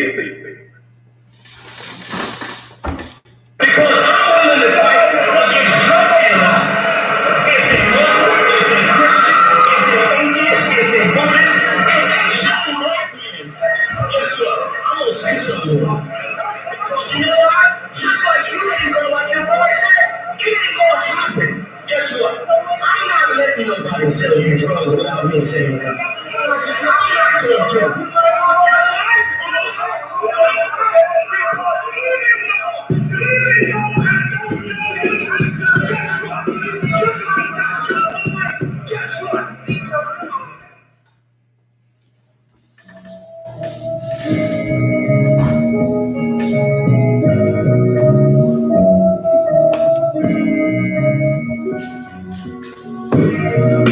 basically. Because I'm willing to fight against drug dealers. If they're Muslim, if they're Christian, if they're atheist, if they're Buddhist, if they're young black men, guess what? I'm gonna say something. Because you know what? Just like you didn't go, like your boy said, it ain't gonna happen. Guess what? I'm not letting nobody sell you drugs without me saying that. I'm not gonna do it.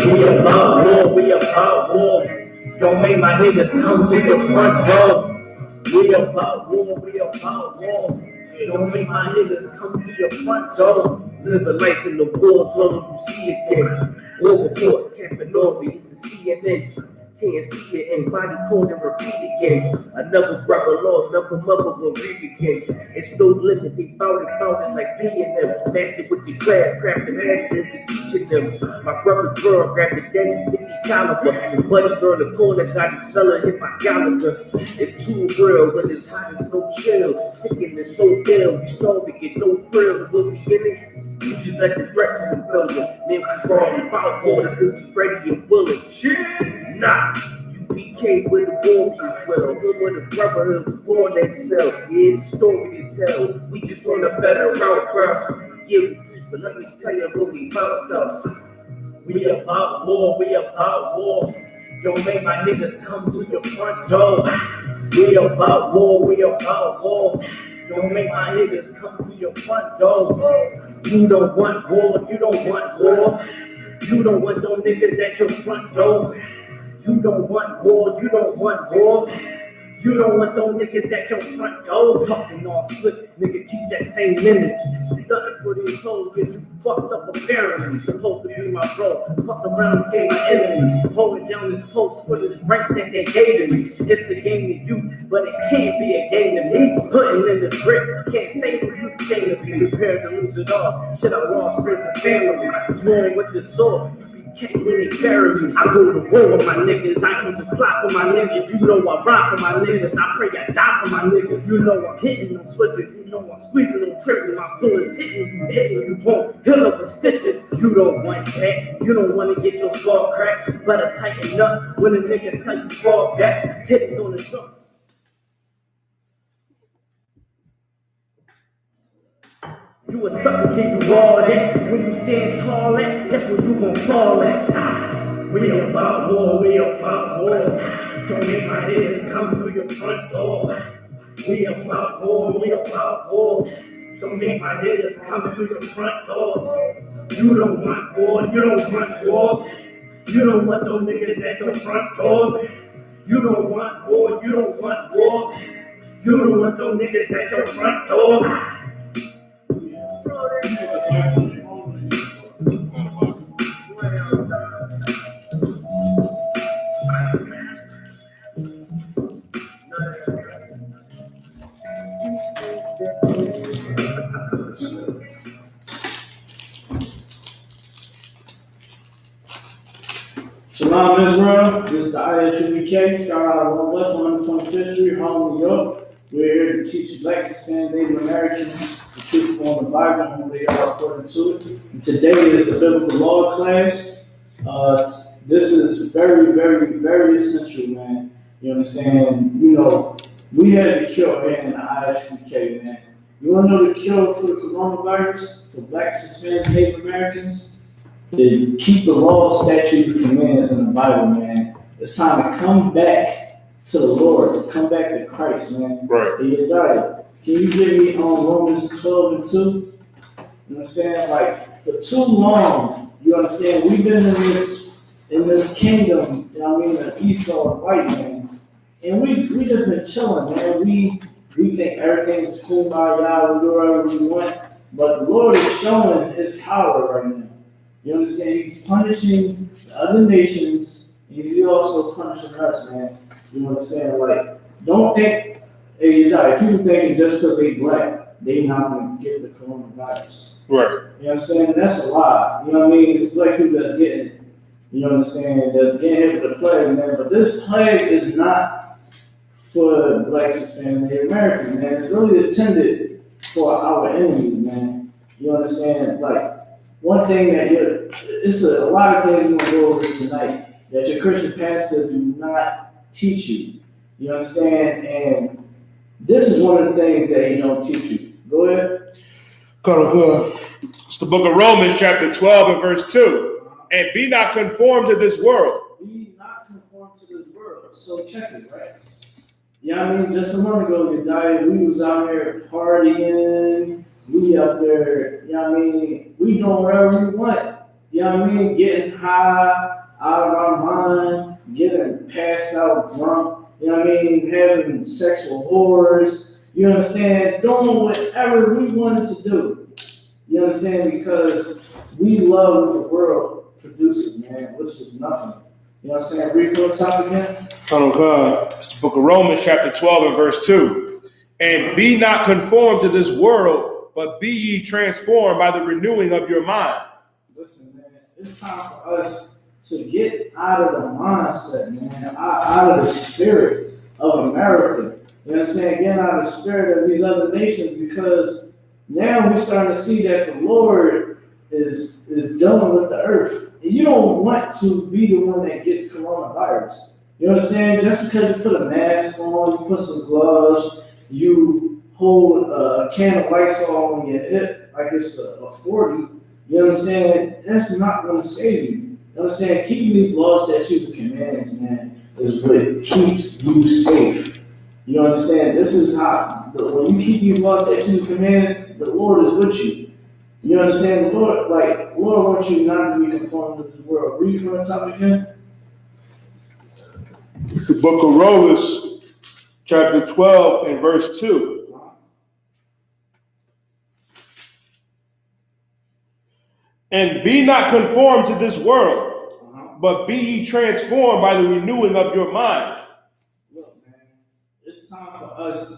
We about war, we about war. Don't make my niggas come to your front door. We about war, we about war. Don't make my niggas come to your front door. Live a life in the war zone, you see it there. Overboard, camping over, it's a CNN. Can't see it in body code and repeat again. Another brother lost, another mother will read again. It's no limit, they bout it like P&M. Master with the craft the masters to teaching them. My brother girl grabbed the desert 50 caliber. His buddy girl in the corner got his fella hit my Gallagher. It's too real when it's hot as no chill. Sickening so ill, you starving, get no frills. We'll be in it. You just let the rest of the building. Then we brought about waters, we'll be ready and willing. Shit, nah. I.S.U.P.K with the warriors well. Who with the brotherhood was born themselves. Yeah, it's a story to tell. We just on a better route, bro. Yeah, we preach, but let me tell you what we about though. We about war, we about war. Don't make my niggas come to your front door. We about war, we about war. Don't make my niggas come to your front door. You don't want war, you don't want war. You don't want those niggas at your front door. You don't want war, you don't want war. You don't want those niggas at your front door. Talking all slick, nigga, keep that same image. Stunning for these hoes, get you fucked up apparently. Supposed to be my bro, fuck around and became my enemy. Holding down this post for this rank that they gave to me. It's a game to you, but it can't be a game to me. Putting in the grip, can't say what you say to me. Prepared to lose it all. Shit, I lost friends and family. Sworn with the sword. Can't really bury me. I go to war with my niggas. I keep the slot for my niggas. You know I rock for my niggas. I pray I die for my niggas. You know I'm hitting them switches. You know I'm squeezing them tripping. My bullets hitting you won't heal up with stitches. You don't want that. You don't want to get your skull cracked. Better tighten up when a nigga tell you fall back. Titties on the drum. You a sucker, give you all that. When you stand tall at, that's where you gon' fall at. We about war, we about war. Don't make my niggas come through your front door. We about war, we about war. Don't make my niggas come through your front door. You don't want war, you don't want war. You don't want those niggas at your front door. You don't want war, you don't want war. You don't want those niggas at your front door. Shalom Israel, this is the I.S.U.P.K, Star out of West 125th Street, Harlem, New York. We're here to teach Black, Hispanic, Native Americans the truth on the Bible and who they are according to it. And today is the biblical law class. This is very, very, very essential, man. You understand? You know, we had a cure here in the I.S.U.P.K, man. You want to know the cure for the coronavirus for Black, Hispanic, Native Americans? To keep the law, statutes, and commands in the Bible, man. It's time to come back to the Lord, to come back to Christ, man. Right. Can you give me Romans 12 and 2? You understand? Like, for too long, you understand, we've been in this kingdom, you know what I mean, the Esau and white man. And we just been chilling, man. We think everything is cool by y'all, we do whatever we want. But the Lord is showing his power right now. You understand? He's punishing the other nations, and he's also punishing us, man. You understand? Like, don't think Hey, like, people thinking just because they black, they not gonna get the coronavirus. Right. You know what I'm saying? That's a lie. You know what I mean? It's black people that's getting it. You know what I'm saying? That's getting hit with the plague, man. But this plague is not for blacks, Hispanic, Native American, man. It's really intended for our enemies, man. You understand? Like, one thing that it's a lot of things we're gonna go over tonight that your Christian pastor do not teach you. You understand? And this is one of the things that he don't teach you. Go ahead. It's the book of Romans, chapter 12 and verse 2. And be not conformed to this world. Be not conformed to this world. So check it, right? You know what I mean? Just a month ago, you died. We was out here partying. We up there, you know what I mean? We doing whatever we want. You know what I mean? Getting high, out of our mind, getting passed out drunk. You know what I mean? Having sexual horrors. You understand? Doing whatever we wanted to do. You understand? Because we love what the world produces, man, which is nothing. You know what I'm saying? Read from the top again. It's the book of Romans, chapter 12 and verse 2. And be not conformed to this world, but be ye transformed by the renewing of your mind. Listen, man, it's time for us to get out of the mindset, man, out of the spirit of America. You know what I'm saying? Get out of the spirit of these other nations, because now we're starting to see that the Lord is dealing with the earth. And you don't want to be the one that gets coronavirus. You know what I'm saying? Just because you put a mask on, you put some gloves, you hold a can of Lysol on your hip like it's a 40, you know what I'm saying? That's not going to save you. You know what I'm saying? Keeping these laws, statutes, and commandments, man, is what keeps you safe. You understand? This is how, when you keep these laws, statutes, and commandments, the Lord is with you. You understand? The Lord wants you not to be conformed to this world. Read from the top again. The book of Romans, chapter 12 and verse 2. And be not conformed to this world, but be ye transformed by the renewing of your mind. Look, man, it's time for us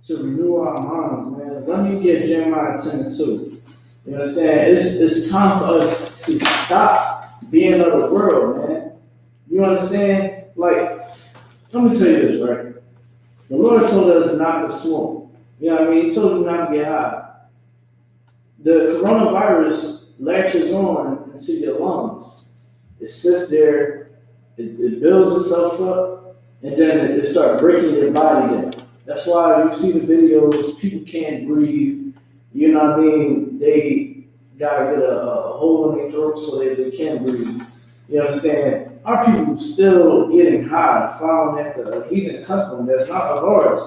to renew our minds, man. Let me get Jeremiah 10 and 2. You know what I'm saying? It's time for us to stop being of the world, man. You understand? Like, let me tell you this, right? The Lord told us not to smoke. You know what I mean? He told you not to get high. The coronavirus latches on into your lungs. It sits there, it builds itself up, and then it starts breaking your body down. That's why you see the videos, people can't breathe. You know what I mean? They gotta get a hole in their throat so they can't breathe. You understand? Our people still getting high, following after a heathen custom that's not of ours.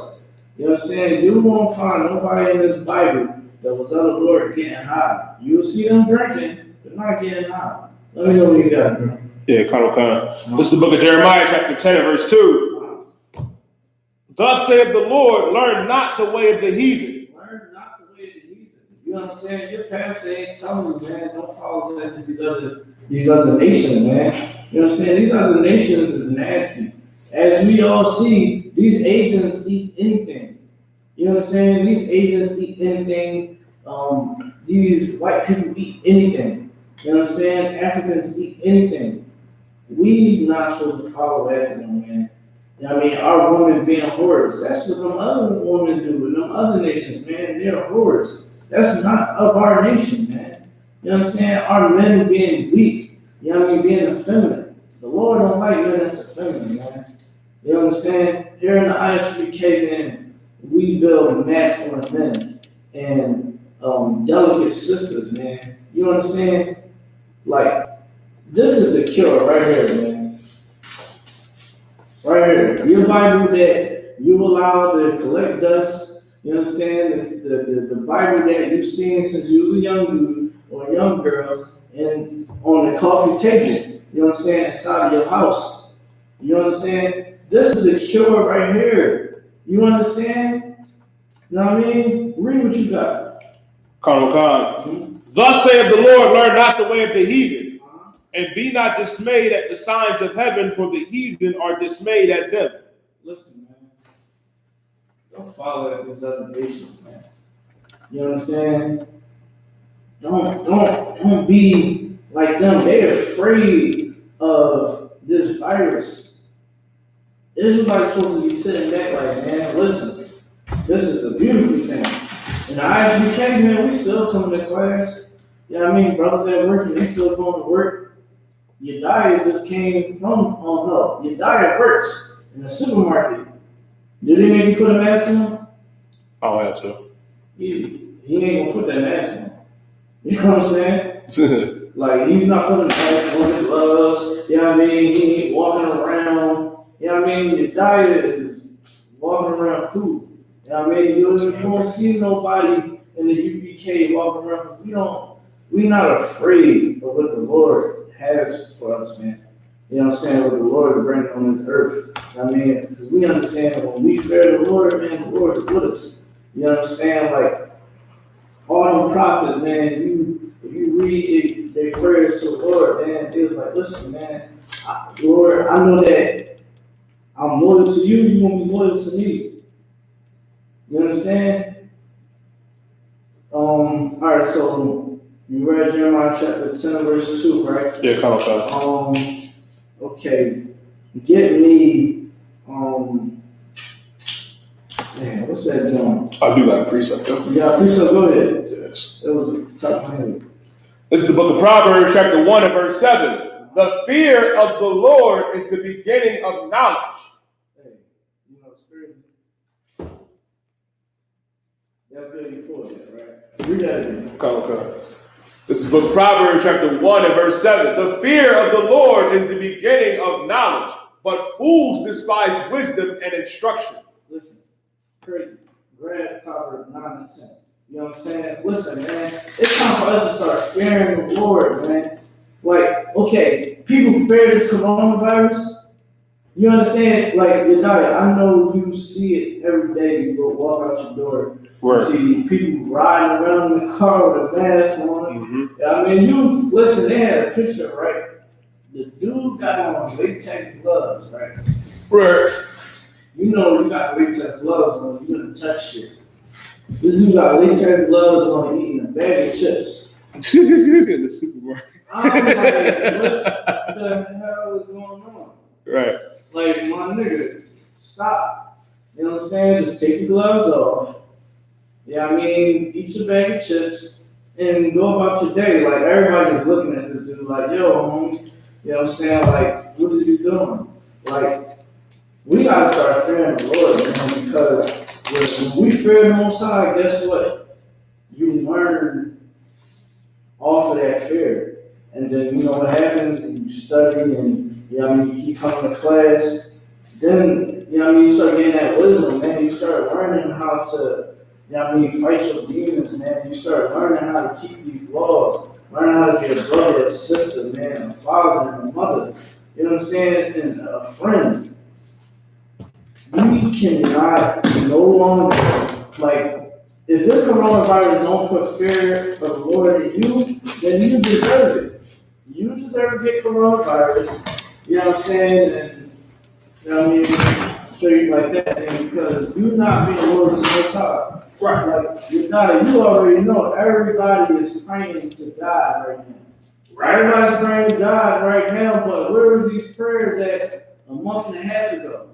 You understand? You won't find nobody in this Bible that was of the Lord getting high. You'll see them drinking, but not getting high. Let me know what you got, bro. Yeah, This is the book of Jeremiah, chapter 10 and verse 2. Thus saith the Lord, learn not the way of the heathen. Learn not the way of the heathen. You know what I'm saying? Your pastor ain't telling you, man, don't follow these other nations, man. You know what I'm saying? These other nations is nasty. As we all see, these agents eat anything. You know what I'm saying? These agents eat anything. These white people eat anything. You know what I'm saying? Africans eat anything. We not supposed to follow after them, man. You know what I mean? Our women being whores. That's what them other women do in them other nations, man. They're whores. That's not of our nation, man. You know what I'm saying? Our men being weak. You know what I mean? Being effeminate. The Lord don't like men that's effeminate, man. You know what I'm saying? Here in the I.S.U.P.K, man, we build masculine men and delicate sisters, man. You understand? Like, this is the cure right here, man. Right here. Your Bible that you allowed to collect dust, you understand? The Bible that you've seen since you was a young dude or a young girl and on the coffee table, you know what I'm saying, inside of your house. You understand? This is a cure right here. You understand? You know what I mean? Read what you got. Thus saith the Lord, learn not the way of the heathen, and be not dismayed at the signs of heaven, for the heathen are dismayed at them. Listen, man. Don't follow after these other nations, man. You understand? Don't be like them. They're afraid of this virus. Israelites supposed to be sitting back like, man, listen, this is a beautiful thing. And the I.S.U.P.K, man, we still coming to class. You know what I mean? Brothers at work, and they still going to work. Your diet just came from, oh no, your diet works in the supermarket. Did they make you put a mask on? I don't have to. He ain't gonna put that mask on. You know what I'm saying? Like, he's not putting a mask on his gloves. You know what I mean? He ain't walking around. You know what I mean? Your diet is walking around cool. You know what I mean? You don't see nobody in the UPK walking around. We're not afraid of what the Lord has for us, man. You know what I'm saying? What the Lord is bringing on this earth. I mean, because we understand that when we fear the Lord, man, the Lord is with us. You know what I'm saying? Like, all the prophets, man, if you read their prayers to the Lord, man, it was like, listen, man, Lord, I know that I'm loyal to you, you're going to be loyal to me. You understand? All right, so you read Jeremiah chapter 10, verse 2, right? Yeah, come on. Okay, get me, man, what's that joint? I do got a precept though. You got a precept? Go ahead. Yes. It was top of my head. This is the book of Proverbs, chapter 1 and verse 7. The fear of the Lord is the beginning of knowledge. Hey, you know, it's crazy. That's good you pulled that, right? Read that again. Okay. This is the book of Proverbs, chapter 1 and verse 7. The fear of the Lord is the beginning of knowledge, but fools despise wisdom and instruction. Listen, crazy. Grab Proverbs 9 and 10. You know what I'm saying? Listen, man, it's time for us to start fearing the Lord, man. Like, okay, people fear this coronavirus. You understand? Like, Yedaya, I know you see it every day. You go walk out your door. Right. You see people riding around in the car with a mask on. Mm-hmm. I mean, you listen, they had a picture, right? The dude got on latex gloves, right? Right. You know you got latex gloves on, you gonna touch shit. This dude got latex gloves on, eating a bag of chips. In the supermarket. I'm like, what the hell is going on? Right. Like, my nigga, stop. You know what I'm saying? Just take your gloves off. Yeah, I mean, eat your bag of chips and go about your day. Like, everybody's looking at this dude like, yo, homie, you know what I'm saying? Like, what are you doing? Like, we gotta start fearing the Lord, man, because when we fear the Most High, guess what? You learn off of that fear. And then, you know what happens? You study and, you know what I mean, you keep coming to class. Then, you know what I mean, you start getting that wisdom, man. You start learning how to, you know what I mean, fight your demons, man. You start learning how to keep these laws. Learn how to be a brother, a sister, man, a father and a mother. You know what I'm saying? And a friend. We cannot no longer, like, if this coronavirus don't put fear of the Lord in you, then you deserve it. You deserve to get coronavirus. You know what I'm saying? And, you know what I mean? Straight like that, and because you're not being loyal to the top. Right. Like, you already know, everybody is praying to God right now. Right. Everybody's praying to God right now, but where were these prayers at a month and a half ago?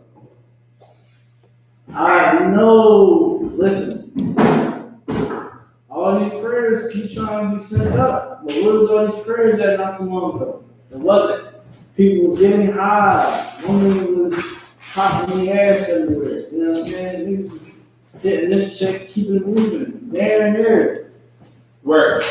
I know, listen, all these prayers keep trying to be sent up. But where was all these prayers at not too long ago? It wasn't. People were getting high. Women was popping the ass everywhere. You know what I'm saying? We was getting this check, keeping it moving. There and there. Right.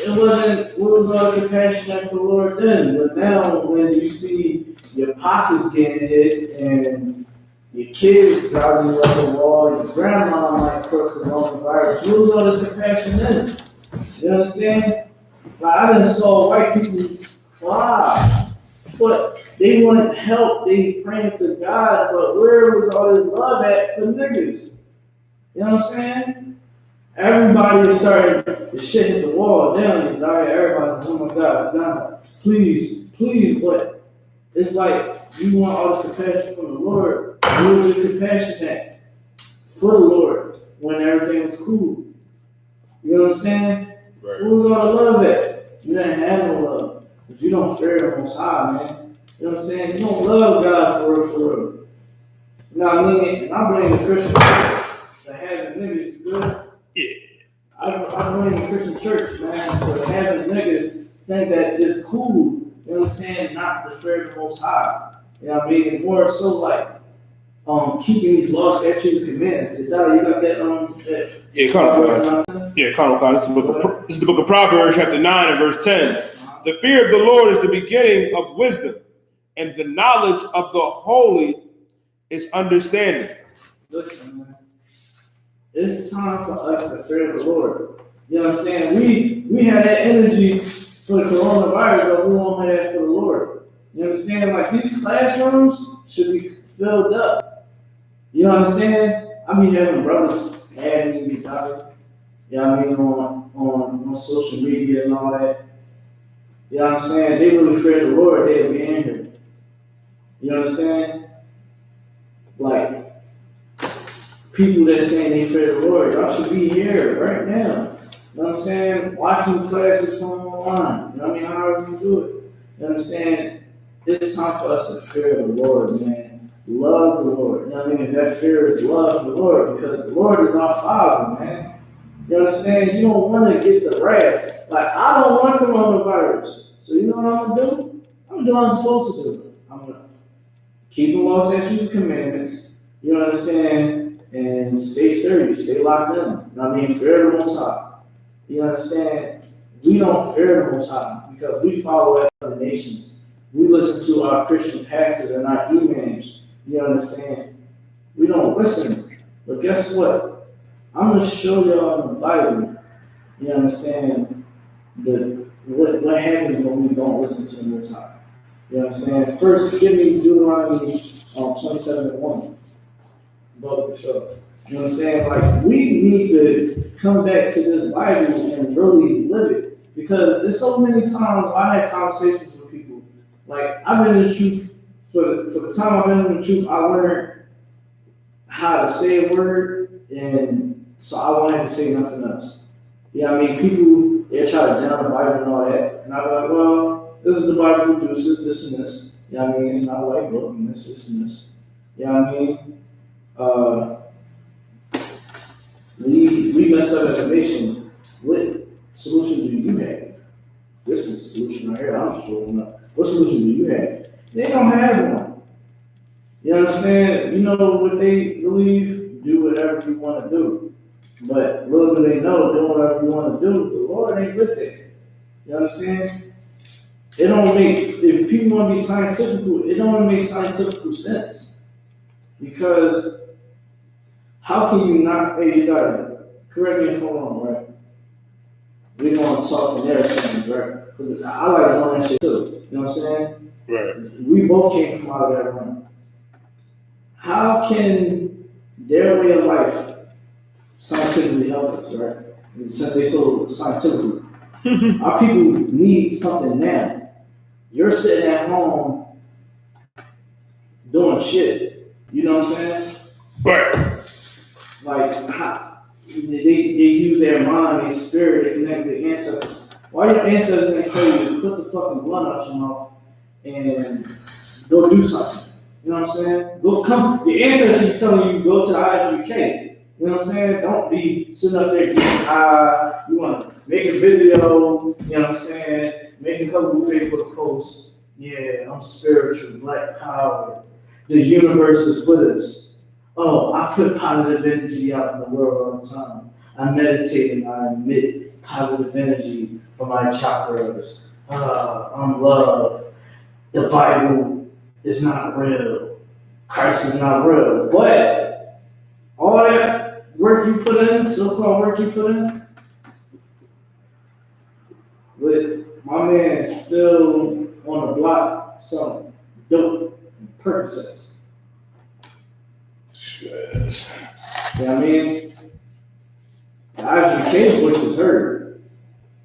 It wasn't, what was all the compassion for the Lord then? But now when you see your pockets getting hit and your kids driving you up the wall, your grandma might put coronavirus. Where was all this compassion then? You understand? Like, I done saw white people cry, but they wanted help. They praying to God, but where was all this love at for niggas? You know what I'm saying? Everybody is starting to shit hit the wall. Damn, you die. Everybody's like, oh my God, please, but it's like you want all this compassion from the Lord. Where's your compassion at for the Lord when everything was cool. You understand? Right. Where was all the love at? You didn't have no love. If you don't fear the Most High, man. You know what I'm saying? You don't love God for real, for real. You know what I mean? And I blame the Christian church for having niggas, you good? Yeah. I blame the Christian church, man, for having niggas think that it's cool, you know what I'm saying, not to fear the Most High. You know what I mean? And more so like keeping these laws, statutes, and commandments. You got that Yeah, Colonel. This is the book of Proverbs, chapter 9 and verse 10. The fear of the Lord is the beginning of wisdom, and the knowledge of the holy is understanding. Listen, man. It's time for us to fear the Lord. You know what I'm saying? We have that energy for the coronavirus, but we won't have that for the Lord. You understand? Like these classrooms should be filled up. You know what I'm saying? I be having brothers add me, you know what I mean, on social media and all that. You know what I'm saying? They really fear the Lord, they'll be in here. You know what I'm saying? Like, people that saying they fear the Lord, y'all should be here right now. You know what I'm saying? Watching classes from online. You know what I mean? However you do it. You understand? It's time for us to fear the Lord, man. Love the Lord. You know what I mean? And that fear is love the Lord because the Lord is our Father, man. You understand? You don't want to get the wrath. Like, I don't want coronavirus. So you know what I'm going to do? I'm going to do what I'm supposed to do. I'm going to keep the laws, statutes, and commandments. You understand? And stay sturdy, stay locked in. You know what I mean? Fear the Most High. You understand? We don't fear the Most High because we follow other nations. We listen to our Christian pastors and our imams. You understand? We don't listen. But guess what? I'm going to show y'all in the Bible, you understand, what happens when we don't listen to the Most High. You understand? First, give me Deuteronomy 27:1. Brother, for sure. You know what I'm saying? Like, we need to come back to this Bible and really live it. Because there's so many times I had conversations with people. Like, I've been in the truth, for the time I've been in the truth, I learned how to say a word, and so I won't have to say nothing else. You know what I mean? People, they try to down the Bible and all that. And I'm like, well, this is the Bible produces this and this. You know what I mean? It's not a white book, and this and this. You know what I mean? We mess up as a nation. What solution do you have? This is the solution right here. I'm just pulling up. What solution do you have? They don't have one. You understand? You know what they believe? Do whatever you want to do. But little do they know, doing whatever you want to do, the Lord ain't with it. You understand? It don't make, if people want to be scientific, it don't make scientific sense. Because how can you not, hey, you gotta correct me if I'm wrong, right? We don't want to talk in their terms, right? Because I like to learn that shit too. You know what I'm saying? Right. We both came from out of that room. How can their way of life scientifically help us, right? Since they so scientifically. Our people need something now. You're sitting at home doing shit. You know what I'm saying? Right. Like, they use their mind, their spirit, they connect with their ancestors. Why your ancestors ain't tell you to put the fucking blunt out your mouth and go do something? You know what I'm saying? Go come. Your ancestors telling you go to the I.S.U.P.K. You know what I'm saying? Don't be sitting up there getting high. You want to make a video, you know what I'm saying? Make a couple of Facebook posts. Yeah, I'm spiritual, black power. The universe is with us. Oh, I put positive energy out in the world all the time. I meditate and I emit positive energy from my chakras. I'm love. The Bible is not real. Christ is not real. But all that work you put in, so-called work you put in, but my man is still on the block selling dope and Percocets. Yes. You know what I mean? The I.S.U.P.K voice is heard.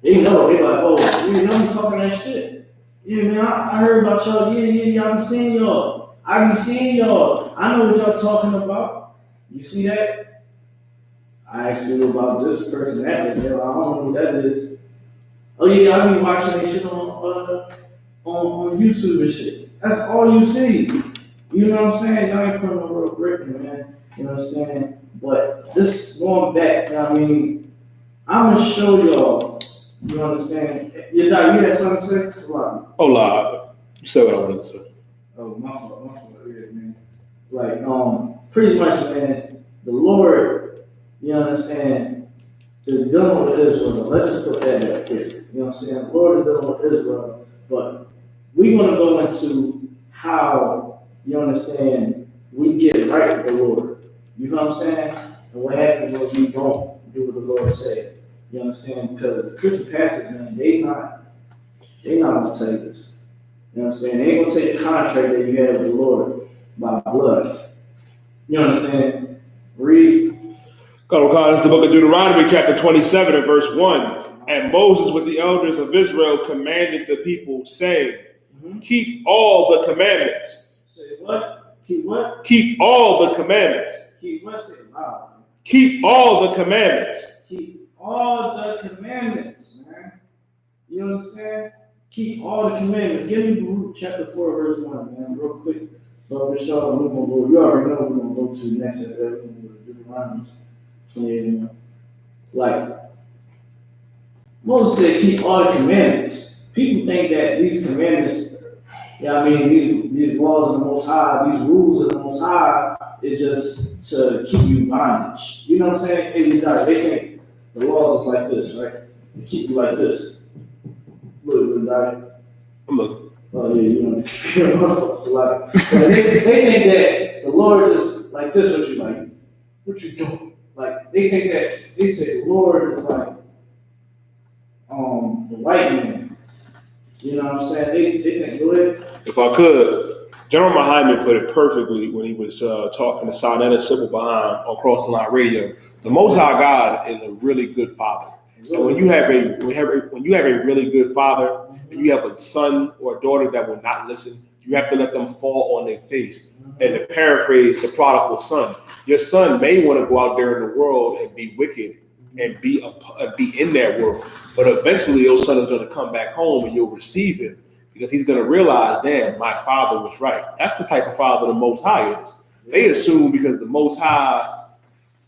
They know, they like, oh, yeah, y'all be talking that shit. Yeah, man, I heard about y'all. Yeah, I be seeing y'all. I be seeing y'all. I know what y'all talking about. You see that? I asked you about this person, that person. I don't know who that is. Oh yeah, I be watching that shit on YouTube and shit. That's all you see. You know what I'm saying? Y'all ain't putting no real grip in, man. You know what I'm saying? But this going back, you know what I mean? I'm gonna show y'all. You understand? You had something to say? Oh, Lord. You said what I wanted to say. Oh, my fault, yeah, man. Like, pretty much, man, the Lord, you understand, is dealing with Israel. Let's just put that up here. You know what I'm saying? The Lord is dealing with Israel, but we're gonna go into how, you understand, we get right with the Lord. You know what I'm saying? And what happens when we don't do what the Lord said. You understand? Because the Christian pastors, man, they not gonna tell you this. You know what I'm saying? They ain't gonna take the contract that you have with the Lord by blood. You understand? Read. God, it's the book of Deuteronomy, chapter 27, and verse 1. And Moses with the elders of Israel commanded the people, saying, keep all the commandments. Say what? Keep what? Keep all the commandments. Keep what? Say loud. Keep all the commandments. Keep all the commandments, man. You understand? Keep all the commandments. Give me Luke chapter 4, verse 1, man, real quick. So we're showing we're gonna go. You already know we're gonna go to the next chapter. We're gonna go to Deuteronomy 28. Like Moses said, keep all the commandments. People think that these commandments, these laws of the Most High, these rules of the Most High, is just to keep you bondage. You know what I'm saying? They think the laws is like this, right? They keep you like this. Look, I'm looking. oh yeah, you know, it's a lot. They think that the Lord is like this. What you doing? Like they think that they say the Lord is like the white man. You know what I'm saying? They think go ahead. If I could, General Muhammad put it perfectly when he was talking to Sinetta Simple Behind on Cross the Line Radio. The Most High God is a really good father. And when you have a really good father, and you have a son or a daughter that will not listen, you have to let them fall on their face. And to paraphrase the prodigal son, your son may want to go out there in the world and be wicked and be in that world, but eventually your son is going to come back home and you'll receive him because he's going to realize, damn, my father was right. That's the type of father the Most High is. They assume because the Most High,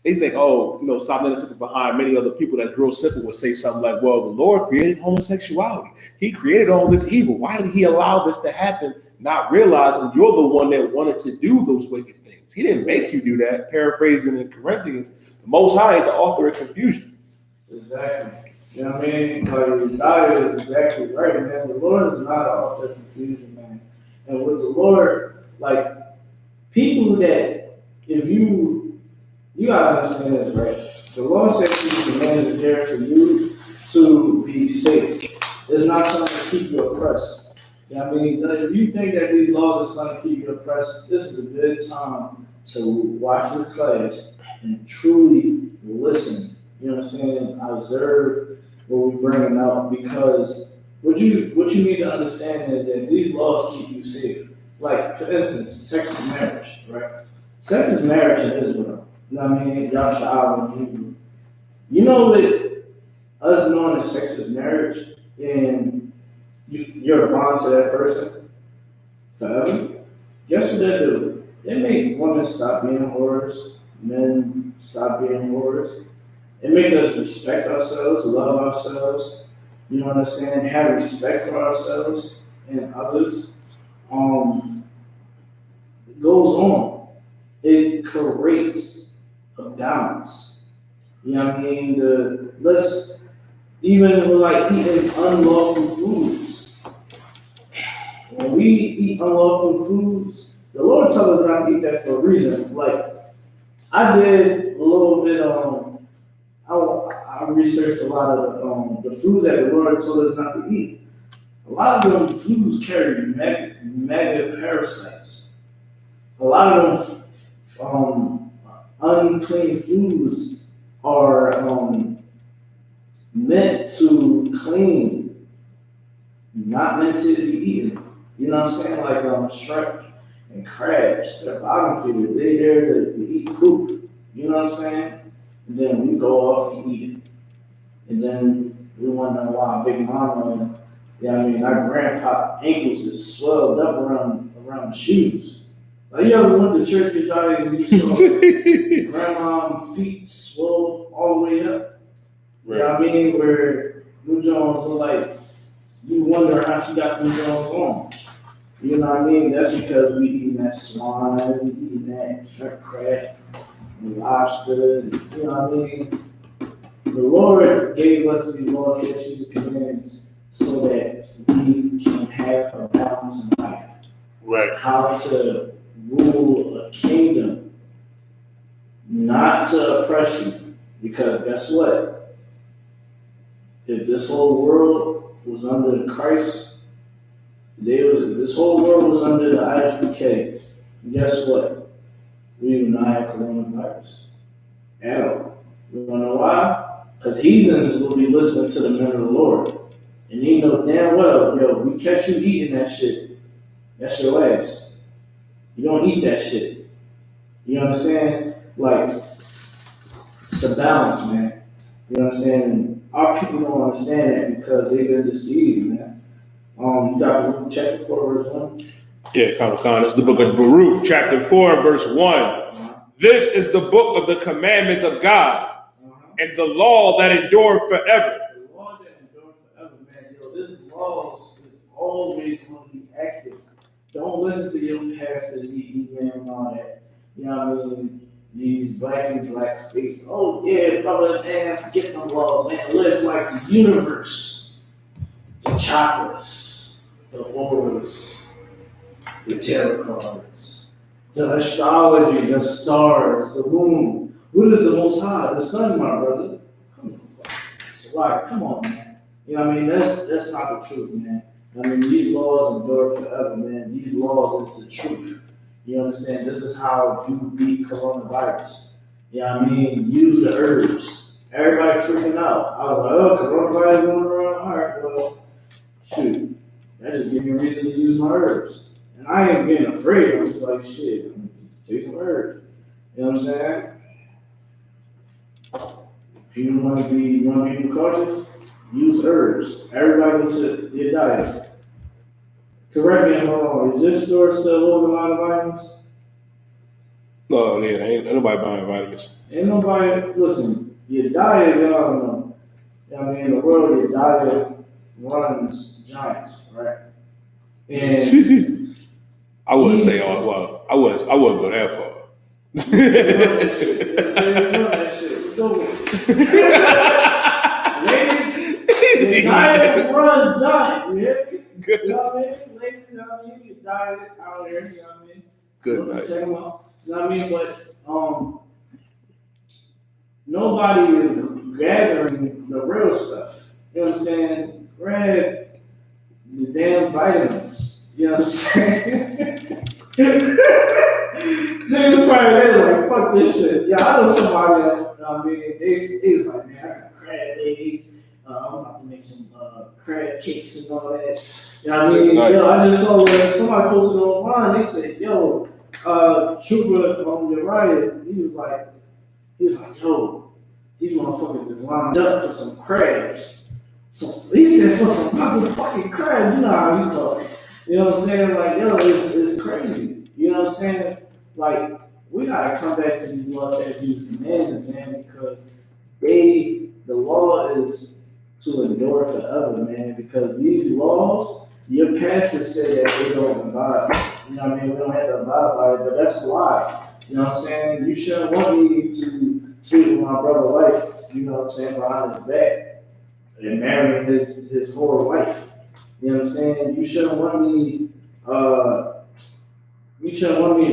they think, stop letting simple behind. Many other people that drill simple would say something like, well, the Lord created homosexuality. He created all this evil. Why did he allow this to happen? Not realizing you're the one that wanted to do those wicked things. He didn't make you do that. Paraphrasing in Corinthians, the Most High is the author of confusion. Exactly. You know what I mean? Like, God is exactly right, man. The Lord is not the author of confusion, man. And with the Lord, like, people that, if you gotta understand this, right? The Lord said these commands is there for you to be safe. It's not something to keep you oppressed. You know what I mean? If you think that these laws are something to keep you oppressed, this is a good time to watch this class and truly listen. You know what I'm saying? Observe what we're bringing out, because what you need to understand is that these laws keep you safe. Like, for instance, sex is marriage, right? Sex is marriage in Israel. You know what I mean? Yasha in Hebrew. You know that us knowing that sex is marriage and you're bound to that person forever, guess what they do? They make women stop being whores, men stop being whores. It makes us respect ourselves, love ourselves, you know what I'm saying, have respect for ourselves and others. It goes on. It creates a balance. You know what I mean? Even like eating unlawful foods. When we eat unlawful foods, the Lord tells us not to eat that for a reason. Like, I did a little bit I researched a lot of the foods that the Lord told us not to eat. A lot of them foods carry mega parasites. A lot of them unclean foods are meant to clean, not meant to be eaten. You know what I'm saying? Like shrimp and crabs, they're bottom feeders. They're there to eat poop. You know what I'm saying? and then we go off and eat it. And then we wonder why Big Mama, our grandpa ankles is swelled up around the shoes. Like, you ever went to church and you saw grandma's feet swelled all the way up? Right. You know what I mean? Where New Jones look like, you wonder how she got them Jones on. You know what I mean? That's because we eating that swine, we eating that shrimp crab, and lobster, you know what I mean? The Lord gave us these laws, statutes, and commandments so that we can have a balanced life. Right. How to rule a kingdom, not to oppress you. Because guess what? If this whole world was under Christ, this whole world was under the I.S.U.P.K. Guess what? We do not have coronavirus at all. You wanna know why? Because heathens will be listening to the men of the Lord. And they know damn well, we catch you eating that shit. That's your ass. You don't eat that shit. You understand? Like, it's a balance, man. You understand? Our people don't understand that because they've been deceived, man. You got Luke chapter 4, verse 1. Yeah, Khan. It's the book of Baruch, chapter 4, verse 1. This is the book of the commandments of God and the law that endure forever. The law that endure forever, man. This law is always going to be active. Don't listen to your pastor, man, and all that. You know what I mean? These black states. Oh, yeah, brother, man, forget the laws, man. Live like the universe. The chakras, the auras, the tarot cards, the astrology, the stars, the moon. What is the most high? The sun, my brother. Come on, man. You know what I mean? That's not the truth, man. I mean, these laws endure forever, man. These laws is the truth. You understand? This is how you beat coronavirus. You know what I mean? Use the herbs. Everybody freaking out. I was like, oh, coronavirus going around. All right, well, shoot. That just gave me a reason to use my herbs. And I ain't getting afraid. I'm just like, shit, take some herbs. You know what I'm saying? If you want to be cautious, use herbs. Everybody needs to your diet. Correct me if I'm wrong. Is this store still holding a lot of vitamins? No, yeah, ain't nobody buying vitamins. Ain't nobody, listen, your diet, y'all don't know. You know what I mean? In the world, your diet runs giants, right? And I wouldn't say all, well, I wouldn't go that far. Ladies, your diet runs giants, you hear me? You know what I mean? Ladies, you know what I mean? Your diet out here, you know what I mean? Good night. Check them out. You know what I mean? But nobody is gathering the real stuff. You know what I'm saying? Grab the damn vitamins. You know what I'm saying? Niggas probably like, fuck this shit. Yeah, I know somebody that, you know what I mean? They was like, man, I got crab legs. I'm about to make some crab cakes and all that. You know what I mean? Nice. I just saw somebody posted online. They said, yo, Trooper on Uriah, he was like, yo, these motherfuckers is lined up for some crabs. So he said for some motherfucking crabs. You know how he talk. You know what I'm saying? Like, yo, it's crazy. You know what I'm saying? Like, we gotta come back to these law, statutes, and commandments, man, because the law is to endure forever, man. Because these laws, your pastors say that they don't abide. You know what I mean? We don't have to abide by it, but that's a lie. You know what I'm saying? You shouldn't want me to sleep with my brother's wife, you know what I'm saying, behind his back and marry his whore wife. You know what I'm saying? You shouldn't want me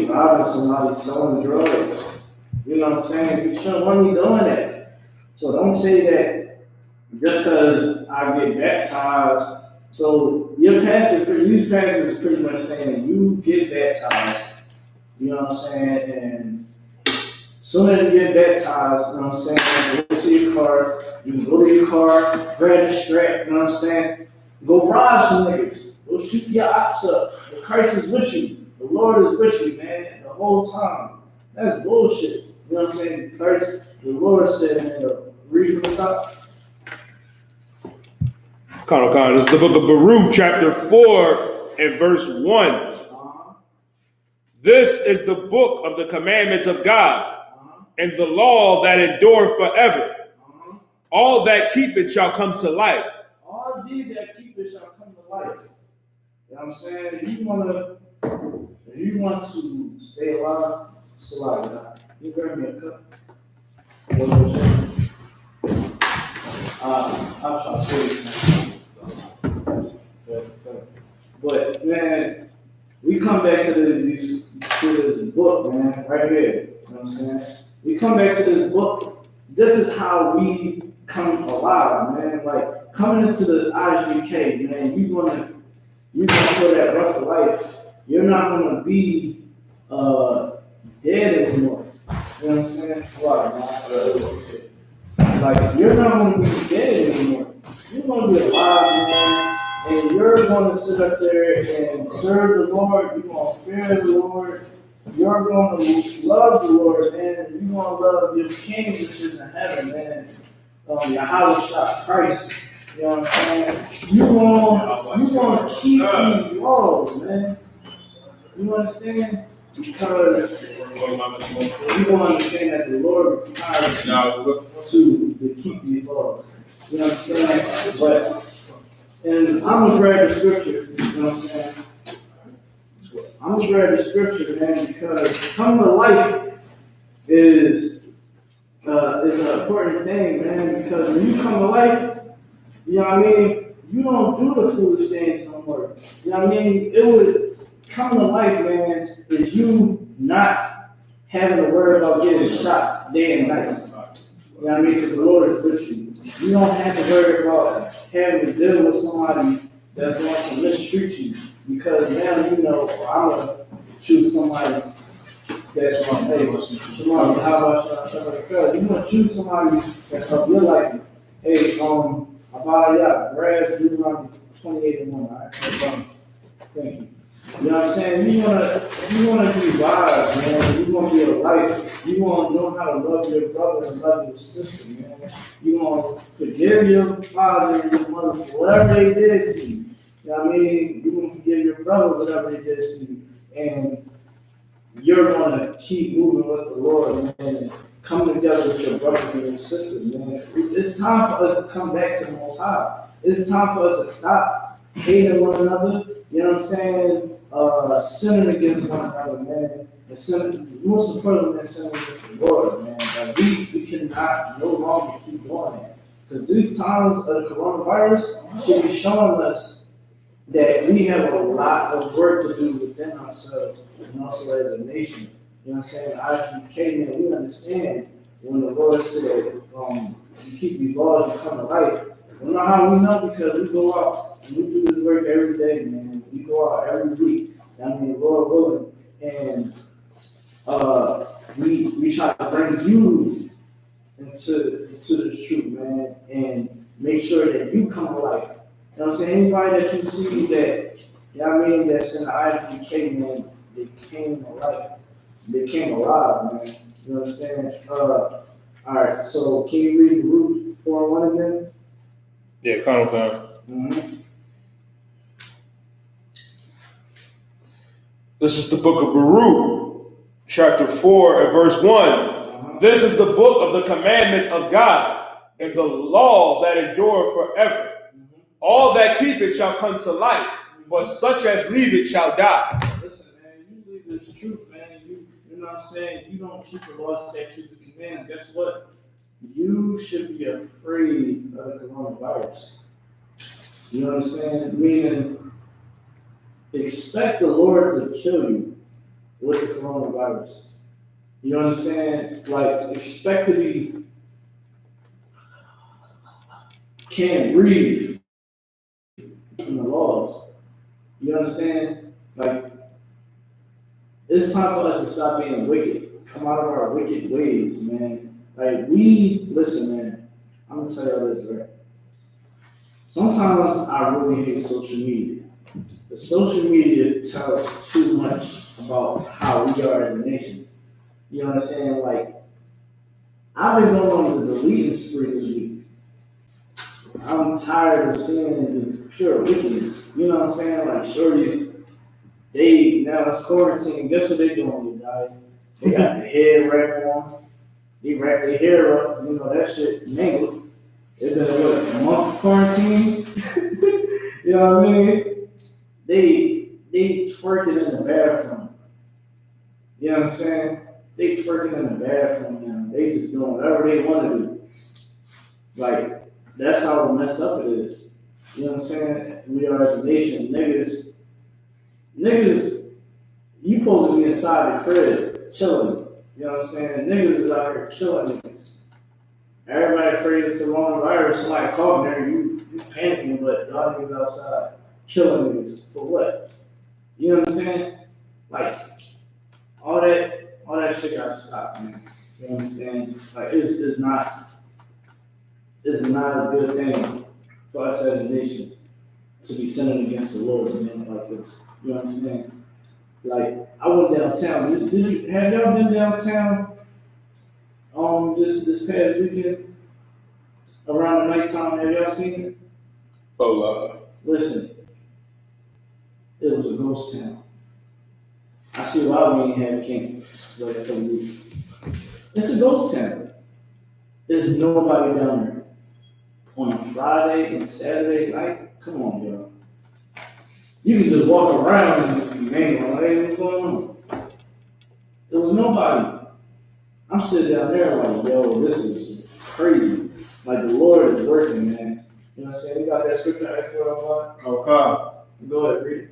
robbing somebody, selling drugs. You know what I'm saying? You shouldn't want me doing that. So don't say that just because I get baptized. So your pastor is pretty much saying you get baptized. You know what I'm saying? And soon as you get baptized, you know what I'm saying, go to your car, you can go to your car, grab the strap, you know what I'm saying? Go rob some niggas. Go shoot your ops up. The Christ is with you. The Lord is with you, man, the whole time. That's bullshit. You know what I'm saying? Christ the Lord said, read from the top. Con, this is the book of Baruch, chapter 4 and verse 1. This is the book of the commandments of God and the law that endure forever. All that keep it shall come to life. All these that keep it shall come to life. You know what I'm saying? If you want to stay alive, Salah, you grab me a cup. I'll try to say this. But man, we come back to this book, man, right here. You know what I'm saying? We come back to this book. This is how we come alive, man. Like coming into the I.S.U.P.K, man, you're gonna feel that rough of life. You're not gonna be dead anymore. You know what I'm saying? Like you're not gonna be dead anymore. You're gonna be alive, man. And you're going to sit up there and serve the Lord. You're going to fear the Lord. You're going to love the Lord, man. You're going to love your King, which is in heaven, man. Yahweh Christ. You know what I'm saying? You're going to keep these laws, man. You understand? Because you don't understand that the Lord requires you to keep these laws. You know what I'm saying? But and I'm gonna grab the scripture, you know what I'm saying? I'm gonna grab the scripture, man, because coming to life is an important thing, man, because when you come to life, you know what I mean, you don't do the foolish things no more. You know what I mean? It would come to life, man, is you not having to worry about getting shot day and night. You know what I mean? Because the Lord is with you. You don't have to worry about having to deal with somebody that's going to mistreat you. Because now you know, I'm going to choose somebody that's going to, hey, somebody, how about you? You want to choose somebody that's going to be like, hey, grab Deuteronomy 28 and 1. All right? Thank you. You know what I'm saying? You wanna be wise, man. You wanna be a life. You wanna know how to love your brother and love your sister, man. You wanna forgive your father and your mother for whatever they did to you. You know what I mean? You wanna forgive your brother whatever they did to you. And you're gonna keep moving with the Lord, man, and come together with your brothers and your sisters, man. It's time for us to come back to the Most High. It's time for us to stop hating one another, you know what I'm saying? Sinning against one another, man. And sinning, most importantly, sinning against the Lord, man. Like we cannot no longer keep doing that. Because these times of the coronavirus should be showing us that we have a lot of work to do within ourselves and also as a nation. You know what I'm saying? I.S.U.P.K, man, we understand when the Lord said, you keep these laws, you come to life. You know how we know? Because we go out and we do this work every day, man. We go out every week. I mean, Lord willing. And we try to bring you into the truth, man, and make sure that you come to life. You know what I'm saying? Anybody that you see that, you know what I mean, that's in the I.S.U.P.K, man, they came to life. They came alive, man. You know what I'm saying? All right, so can you read Baruch 4:1 again? Yeah, Colonel. Mm-hmm. This is the book of Baruch, chapter 4 and verse 1. This is the book of the commandments of God and the law that endure forever. All that keep it shall come to life, but such as leave it shall die. Listen, man, you leave this truth, man. You know what I'm saying? You don't keep the laws, statutes, and commandments. Guess what? You should be afraid of the coronavirus. You know what I'm saying? Meaning, expect the Lord to kill you with the coronavirus. You know what I'm saying? Like, expect to be, can't breathe in the laws. You know what I'm saying? Like, it's time for us to stop being wicked. Come out of our wicked ways, man. Like, listen, man, I'm gonna tell y'all this, right? Sometimes I really hate social media. The social media tells too much about how we are as a nation. You know what I'm saying? Like, I've been going on the deleting spree this week. I'm tired of seeing the pure wickedness. You know what I'm saying? Like shorties, they now it's quarantine. Guess what they doing? They got the head wrap on. They wrap their hair up. You know that shit mangled. It's been what, a month of quarantine. You know what I mean? They twerking in the bathroom. You know what I'm saying? They twerking in the bathroom now. They just doing whatever they want to do. Like, that's how messed up it is. You know what I'm saying? We are as a nation. Niggas, you supposed to be inside the crib, chilling. You know what I'm saying? Niggas is out here killing niggas. Everybody afraid of coronavirus. Somebody calling there, you panicking, but y'all niggas outside killing niggas. For what? You know what I'm saying? Like, all that shit gotta stop, man. You understand? Like, it's not a good thing for us as a nation to be sinning against the Lord, man, like this. You understand? Like, I went downtown. Have y'all been downtown this past weekend? Around the nighttime, have y'all seen it? Oh, Listen, it was a ghost town. I see why we ain't had king like for a week. It's a ghost town. There's nobody down there. On Friday and Saturday night, come on, yo. You can just walk around and just be mangling, like, hey, what's going on? There was nobody. I'm sitting down there like, yo, this is crazy. Like, the Lord is working, man. You know what I'm saying? You got that scripture I asked for on? okay. Go ahead, read it.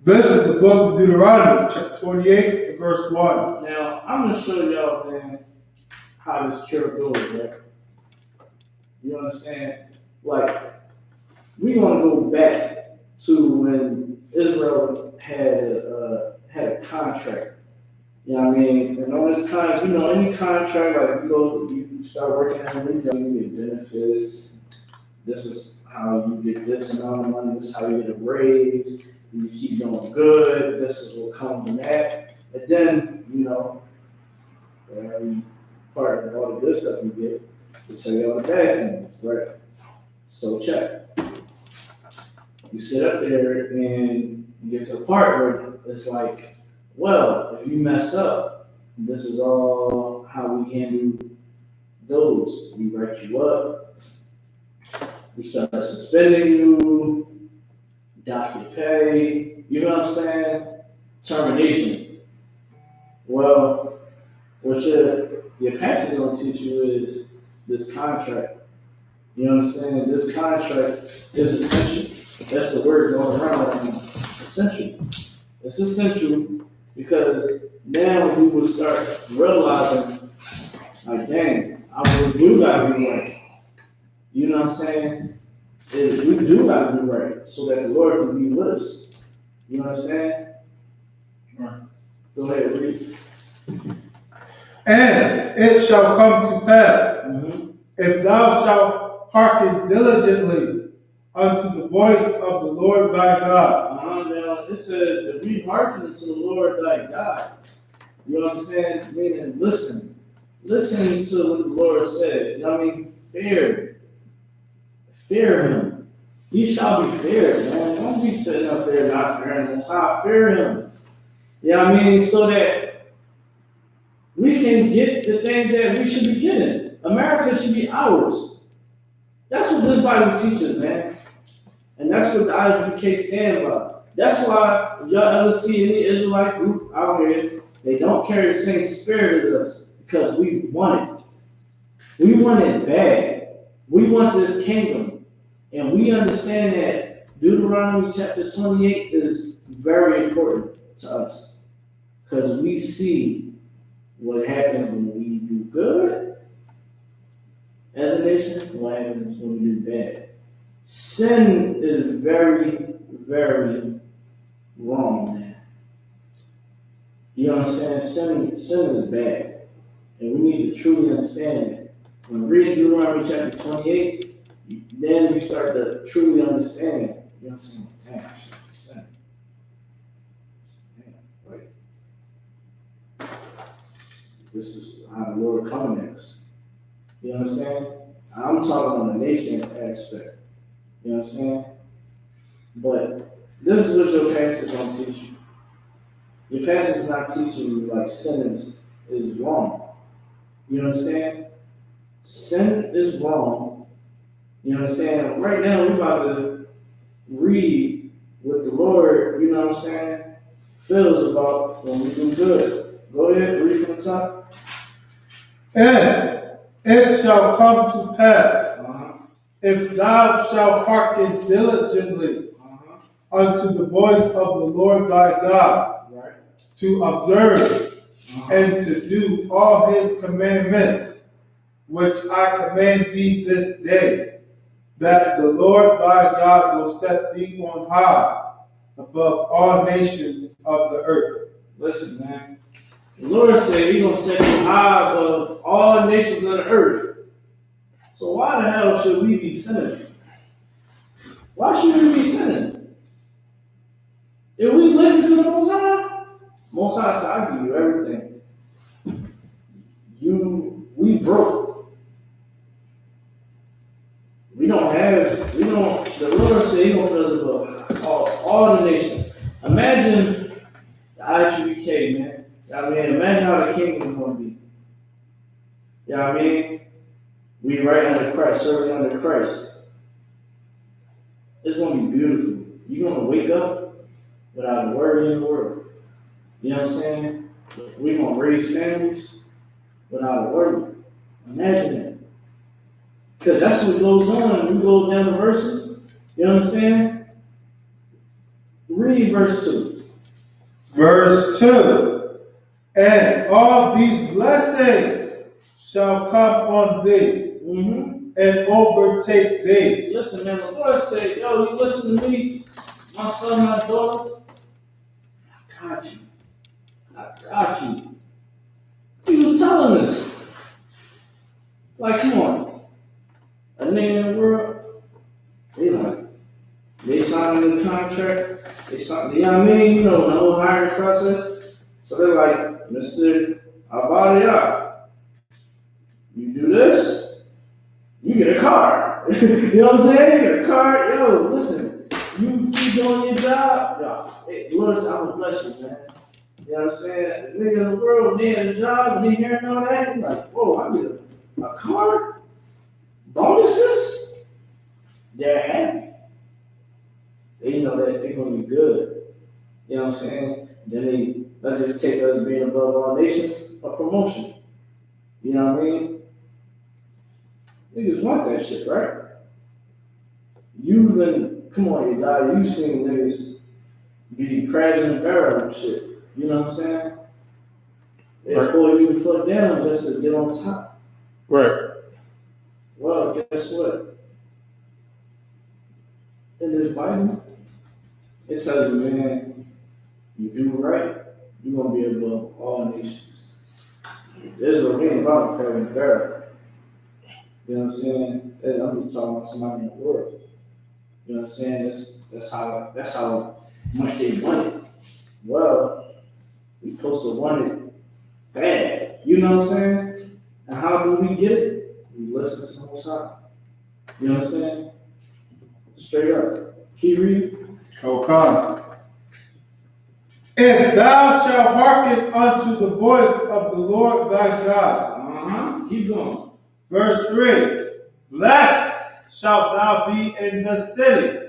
This is the book of Deuteronomy, chapter 28, and verse 1. Now, I'm going to show y'all, man, how this cure goes, right? You understand? Like, we want to go back to when Israel had a contract. You know what I mean? And on this contract, you know, any contract, like you start working at a new job, you get benefits. This is how you get this amount of money. This is how you get a raise. You keep doing good. This is what comes from that. And then, you know, every part of all the good stuff you get, they say all the bad things, right? So check. You sit up there and you get to a part where it's like, well, if you mess up, this is all how we handle those. We write you up, we start suspending you, dock your pay, you know what I'm saying? Termination. Well, what your pastor's gonna teach you is this contract. You understand? This contract is essential. That's the word going around right now. Essential. It's essential because now you will start realizing, like, dang, I really do gotta be right. You know what I'm saying? We do gotta be right so that the Lord can be with us. You understand? Right. Go ahead, read. And it shall come to pass, if thou shalt hearken diligently unto the voice of the Lord thy God. Now it says that we hearken to the Lord thy God. You understand? Meaning, listen to what the Lord said. You know what I mean? Fear him. He shall be feared, man. Don't be sitting up there not fearing him. Fear him. You know what I mean? So that we can get the things that we should be getting. America should be ours. That's what this Bible teaches, man. And that's what the I.S.U.P.K stand by. That's why y'all ever see any Israelite group out here, they don't carry the same spirit as us because we want it. We want it bad. We want this kingdom. And we understand that Deuteronomy chapter 28 is very important to us because we see what happens when we do good as a nation and what happens when we do bad. Sin is very, very wrong, man. You know what I'm saying? Sin is bad. And we need to truly understand it. When reading Deuteronomy chapter 28, then you start to truly understand. You know what I'm saying? Damn, sin. Damn, right. This is how the Lord coming at us. You understand? I'm talking on the nation aspect. You understand? But this is what your pastor's going to teach you. Your pastor's not teaching you like sin is wrong. You understand? Sin is wrong. You understand? Right now, we're about to read what the Lord, you know what I'm saying, feels about when we do good. Go ahead, read from the top. And it shall come to pass, if thou shalt hearken diligently unto the voice of the Lord thy God, Right. to observe and to do all his commandments, which I command thee this day, that the Lord thy God will set thee on high above all nations of the earth. Listen, man. The Lord said He's going to set you high above all nations of the earth. So why the hell should we be sinning? Why should we be sinning? If we listen to the Most High said, I give you everything. We broke. The Lord said He going to put us above all the nations. Imagine the I.S.U.P.K, man. I mean, imagine how the kingdom is going to be. You know what I mean? We right under Christ, serving under Christ. It's going to be beautiful. You're going to wake up without a worry in the world. You know what I'm saying? We're going to raise families without a worry. Imagine that. Because that's what goes on. We go down the verses. You understand? Read verse 2. Verse 2. And all these blessings shall come on thee and overtake thee. Listen, man, the Lord said, yo, you listen to me, my son, my daughter. I got you. I got you. He was telling us. Like, come on. A nigga in the world, they signing the contract, they sign, you know what I mean? You know, the whole hiring process. So they're like, Mr. Abadia, you do this, you get a car. You know what I'm saying? You get a car. Yo, listen, you keep doing your job. Yo, hey, Lord, I'm gonna bless you, man. You know what I'm saying? The nigga in the world, they had a job, and they hearing all that. You're like, whoa, I get a car? Bonuses? They're happy. They know that they're gonna be good. You know what I'm saying? Then they not just take us being above all nations, a promotion. You know what I mean? Niggas want that shit, right? Come on, you guys, you seen niggas be crabs in the barrel and shit. You know what I'm saying? They pull you the foot down just to get on top. Right. Well, guess what? In this Bible, it tells you, man, you do right, you're going to be above all nations. Israel ain't about crab in the barrel. You know what I'm saying? I'm just talking about somebody in the world. You know what I'm saying? That's how much they want it. Well, we supposed to want it bad. You know what I'm saying? And how do we get it? We listen to the Most High. You know what I'm saying? Straight up. Keep reading. Okay. If thou shalt hearken unto the voice of the Lord thy God. Keep going. Verse 3. Blessed shalt thou be in the city,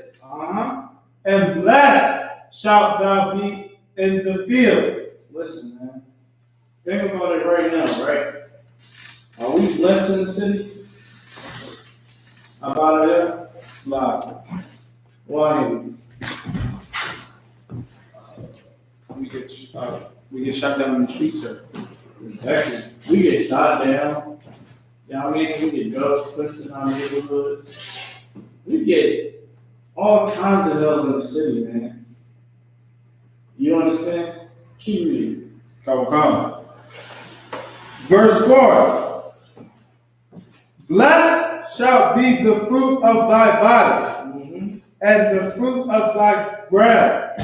and blessed shalt thou be in the field. Listen, man. Think about it right now, right? Are we blessed in the city? About it? Lots. Why? We get shot down in the streets, sir. Exactly. We get shot down. You know what I mean? We get drugs pushed in our neighborhoods. We get all kinds of help in the city, man. You understand? Keep reading. Come. Verse 4. Blessed shall be the fruit of thy body, and the fruit of thy ground,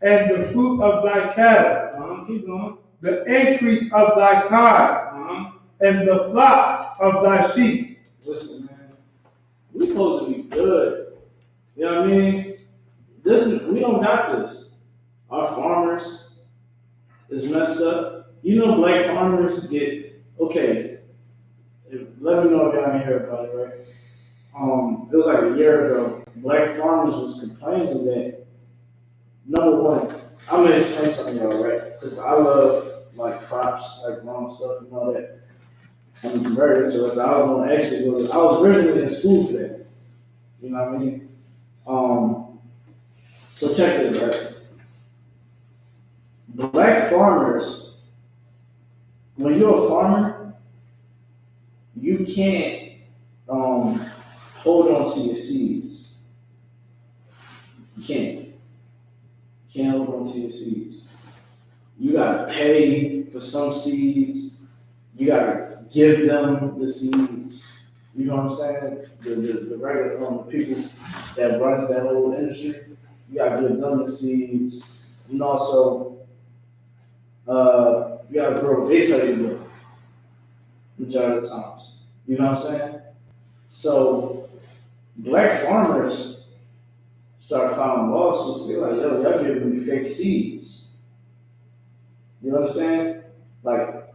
and the fruit of thy cattle, Keep going. the increase of thy kind, and the flocks of thy sheep. Listen, man, we supposed to be good. You know what I mean? We don't got this. Our farmers is messed up. You know, black farmers get, okay, let me know if y'all ain't heard about it, right? It was like a year ago, black farmers was complaining that, number one, I'm gonna explain something to y'all, right? Because I love like crops, like growing stuff and all that. I'm very interested. I was gonna actually go. I was originally in school for that. You know what I mean? So check this, right? Black farmers, when you're a farmer, you can't hold on to your seeds. You can't. You can't hold on to your seeds. You gotta pay for some seeds. You gotta give them the seeds. You know what I'm saying? The regular people that runs that whole industry, you gotta give them the seeds. And also, you gotta grow. They tell you to grow. Majority of the times. You know what I'm saying? So black farmers start filing lawsuits. They're like, yo, y'all giving me fake seeds. You understand? Like,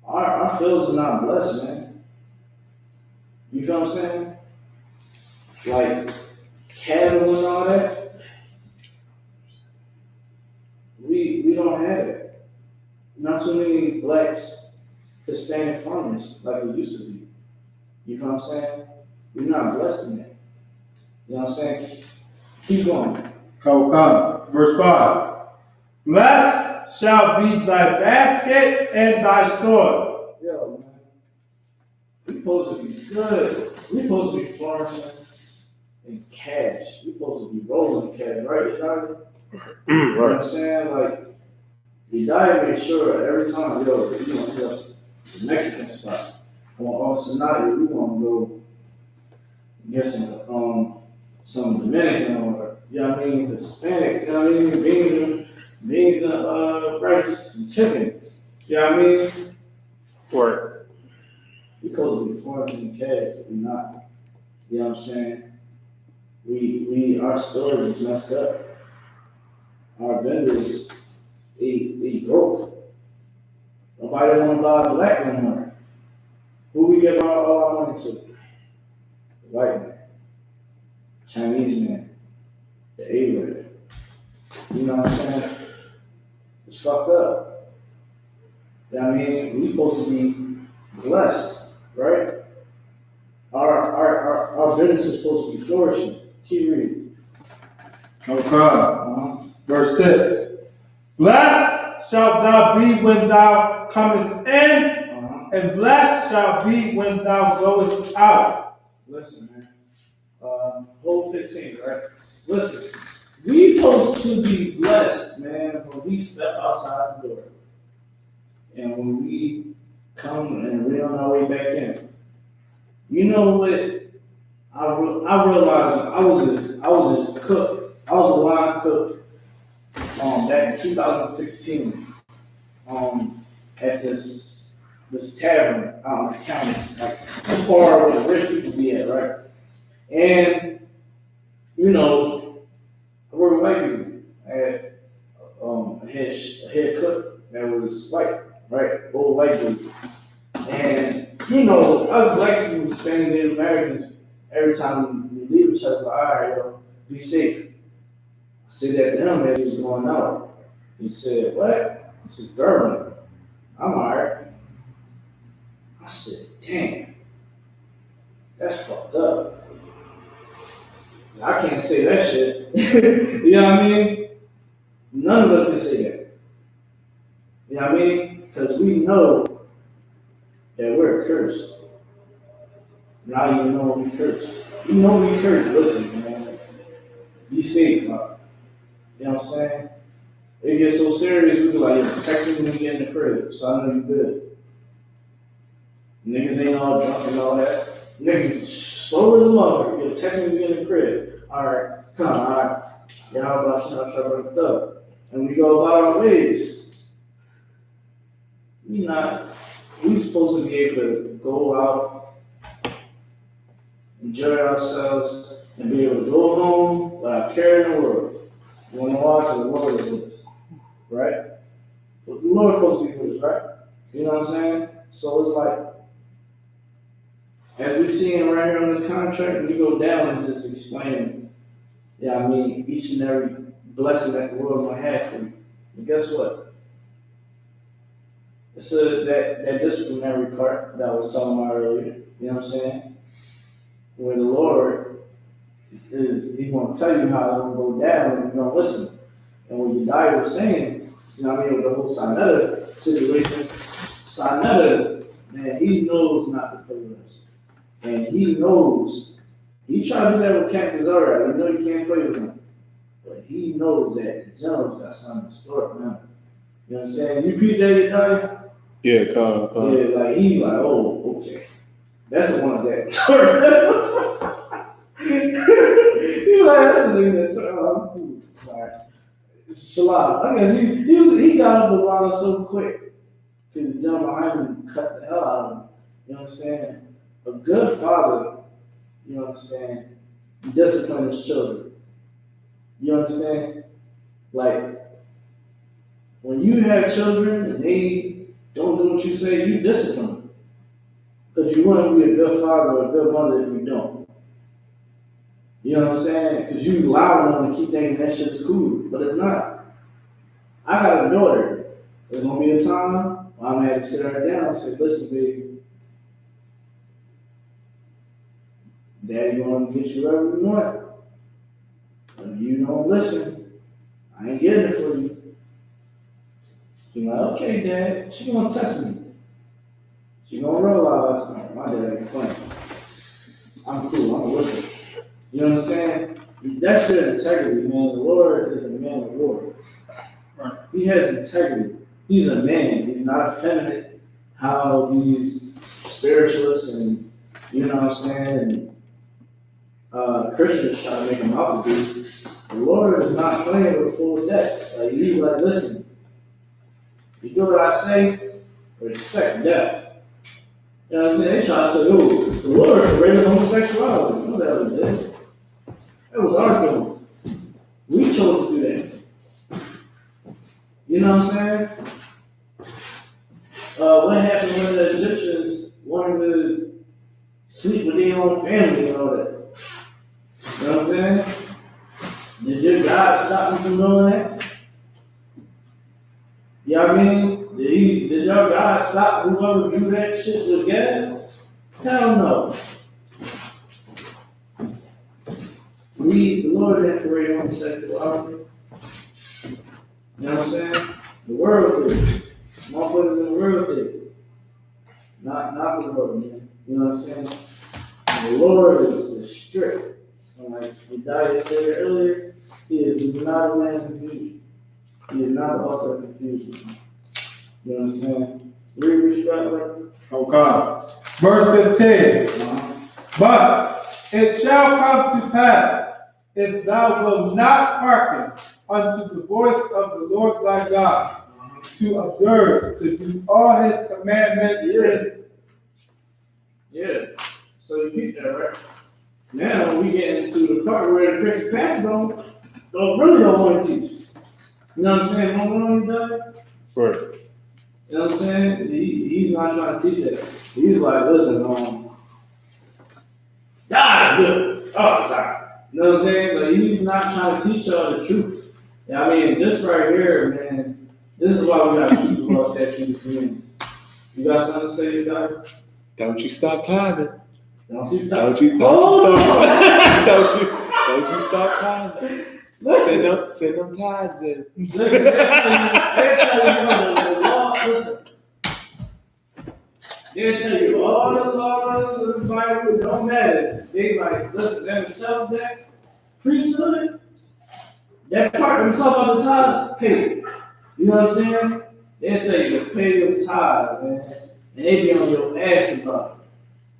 our fields are not blessed, man. You feel what I'm saying? Like, cattle and all that, we don't have it. Not too many blacks, Hispanic farmers like we used to be. You know what I'm saying? We're not blessed in that. You know what I'm saying? Keep going. Verse 5. Blessed shall be thy basket and thy store. Yo, man. We supposed to be good. We supposed to be flourishing in cash. We supposed to be rolling in cash, right? You know what I'm saying? Like, you gotta make sure every time, yo, you want to go to the Mexican spot. On Sonata, we want to go get some Dominican or, you know what I mean, Hispanic, you know what I mean, beans and rice and chicken. You know what I mean? Right. We supposed to be flourishing in cash, but we're not. You know what I'm saying? Our stores is messed up. Our vendors, they broke. Nobody want to buy black no more. Who we give all our money to? The white man, Chinese man, the Arab. You know what I'm saying? It's fucked up. You know what I mean? We supposed to be blessed, right? Our business is supposed to be flourishing. Keep reading. Okay. Verse 6. Blessed shalt thou be when thou comest in, and blessed shall be when thou goest out. Listen, man. Whole 15, right? Listen, we supposed to be blessed, man, when we step outside the door. And when we come and we're on our way back in. You know what? I realized I was a cook. I was a line cook back in 2016 at this tavern out in the county, like far where the rich people be at, right? And you know, I worked with white people. I had a head cook that was white, right? Old white dude. And you know, us black people standing there, Americans, every time we leave each other, all right, yo, be safe. I said that to him as he was going out. He said, what? This is Durham. I'm all right. I said, damn, that's fucked up. I can't say that shit. You know what I mean? None of us can say that. You know what I mean? Because we know that we're cursed. Now you know we curse. You know we curse. Listen, man. Be safe, bro. You know what I'm saying? It gets so serious, we be like, protect me when we get in the crib, so I know you good. Niggas ain't all drunk and all that. Niggas slow as a motherfucker. Yo, text me when we get in the crib. Alright, come on, alright. Yeah, how about you know, and we go about our ways. We not we're supposed to be able to go out, enjoy ourselves, and be able to go home without caring the world. You want to watch the Lord is with us, right? But the Lord is supposed to be with us, right? You know what I'm saying? So it's like, as we see him right here on this contract, when you go down and just explain, each and every blessing that the Lord might have for you. And guess what? It's that disciplinary part that I was talking about earlier. You know what I'm saying? Where the Lord He gonna tell you how it's gonna go down and you're gonna listen. And when you die was saying, with the whole Sinetta situation, Sinetta, man, he knows not to play with us. And he knows, he tried to do that with Captain Zara. You know you can't play with him. But he knows that the general's got something in store for him. You know what I'm saying? You peep that you die? Yeah, Yeah, like he's like, oh, okay. That's the one that he's like, that's the thing that I'm cool. Like, Shalom. I guess he got up the line so quick. Because the gentleman behind him cut the hell out of him. You know what I'm saying? A good father, you know what I'm saying, discipline his children. You understand? Like, when you have children and they don't do what you say, you discipline them. Because you want to be a good father or a good mother if you don't. You know what I'm saying? Because you allow them to keep thinking that shit's cool, but it's not. I got a daughter. There's going to be a time when I'm going to have to sit her down and say, listen, baby, Daddy want to get you whatever you want. If you don't listen, I ain't getting it for you. She's like, okay, Dad. She's going to test me. She's going to realize, oh, my dad ain't playing. I'm cool. I'm going to listen. You know what I'm saying? That's your integrity, man. The Lord is a man of war. Right. He has integrity. He's a man. He's not effeminate. How these spiritualists and, you know what I'm saying, and Christians try to make him out to be. The Lord is not playing with full death. Like, he's like, listen, you do what I say, respect death. You know what I'm saying? They try to say, oh, the Lord raised homosexuality. No, that was it. That was our doing. We chose to do that. You know what I'm saying? What happened when the Egyptians wanted to sleep with their own family and all that? You know what I'm saying? Did your God stop you from doing that? You know what I mean? Did your God stop whoever drew that shit with gas? Hell no. The Lord didn't create homosexuality. You know what I'm saying? The world did. Motherfuckers in the world did. Not the Lord, man. You know what I'm saying? The Lord is strict. And like Dias said earlier, he is not a man of confusion. He is not the author of confusion. You know what I'm saying? Read respect, right? Okay. Verse 15. But it shall come to pass, if thou wilt not hearken unto the voice of the Lord thy God, to observe, to do all his commandments. Yeah. So you keep that, right? Now we get into the part where the Christian pastor don't want to teach. You know what I'm saying? When he does, right. you know what I'm saying? He's not trying to teach that. He's like, listen, God good all the time. You know what I'm saying? But he's not trying to teach y'all the truth. I mean, this right here, man, this is why we gotta keep the law, statutes, and commandments. You got something to say, guys? Don't you stop tithing. Don't you stop. Don't you stop tithing. Send them tithes in. Listen, they tell you the law, listen. They'll tell you all the laws of the Bible don't matter. They like, listen, that tells that priesthood, that part when we talk about the tithes, pay it. You know what I'm saying? They'll tell you to pay your tithe, man. And they be on your ass about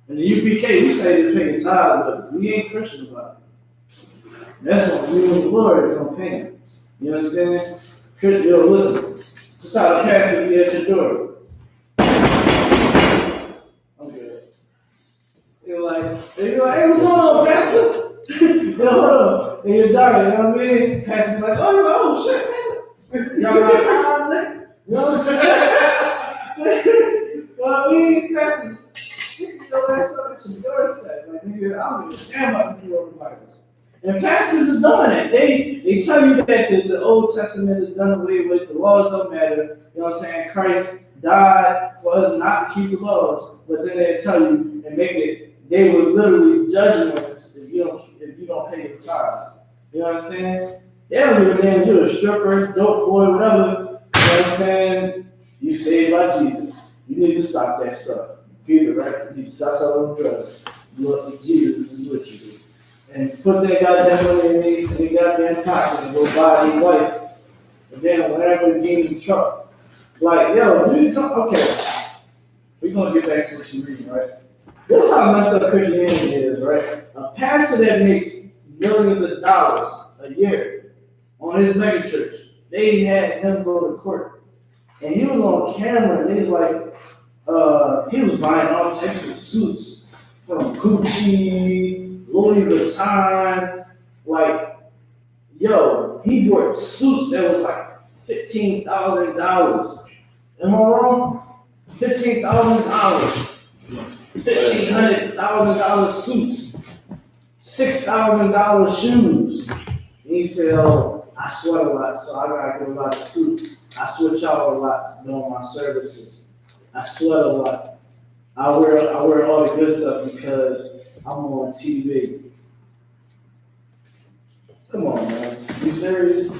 it. In the UPK, we say to pay your tithe, but we ain't Christian about it. That's what we with the Lord are gonna pay him. You know what I'm saying? Yo, listen. This is how the pastor be at your door. hey, what's going on, Pastor? Yo, hold on. And your daughter, you know what I mean? Pastor's like, oh, shit, Pastor. Y'all got eyes there? You know what I'm saying? You know what I mean? Pastor's sticking your ass up at your doorstep. Like, nigga, I don't give a damn about these revivals. And pastors are doing it. They tell you that the Old Testament is done away with, the laws don't matter. You know what I'm saying? Christ died for us not to keep the laws, but then they tell you and make it, they will literally judge you if you don't pay your tithes. You know what I'm saying? They don't give a damn, you're a stripper, dope boy, whatever. You know what I'm saying? You saved by Jesus. You need to stop that stuff. Peter, right? You need to stop selling drugs. Look, Jesus is what you do. And put that goddamn money in the goddamn pocket and go buy a wife. And then whenever you get in the truck, like, yo, okay, we're gonna get back to what you're reading, right? This is how messed up Christianity is, right? A pastor that makes millions of dollars a year on his megachurch, they had him go to court. And he was on camera and he was like, he was buying all types of suits from Gucci, Louis Vuitton, like, yo, he wore suits that was like $15,000. Am I wrong? $15,000, $1,500 suits, $6,000 shoes. And he said, "Oh, I sweat a lot, so I gotta get a lot of suits. I switch out a lot during my services. I sweat a lot. I wear all the good stuff because I'm on TV." Come on, man. You serious?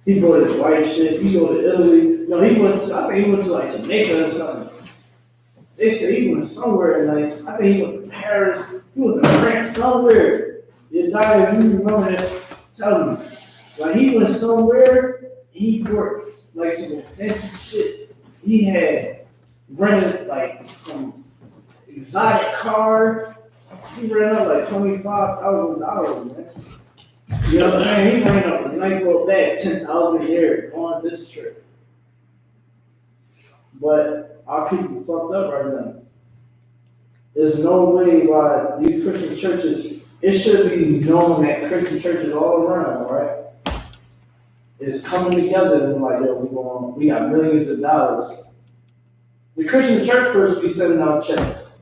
He bought his wife shit. He go to Italy. No, I think he went to like Jamaica or something. They said he went somewhere nice. I think he went to Paris. He went to France, somewhere. Your daughter, if you remember that, tell me. Like he went somewhere, he worked like some fancy shit. He had rented like some exotic car. He ran up like $25,000, man. You know what I'm saying? He ran up a nice little bag, $10,000 a year on this trip. But our people fucked up right now. There's no way why these Christian churches, it should be known that Christian churches all around, right? Is coming together and like, yo, we got millions of dollars. The Christian church first be sending out checks.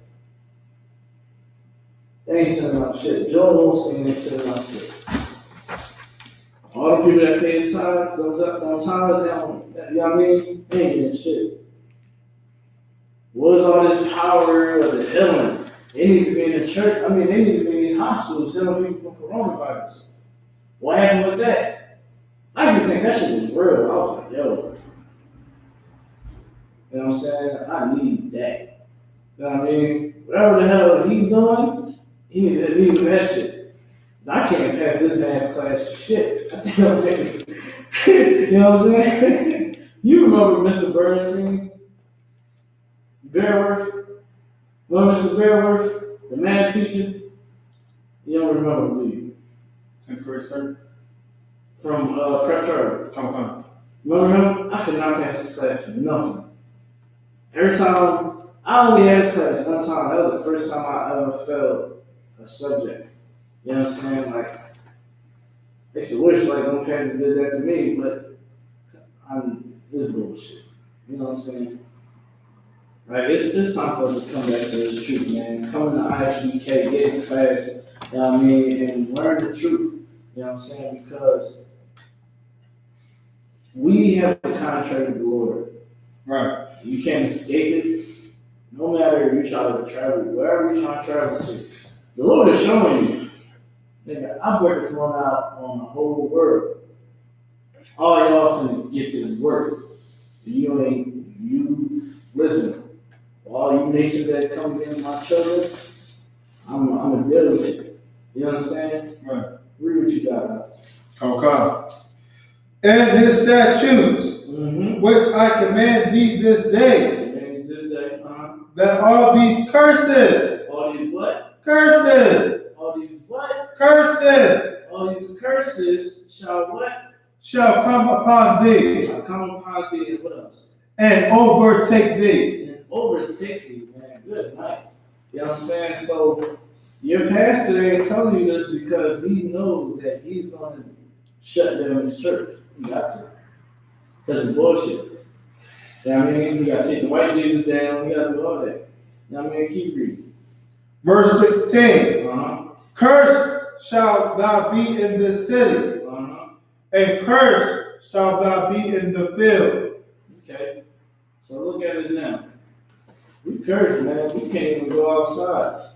They ain't sending out shit. Joel Osteen ain't sending out shit. All the people that pay his time, you know what I mean? They ain't getting shit. What is all this power of the healing? They need to be in the church. They need to be in these hospitals healing people from coronavirus. What happened with that? I used to think that shit was real. I was like, yo. You know what I'm saying? I need that. You know what I mean? Whatever the hell he's doing, he need to leave that shit. I can't pass this math class shit. You know what I'm saying? You remember Mr. Bernstein? Bearworth? Remember Mr. Bearworth? The math teacher? You don't remember him, do you? 10th grade start? From Prep Charter. Come. Remember him? I could not pass this class for nothing. Every time, I only had this class one time. That was the first time I ever failed a subject. You know what I'm saying? Like, I used to wish like no parents did that to me, but this bullshit. You know what I'm saying? Right? It's time for us to come back to the truth, man. Come to I.S.U.P.K, get in class, you know what I mean, and learn the truth. You know what I'm saying? Because we have a contract with the Lord. Right. You can't escape it. No matter if you try to travel, wherever you're trying to travel to. The Lord is showing you. Nigga, I'm going to come out on the whole world. All y'all finna get this work. You listen. All you nations that come against my children, I'm gonna deal with it. You know what I'm saying? Right. Read what you got. Come. And his statutes, which I command thee this day, that all these curses, All these what? curses, All these what? curses, All these curses shall what? shall come upon thee, Shall come upon thee, and what else? and overtake thee. And overtake thee, man. Good night. You know what I'm saying? So your pastor ain't telling you this because he knows that he's going to shut down his church. He got to. Because it's bullshit. You know what I mean? You got to take the white Jesus down. You got to do all that. You know what I mean? Keep reading. Verse 16. Uh-huh. Cursed shalt thou be in the city, Uh-huh. and cursed shalt thou be in the field. Okay. So look at it now. We cursed, man. We can't even go outside.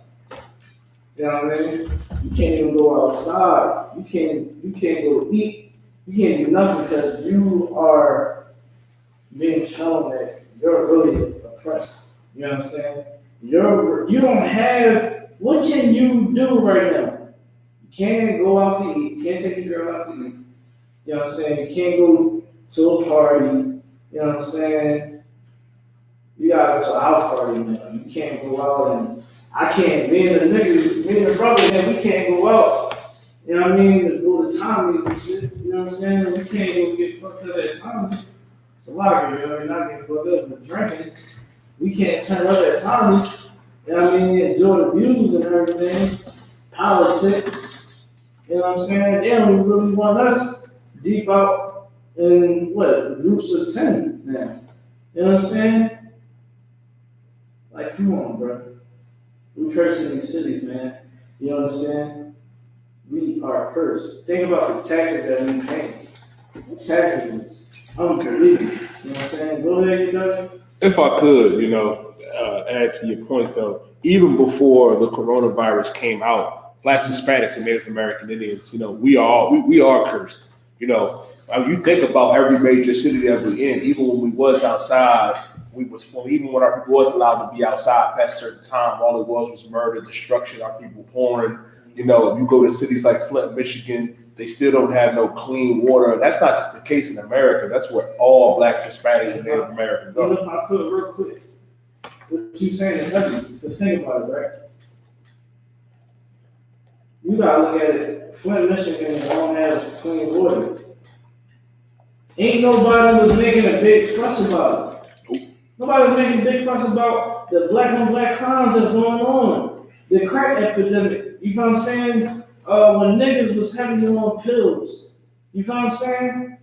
You know what I mean? You can't even go outside. You can't go eat. You can't do nothing because you are being shown that you're really oppressed. You know what I'm saying? You don't have, what can you do right now? You can't go out to eat. You can't take your girl out to eat. You know what I'm saying? You can't go to a party. You know what I'm saying? You gotta go to a house party now. You can't go out and I can't, me and the brother, man, we can't go out. You know what I mean? To go to Tommy's and shit. You know what I'm saying? We can't go get fucked up at Tommy's. It's a lot of you know, not getting fucked up but drinking. We can't turn up at Tommy's. You know what I mean? Enjoy the views and everything. Politics. You know what I'm saying? They don't really want us deep out in what? Groups of 10 now. You know what I'm saying? Like, come on, bro. We cursing these cities, man. You know what I'm saying? We are cursed. Think about the taxes that we pay. The taxes is unbelievable. You know what I'm saying? Go ahead, you know. If I could, add to your point though, even before the coronavirus came out, Blacks, Hispanics, and Native American Indians, we are cursed. You think about every major city that we're in, even when we was outside, even when our people was allowed to be outside past a certain time, all it was murder, destruction, our people pouring. If you go to cities like Flint, Michigan, they still don't have no clean water. That's not just the case in America. That's where all Blacks, Hispanics, and Native Americans go. If I could, real quick, what you saying is heavy. Just think about it, right? You gotta look at it. Flint, Michigan don't have clean water. Ain't nobody was making a big fuss about it. Nobody was making a big fuss about the black on black crimes that's going on. The crack epidemic. You know what I'm saying? When niggas was heavy on pills. You know what I'm saying?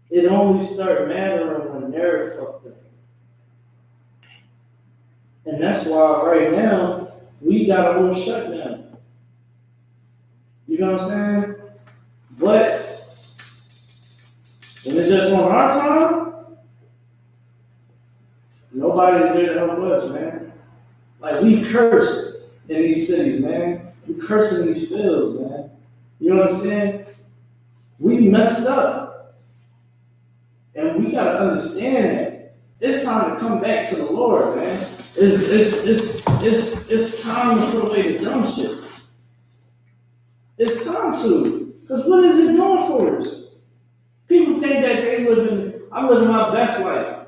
It only started mattering when they're fucked up. And that's why right now, we got a whole shutdown. You know what I'm saying? But when it's just on our time, nobody's there to help us, man. Like, we curse in these cities, man. We curse in these fields, man. You know what I'm saying? We messed up. And we gotta understand that. It's time to come back to the Lord, man. It's time to put away the dumb shit. It's time to. Because what is it doing for us? People think that I'm living my best life.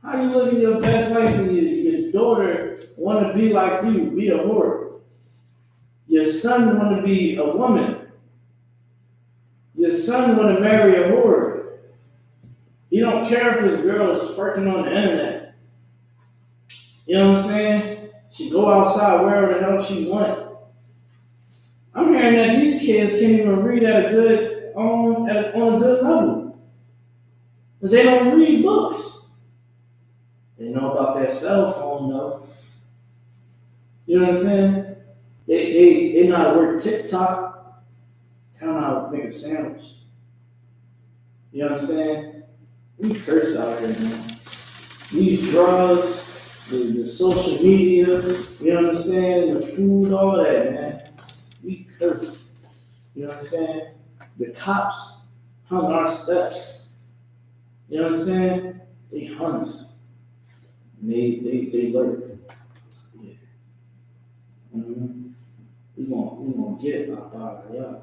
How you living your best life when your daughter want to be like you, be a whore? Your son want to be a woman. Your son want to marry a whore. He don't care if his girl is twerking on the internet. You know what I'm saying? She go outside wherever the hell she want. I'm hearing that these kids can't even read at a good on a good level. Because they don't read books. They know about that cell phone though. You know what I'm saying? They know how to work TikTok. They don't know how to make a sandwich. You know what I'm saying? We curse out here, man. These drugs, the social media, you know what I'm saying? The food, all that, man. We curse. You know what I'm saying? The cops hung our steps. You know what I'm saying? They hung us. They lurk. Yeah. Mm-hmm. We gonna get our yeah.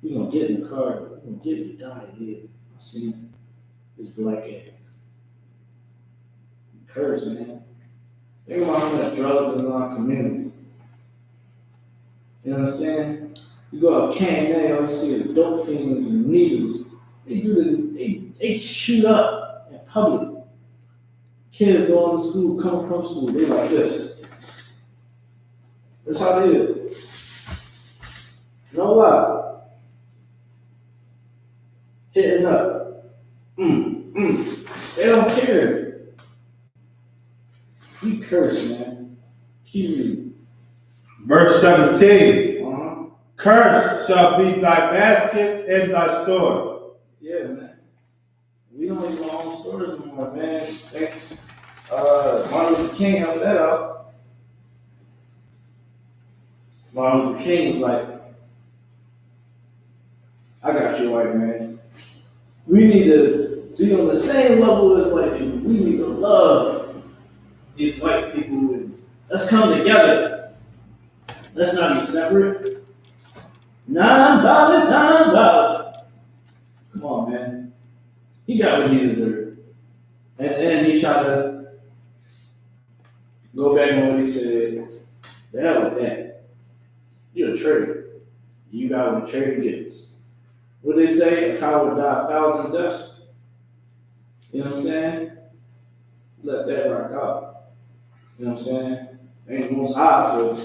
We gonna get in the car. We gonna get in the die here. I seen this black ass. Curse, man. Think about how much drugs in our community. You know what I'm saying? You go out Canada, all you see is dope fiends and needles. They shoot up in public. Kids going to school, coming from school, they like this. That's how it is. No lie. Hitting up. They don't care. He cursed, man. Keep reading. Verse 17. Uh-huh. Cursed shall be thy basket and thy store. Yeah, man. We don't even own stores anymore, man. Thanks. Martin Luther King helped that out. Martin Luther King was like, I got you, white man. We need to be on the same level as white people. We need to love these white people. And let's come together. Let's not be separate. Non-violent. Come on, man. He got what he deserved. And then he tried to go back on what he said. The hell with that. You're a traitor. You got what a traitor gets. What they say? A cow would die 1,000 deaths. You know what I'm saying? Let that rock out. You know what I'm saying? Ain't the most high for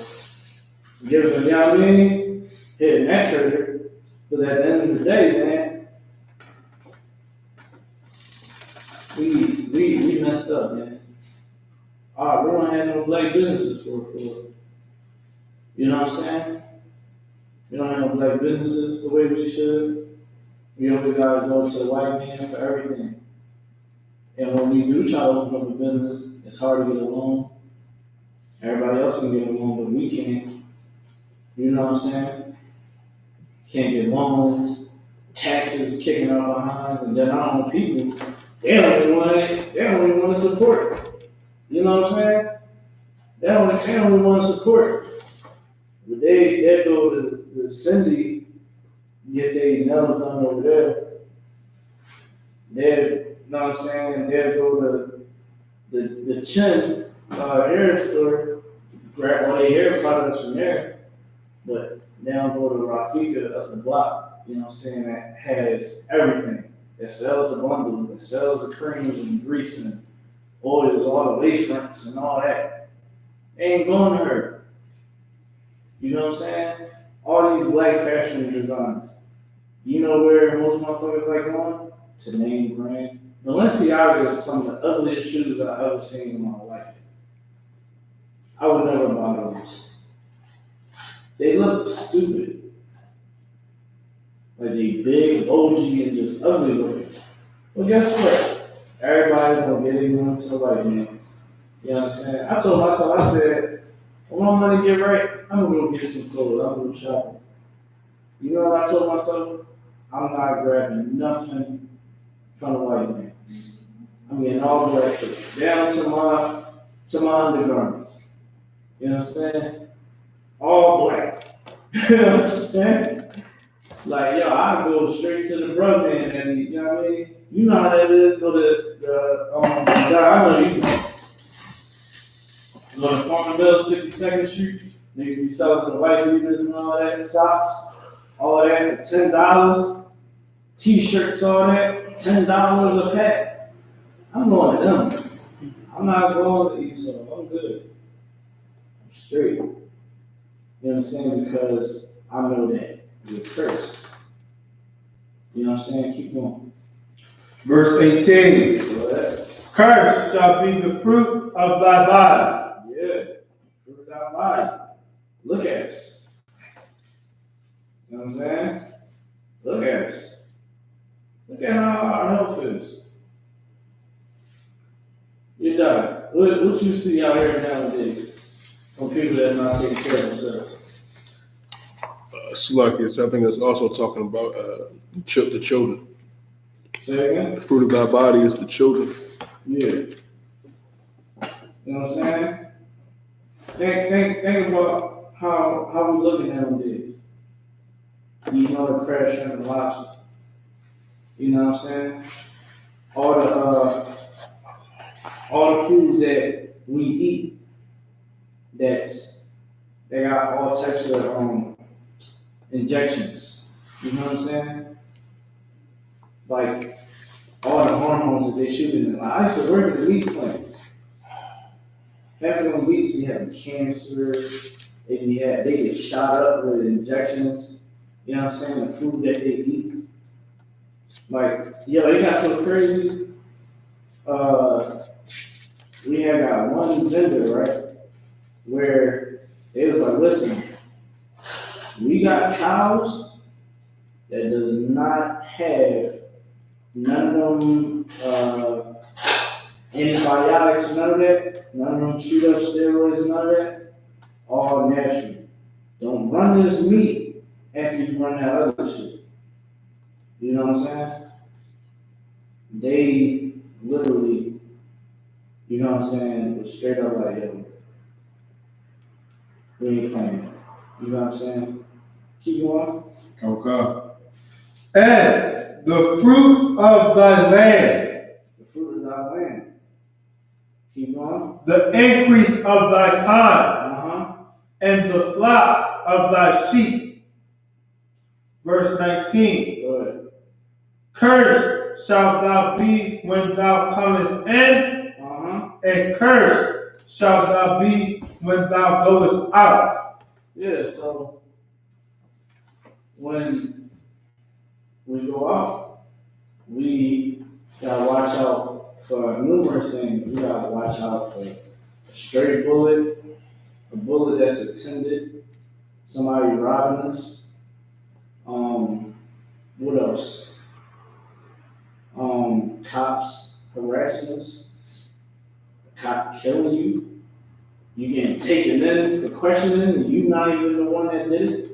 giving them, you know what I mean? Hitting that traitor. Because at the end of the day, man, we messed up, man. All right, we don't have no black businesses for you know what I'm saying? We don't have no black businesses the way we should. We always gotta go to the white man for everything. And when we do try to open up a business, it's hard to get a loan. Everybody else can get a loan, but we can't. You know what I'm saying? Can't get loans, taxes kicking our behind, and then our own people, they don't even want to support. You know what I'm saying? They don't even want to support. But they go to the Cindy, get their nails done over there. They, you know what I'm saying? They'll go to the Chin hair store, grab all their hair products from there. But they don't go to Rafika up the block, you know what I'm saying, that has everything. That sells the bundles, that sells the creams and grease and oils, all the lace fronts and all that. They ain't going to her. You know what I'm saying? All these black fashion designers. You know where most motherfuckers like going? To name brand. Balenciaga is some of the ugliest shoes I've ever seen in my life. I would never buy those. They look stupid. Like they big, bulgy, and just ugly looking. Well, guess what? Everybody's gonna get into the white man. You know what I'm saying? I told myself, I said, when my money get right, I'm gonna go get some clothes. I'm gonna go shopping. You know what I told myself? I'm not grabbing nothing from the white man. I'm getting all black shit, down to my undergarments. You know what I'm saying? All black. You know what I'm saying? Like, yo, I go straight to the bro man and you know what I mean? You know how that is, go to I know you go to Farmer Mills, 52nd Street, niggas be selling the white beaters and all that, socks, all that for $10. T-shirts, all that, $10 a pack. I'm going to them. I'm not going to E.S.U.P.K. I'm good. I'm straight. You know what I'm saying? Because I know that you're cursed. You know what I'm saying? Keep going. Verse 18. Cursed shall be the fruit of thy body. Yeah. Fruit of thy body. Look at us. You know what I'm saying? Look at us. Look at how our health is. You're done. What you see out here nowadays from people that are not taking care of themselves? Sluggish. I think that's also talking about the children. Say again? The fruit of thy body is the children. Yeah. You know what I'm saying? Think about how we looking nowadays. Eating all the crash and the lobster. You know what I'm saying? All the foods that we eat they got all types of injections. You know what I'm saying? Like all the hormones that they shoot in them. I used to work at the wheat plants. Half of them wheats be having cancer. They get shot up with injections. You know what I'm saying? The food that they eat. Like, yo, it got so crazy. We had got one vendor, right, where they was like, listen, we got cows that does not have none of them antibiotics, none of that, none of them shoot up steroids, none of that, all natural. Don't run this meat after you run that other shit. You know what I'm saying? They literally, you know what I'm saying, was straight up like, yo, we ain't playing. You know what I'm saying? Keep going. Okay. And the fruit of thy land, The fruit of thy land. Keep going. the increase of thy kind, Uh-huh. and the flocks of thy sheep. Verse 19. Good. Cursed shalt thou be when thou comest in, Uh-huh. and cursed shalt thou be when thou goest out. Yeah, so when we go out, we gotta watch out for numerous things. We gotta watch out for a stray bullet, a bullet that's attended, somebody robbing us. What else? Cops harassing us, a cop killing you, you getting taken in for questioning, and you not even the one that did it.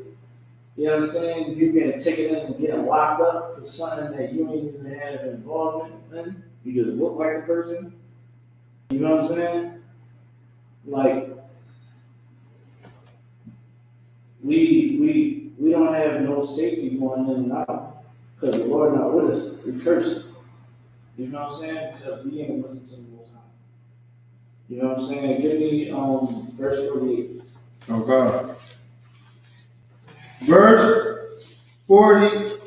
You know what I'm saying? You getting taken in and getting locked up for something that you ain't even have involvement in. You just look like a person. You know what I'm saying? Like, we don't have no safety going in and out because the Lord not with us. We curse. You know what I'm saying? Because we ain't listening to the Most High. You know what I'm saying? Give me verse 48. Okay. Verse 48.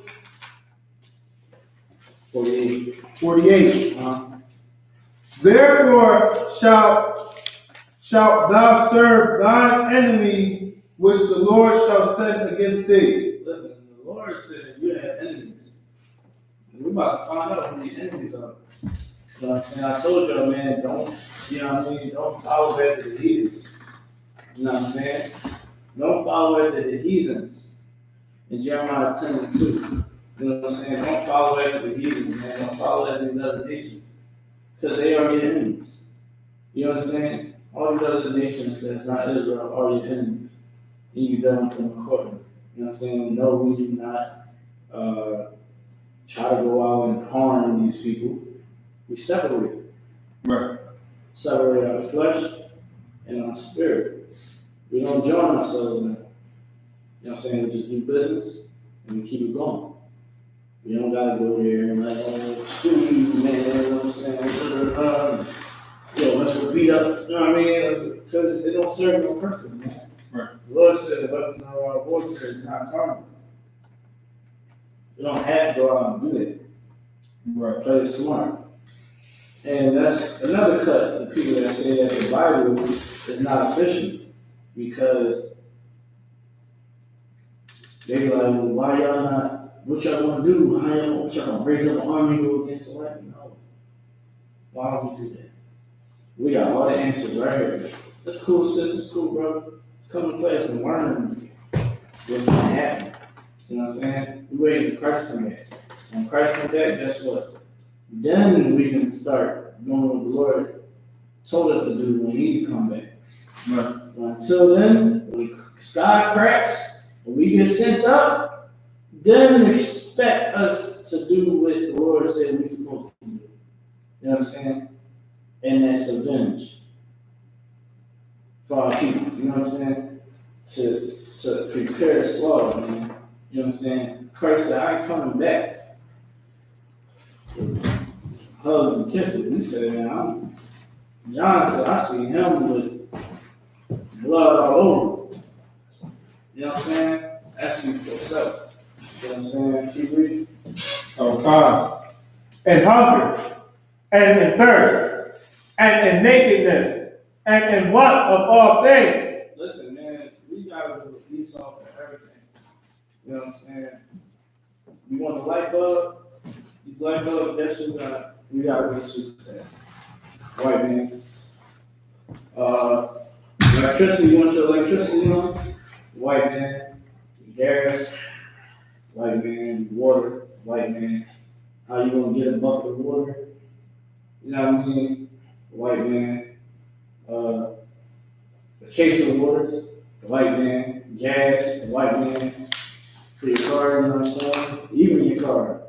48. Therefore shalt thou serve thine enemies, which the Lord shall send against thee. Listen, the Lord said you have enemies. We're about to find out who the enemies are. You know what I'm saying? I told y'all, man, don't, you know what I mean? Don't follow after the heathens. You know what I'm saying? Don't follow after the heathens. In Jeremiah 10:2. You know what I'm saying? Don't follow after the heathens, man. Don't follow after these other nations. Because they are your enemies. You know what I'm saying? All these other nations that's not Israel are your enemies. And you done with them accordingly. You know what I'm saying? No, we do not try to go out and harm these people. We separate. Right. Separate our flesh and our spirit. We don't join ourselves in it. You know what I'm saying? We just do business and we keep it going. We don't gotta go there and like, oh, screw you, man, you know what I'm saying? Yo, let's go beat up, you know what I mean? Because it don't serve no purpose, man. Right. The Lord said the weapon of our warfare is not carnal. You don't have to go out and do that. Right. Play it smart. And that's another cut for people that say that the Bible is not official because they be like, well, why y'all not, what y'all gonna do? How y'all gonna raise up an army and go against the white? No. Why don't we do that? We got all the answers right here. That's cool, sis. It's cool, bro. Come to class and learn what's gonna happen. You know what I'm saying? We waiting for Christ to come back. When Christ comes back, guess what? Then we can start doing what the Lord told us to do when He come back. Right. But until then, when the sky cracks and we get sent up, then expect us to do what the Lord said we're supposed to do. You know what I'm saying? And that's avenge for our people. You know what I'm saying? To prepare slaughter, man. You know what I'm saying? Christ said, I ain't coming back. Hugs and kisses. He said, man, John said, I see him with blood all over. You know what I'm saying? Ask you for yourself. You know what I'm saying? Keep reading. Okay. and hunger, and in thirst, and in nakedness, and in want of all things. Listen, man, we gotta do Esau for everything. You know what I'm saying? You want a light bulb? You light bulb, guess who got? We gotta go to that. White man. Electricity, you want your electricity on? White man. Gas, white man. Water, white man. How you gonna get a bucket of water? You know what I mean? White man. A case of waters, the white man. Gas, the white man. For your car, you know what I'm saying? Even your car.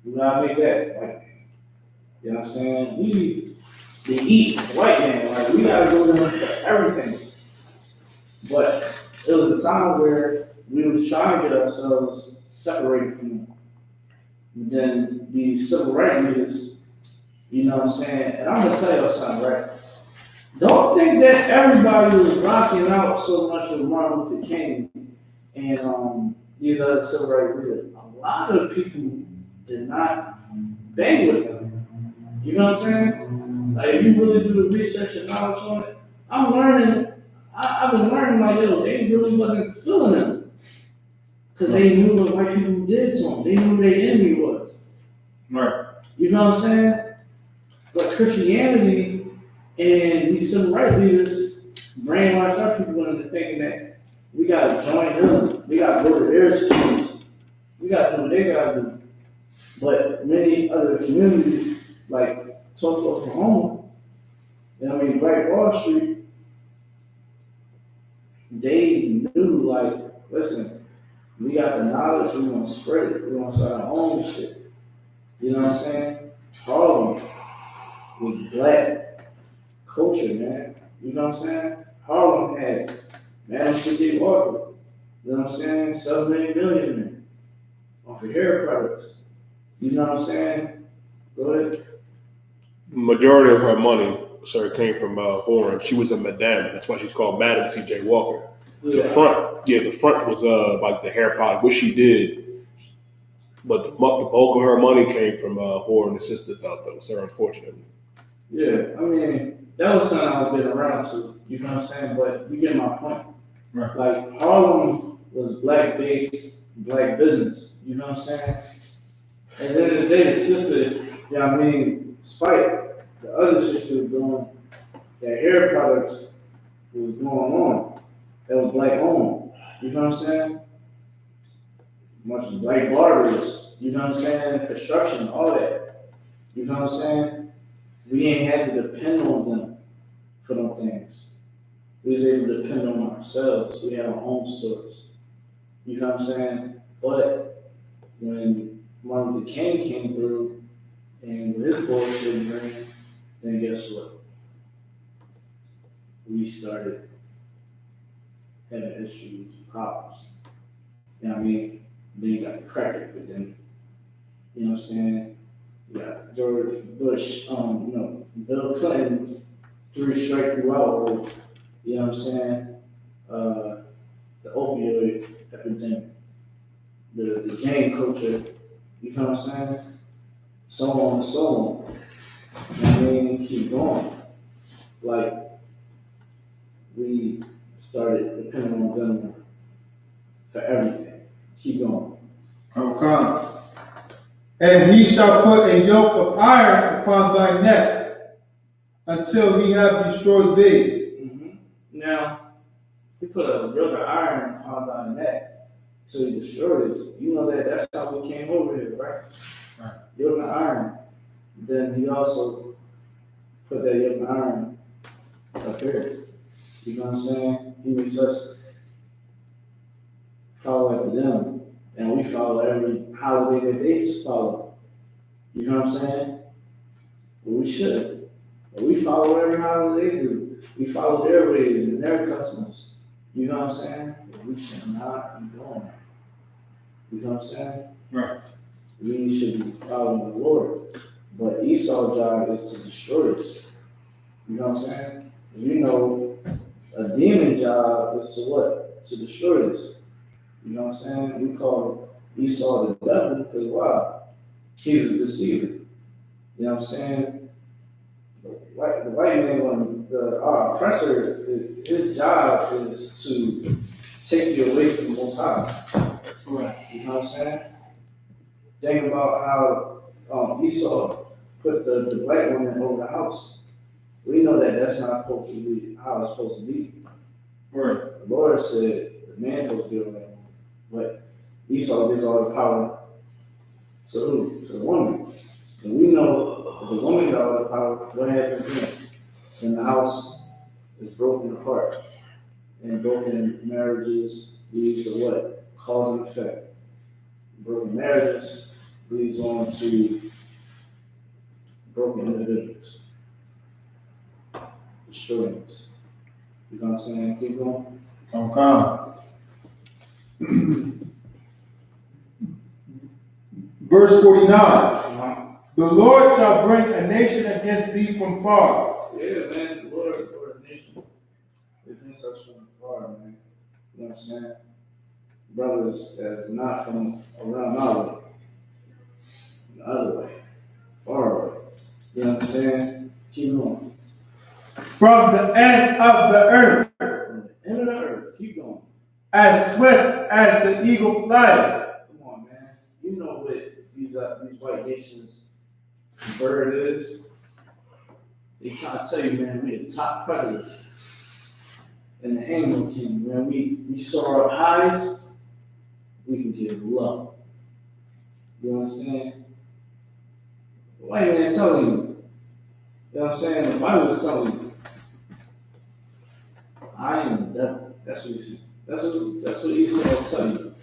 You gotta make that white man. You know what I'm saying? We eat white man. Like, we gotta go there for everything. But it was a time where we was trying to get ourselves separated from them. But then these civil rights leaders, you know what I'm saying? And I'm gonna tell you something, right? Don't think that everybody was rocking out so much with Martin Luther King and these other civil rights leaders. A lot of people did not bang with them. You know what I'm saying? Like, if you really do the research and knowledge on it, I'm learning. I've been learning, like, yo, they really wasn't feeling them. Because they knew what white people did to them. They knew who their enemy was. Right. You know what I'm saying? But Christianity and these civil rights leaders brainwash our people into thinking that we gotta join them. We gotta go to their schools. We gotta do what they gotta do. But many other communities, like Tulsa, Oklahoma, you know what I mean, right Wall Street, they knew, like, listen, we got the knowledge, we want to spread it, we want to start our own shit. You know what I'm saying? Harlem was black culture, man. You know what I'm saying? Harlem had Madam C.J. Walker, you know what I'm saying? 7 million off of hair products. You know what I'm saying? Go ahead. Majority of her money, sir, came from Horn. She was a madame. That's why she's called Madam C.J. Walker. The front was like the hair product, which she did. But the bulk of her money came from Horn Assistants out there, sir, unfortunately. Yeah, I mean, that was something I was getting around to. You know what I'm saying? But you get my point. Right. Like, Harlem was black-based, black business. You know what I'm saying? And then the day, the sister, you know what I mean, despite the other shit she was doing, that hair products was going on. That was black owned. You know what I'm saying? Much of black barbers, you know what I'm saying? Construction, all that. You know what I'm saying? We ain't had to depend on them for them things. We was able to depend on ourselves. We had our own stores. You know what I'm saying? But when Martin Luther King came through and with his bullshit brain, then guess what? We started having issues, problems. You know what I mean? Then you got the cracker, but then, you know what I'm saying? You got George Bush, Bill Clinton, 3 strike you out with, you know what I'm saying? The opioid epidemic, the gang culture, you know what I'm saying? So on and so on. You know what I mean? Keep going. Like, we started depending on them for everything. Keep going. Okay. And he shall put a yoke of iron upon thy neck until he have destroyed thee. Mm-hmm. Now, he put a yoke of iron upon thy neck till he destroys. You know that's how we came over here, right? Right. Yoke of iron. Then he also put that yoke of iron up here. You know what I'm saying? He makes us follow after them, and we follow every holiday that they follow. You know what I'm saying? But we should. But we follow every holiday they do. We follow their ways and their customs. You know what I'm saying? But we should not be doing that. You know what I'm saying? Right. We should be following the Lord. But Esau's job is to destroy us. You know what I'm saying? You know, a demon job is to what? To destroy us. You know what I'm saying? We call Esau the devil because why? He's a deceiver. You know what I'm saying? The white man, our oppressor, his job is to take you away from the Most High. Right. You know what I'm saying? Think about how Esau put the black woman over the house. We know that that's not supposed to be how it's supposed to be. Right. The Lord said the man supposed to be over there, but Esau gives all the power to who? To the woman. And we know if the woman got all the power, what happens then? When the house is broken apart and broken marriages leads to what? Cause and effect. Broken marriages leads on to broken individuals, destroying us. You know what I'm saying? Keep going. Okay. Verse 49. The Lord shall bring a nation against thee from far. Yeah, man, the Lord the nation against us from far, man. You know what I'm saying? Brothers that are not from around our way, the other way, far away. You know what I'm saying? Keep going. From the end of the earth, From the end of the earth, keep going. as swift as the eagle flieth. Come on, man. You know what these white nations bird is? They trying to tell you, man, we the top predators in the animal kingdom, man. We saw our eyes, we can give love. You understand? The white man telling you, you know what I'm saying? The Bible is telling you, I am the devil. That's what he said. That's what Esau will tell you.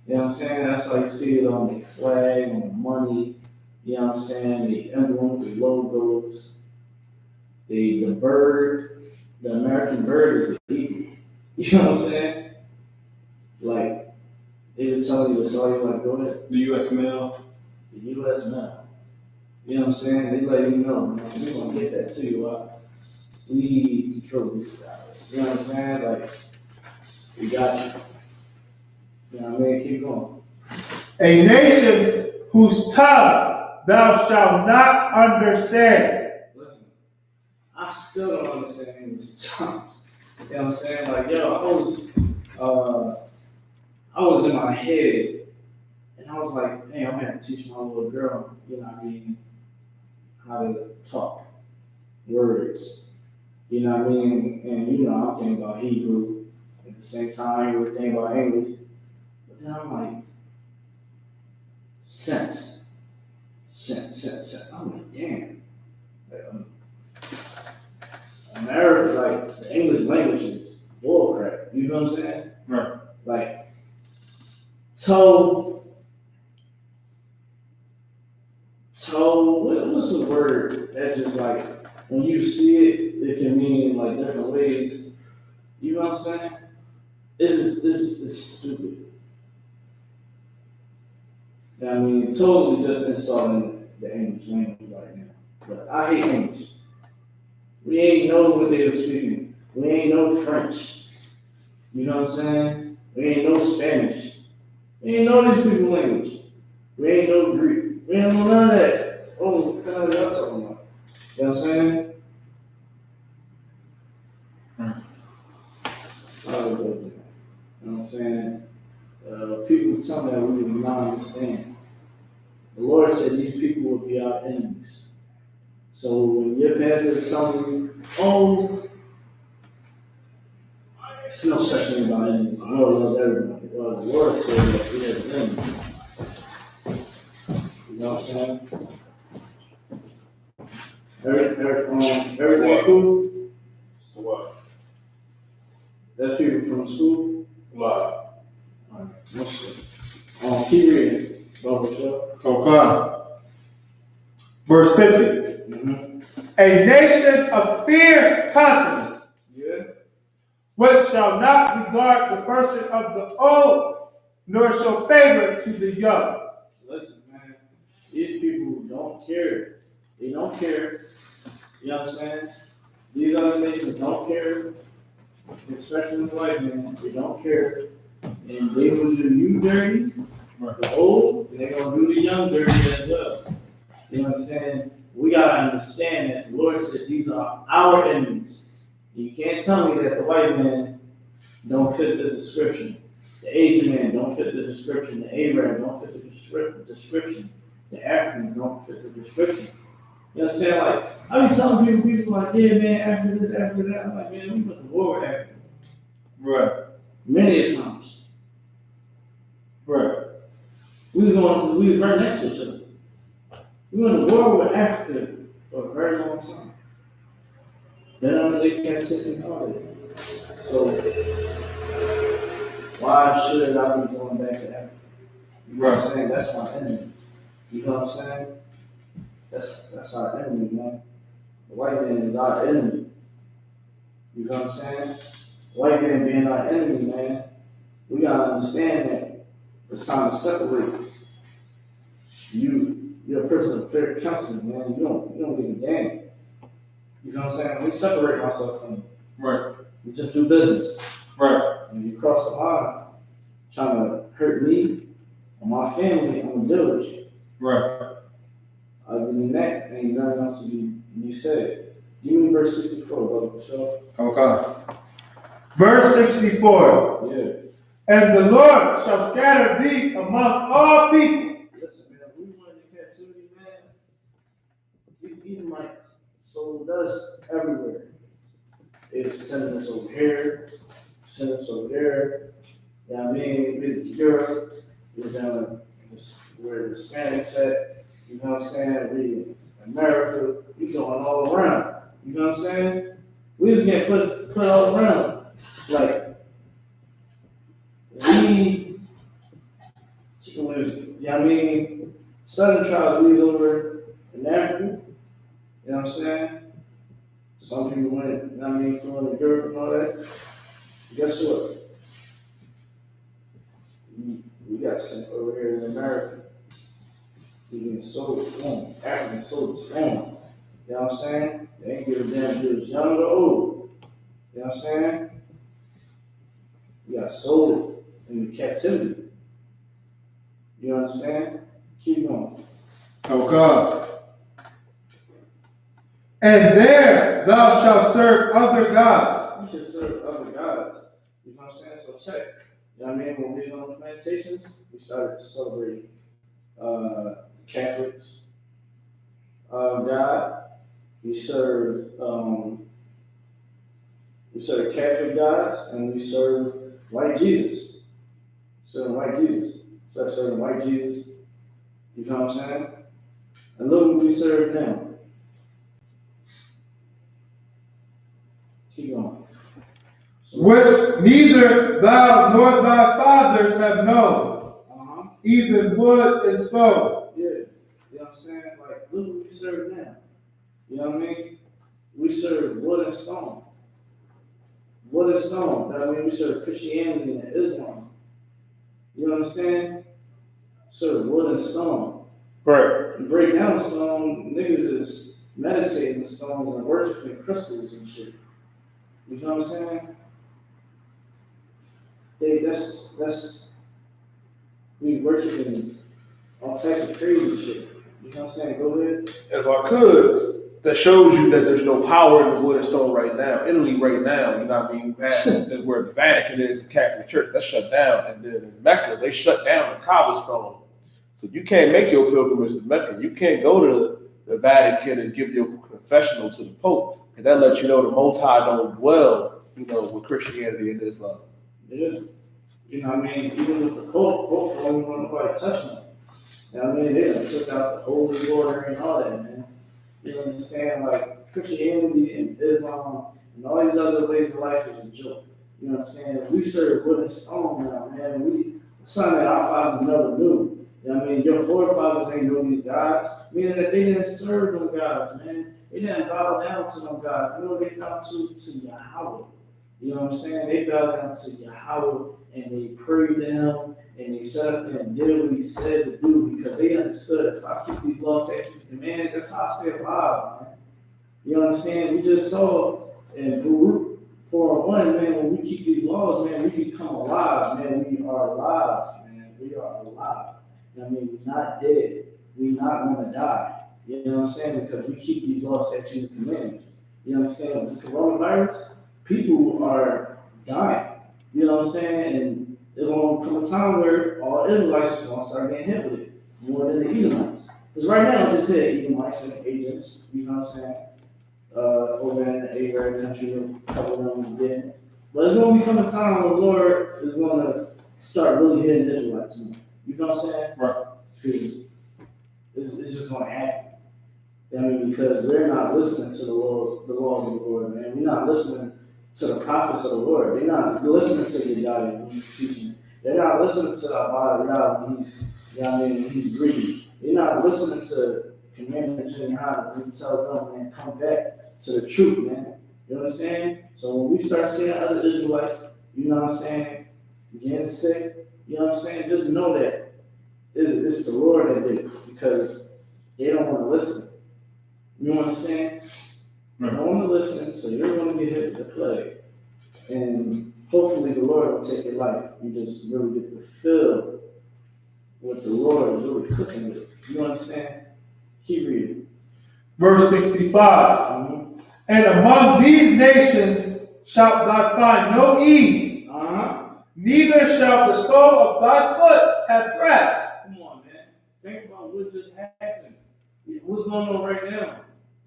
You know what I'm saying? That's why you see it on the flag, on the money, you know what I'm saying? The emblems, the logos, the bird, the American bird is the eagle. You know what I'm saying? Like, they were telling you this all you like, go ahead. The U.S. mail. The U.S. mail. You know what I'm saying? They let you know, man, we're gonna get that to you. We control these guys. You know what I'm saying? Like, we got you. You know what I mean? Keep going. A nation whose tongue thou shalt not understand. Listen, I still don't understand English tongues. You know what I'm saying? Like, yo, I was in my head, and I was like, dang, I'm gonna have to teach my little girl, you know what I mean, how to talk, words. You know what I mean? And you know, I'm thinking about Hebrew at the same time, we're thinking about English. But then I'm like, sense. I'm like, damn. America, like, the English language is bullcrap. You know what I'm saying? Right. Like, what's the word that just like, when you see it, it can mean like different ways. You know what I'm saying? It's stupid. I mean, totally just insulting the English language right now. But I hate English. We ain't know what they were speaking. We ain't know French. You know what I'm saying? We ain't know Spanish. We ain't know these people's language. We ain't know Greek. We ain't know none of that. Oh, what the hell are y'all talking about? You know what I'm saying? You know what I'm saying? People tell me that we do not understand. The Lord said these people will be our enemies. So when your pastor is telling you, oh, it's no such thing about enemies. The Lord loves everybody. Well, the Lord said that we have enemies. You know what I'm saying? Everything cool? What? That's people from school? Live. Alright, no shit. Keep reading, Bubba Show. Okay. Verse 50. Mm-hmm. A nation of fierce countenance, Yeah? which shall not regard the person of the old, nor show favor to the young. Listen, man, these people don't care. They don't care. You know what I'm saying? These other nations don't care, especially the white men. They don't care. And they will do you dirty, the old, and they're going to do the young dirty as well. You know what I'm saying? We understand that the Lord said these are our enemies. You can't tell me that the white man don't fit the description. The Asian man don't fit the description. The Arab don't fit the description. The African don't fit the description. You know what I'm saying? Like, I be telling people like, yeah, man, after this, after that. I'm like, man, we went to war with Africa. Right. Many a times. Right. We was right next to each other. We went to war with Africa for a very long time. Then under their captivity and all that. So, why should I be going back to Africa? You know what I'm saying? That's my enemy. You know what I'm saying? That's our enemy, man. The white man is our enemy. You know what I'm saying? The white man being our enemy, man. We gotta understand that it's time to separate. You're a person of fair counseling, man. You don't give a damn. You know what I'm saying? We separate myself from you. Right. We just do business. Right. When you cross the line, trying to hurt me or my family, I'm gonna deal with you. Right. Other than that, ain't nothing else to be said. Give me verse 64, brother. Sure. Okay. Verse 64. Yeah. And the Lord shall scatter thee among all people. Listen, man, we went into captivity, man. These Edomites sold us everywhere. They was sending us over here, sending us over there. You know what I mean? We was in Europe, we was down where the Hispanics at. You know what I'm saying? We in America, we going all around. You know what I'm saying? We was getting put all around. Like, we was, you know what I mean? Southern tribes, we was over in Africa. You know what I'm saying? Some people went, you know what I mean, flew to Europe and all that. Guess what? We got sent over here in America. We getting sold, boom. African soldiers, boom. You know what I'm saying? They ain't give a damn if it was young or old. You know what I'm saying? We got sold into captivity. You understand? Keep going. Okay. And there thou shalt serve other gods. You should serve other gods. You know what I'm saying? So check. You know what I mean? When we was on the plantations, we started to celebrate Catholics, God. We served Catholic gods, and we served white Jesus. Serving white Jesus. Start serving white Jesus. You know what I'm saying? And look what we serve now. Keep going. Which neither thou nor thy fathers have known, even wood and stone. Yeah. You know what I'm saying? Like, look what we serve now. You know what I mean? We serve wood and stone. Wood and stone. That means we serve Christianity and Islam. You understand? Serve wood and stone. Right. You break down the stone, niggas is meditating the stones and worshiping crystals and shit. You know what I'm saying? That's we worshiping all types of crazy shit. You know what I'm saying? Go ahead. If I could, that shows you that there's no power in the wood and stone right now. Italy right now, you know what I mean? Where the Vatican is, the Catholic Church, that's shut down. And then in Mecca, they shut down the cobblestone. So you can't make your pilgrimage to Mecca. You can't go to the Vatican and give your confessional to the Pope. And that lets you know the Most High don't dwell, you know, with Christianity and Islam. Yeah. You know what I mean? Even with the Pope don't even want nobody touching them. You know what I mean? They done took out the holy water and all that, man. You understand? Like, Christianity and Islam and all these other ways of life is a joke. You know what I'm saying? We serve wood and stone now, man. Something that our fathers never knew. You know what I mean? Your forefathers ain't know these gods, meaning that they didn't serve them gods, man. They didn't bow down to them gods. You know, they bowed to Yahweh. You know what I'm saying? They bowed down to Yahweh and they prayed to him and they set up and did what he said to do because they understood if I keep these laws, statutes, and commandments, that's how I stay alive, man. You understand? We just saw in Baruch 4:1, man, when we keep these laws, man, we become alive, man. We are alive, man. We are alive. I mean, we're not dead. We're not going to die. You know what I'm saying? Because we keep these laws, statutes, and commandments. You understand? This coronavirus, people are dying. You know what I'm saying? And there's going to come a time where all Israelites are going to start getting hit with it more than the Edomites. Because right now, it's just the Edomites and agents, you know what I'm saying? Over in the Arab country, a couple of them again. But it's going to become a time where the Lord is going to start really hitting the Israelites. You know what I'm saying? Right. Because it's just going to happen. I mean, because we're not listening to the laws of the Lord, man. We're not listening to the prophets of the Lord. They're not listening to the God when he's teaching. They're not listening to our God when he's, you know what I mean, when he's reading. They're not listening to Commander GEN.YAHANNA when he tells them, man, come back to the truth, man. You understand? So when we start seeing other Israelites, you know what I'm saying, getting sick, you know what I'm saying, just know that it's the Lord that did it, because they don't want to listen. You understand? You don't want to listen, so you're going to get hit with the plague. And hopefully the Lord will take your life. You just really get to feel what the Lord is really cooking with. You understand? Keep reading. Verse 65. And among these nations shalt thou find no ease, neither shall the sole of thy foot have rest. Come on, man. Think about what just happened. What's going on right now?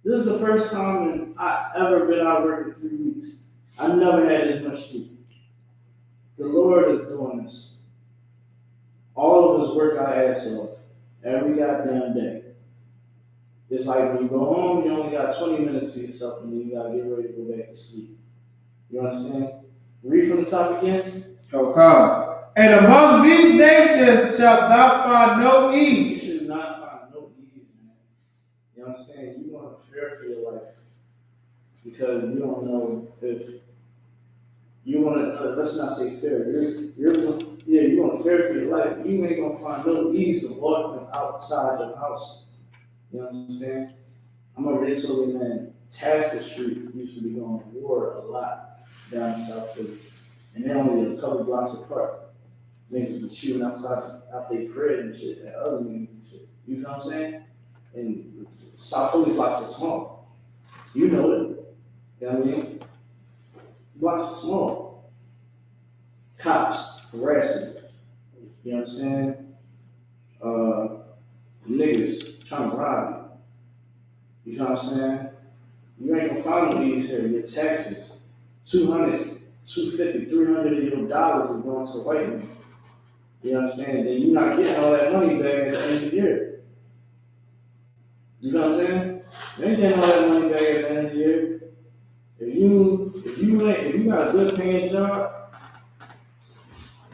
This is the first time I've ever been out of work in 3 weeks. I never had this much sleep. The Lord is doing this. All of his work I ask of every goddamn day. It's like when you go home, you only got 20 minutes to yourself, and then you gotta get ready to go back to sleep. You understand? Read from the top again. Okay. And among these nations shalt thou find no ease. You should not find no ease, man. You understand? You want to fear for your life, because you don't know if you want to. Let's not say fear. You're going to fear for your life. You ain't gonna find no ease of walking outside your house. You understand? I'm a Italy man. Tasker Street used to be going to war a lot down in South Philly, and they're only a couple blocks apart. Niggas be shooting outside out their crib and shit, and other niggas and shit. You know what I'm saying? And South Philly blocks are small. You know it. You know what I mean? Blocks are small. Cops harassing. You understand? Niggas trying to rob you. You know what I'm saying? You ain't gonna find no these here. Your taxes, $200, $250, $300 of your dollars is going to the white man. You understand? And you're not getting all that money back at the end of the year. You know what I'm saying? You ain't getting all that money back at the end of the year. If you got a good paying job,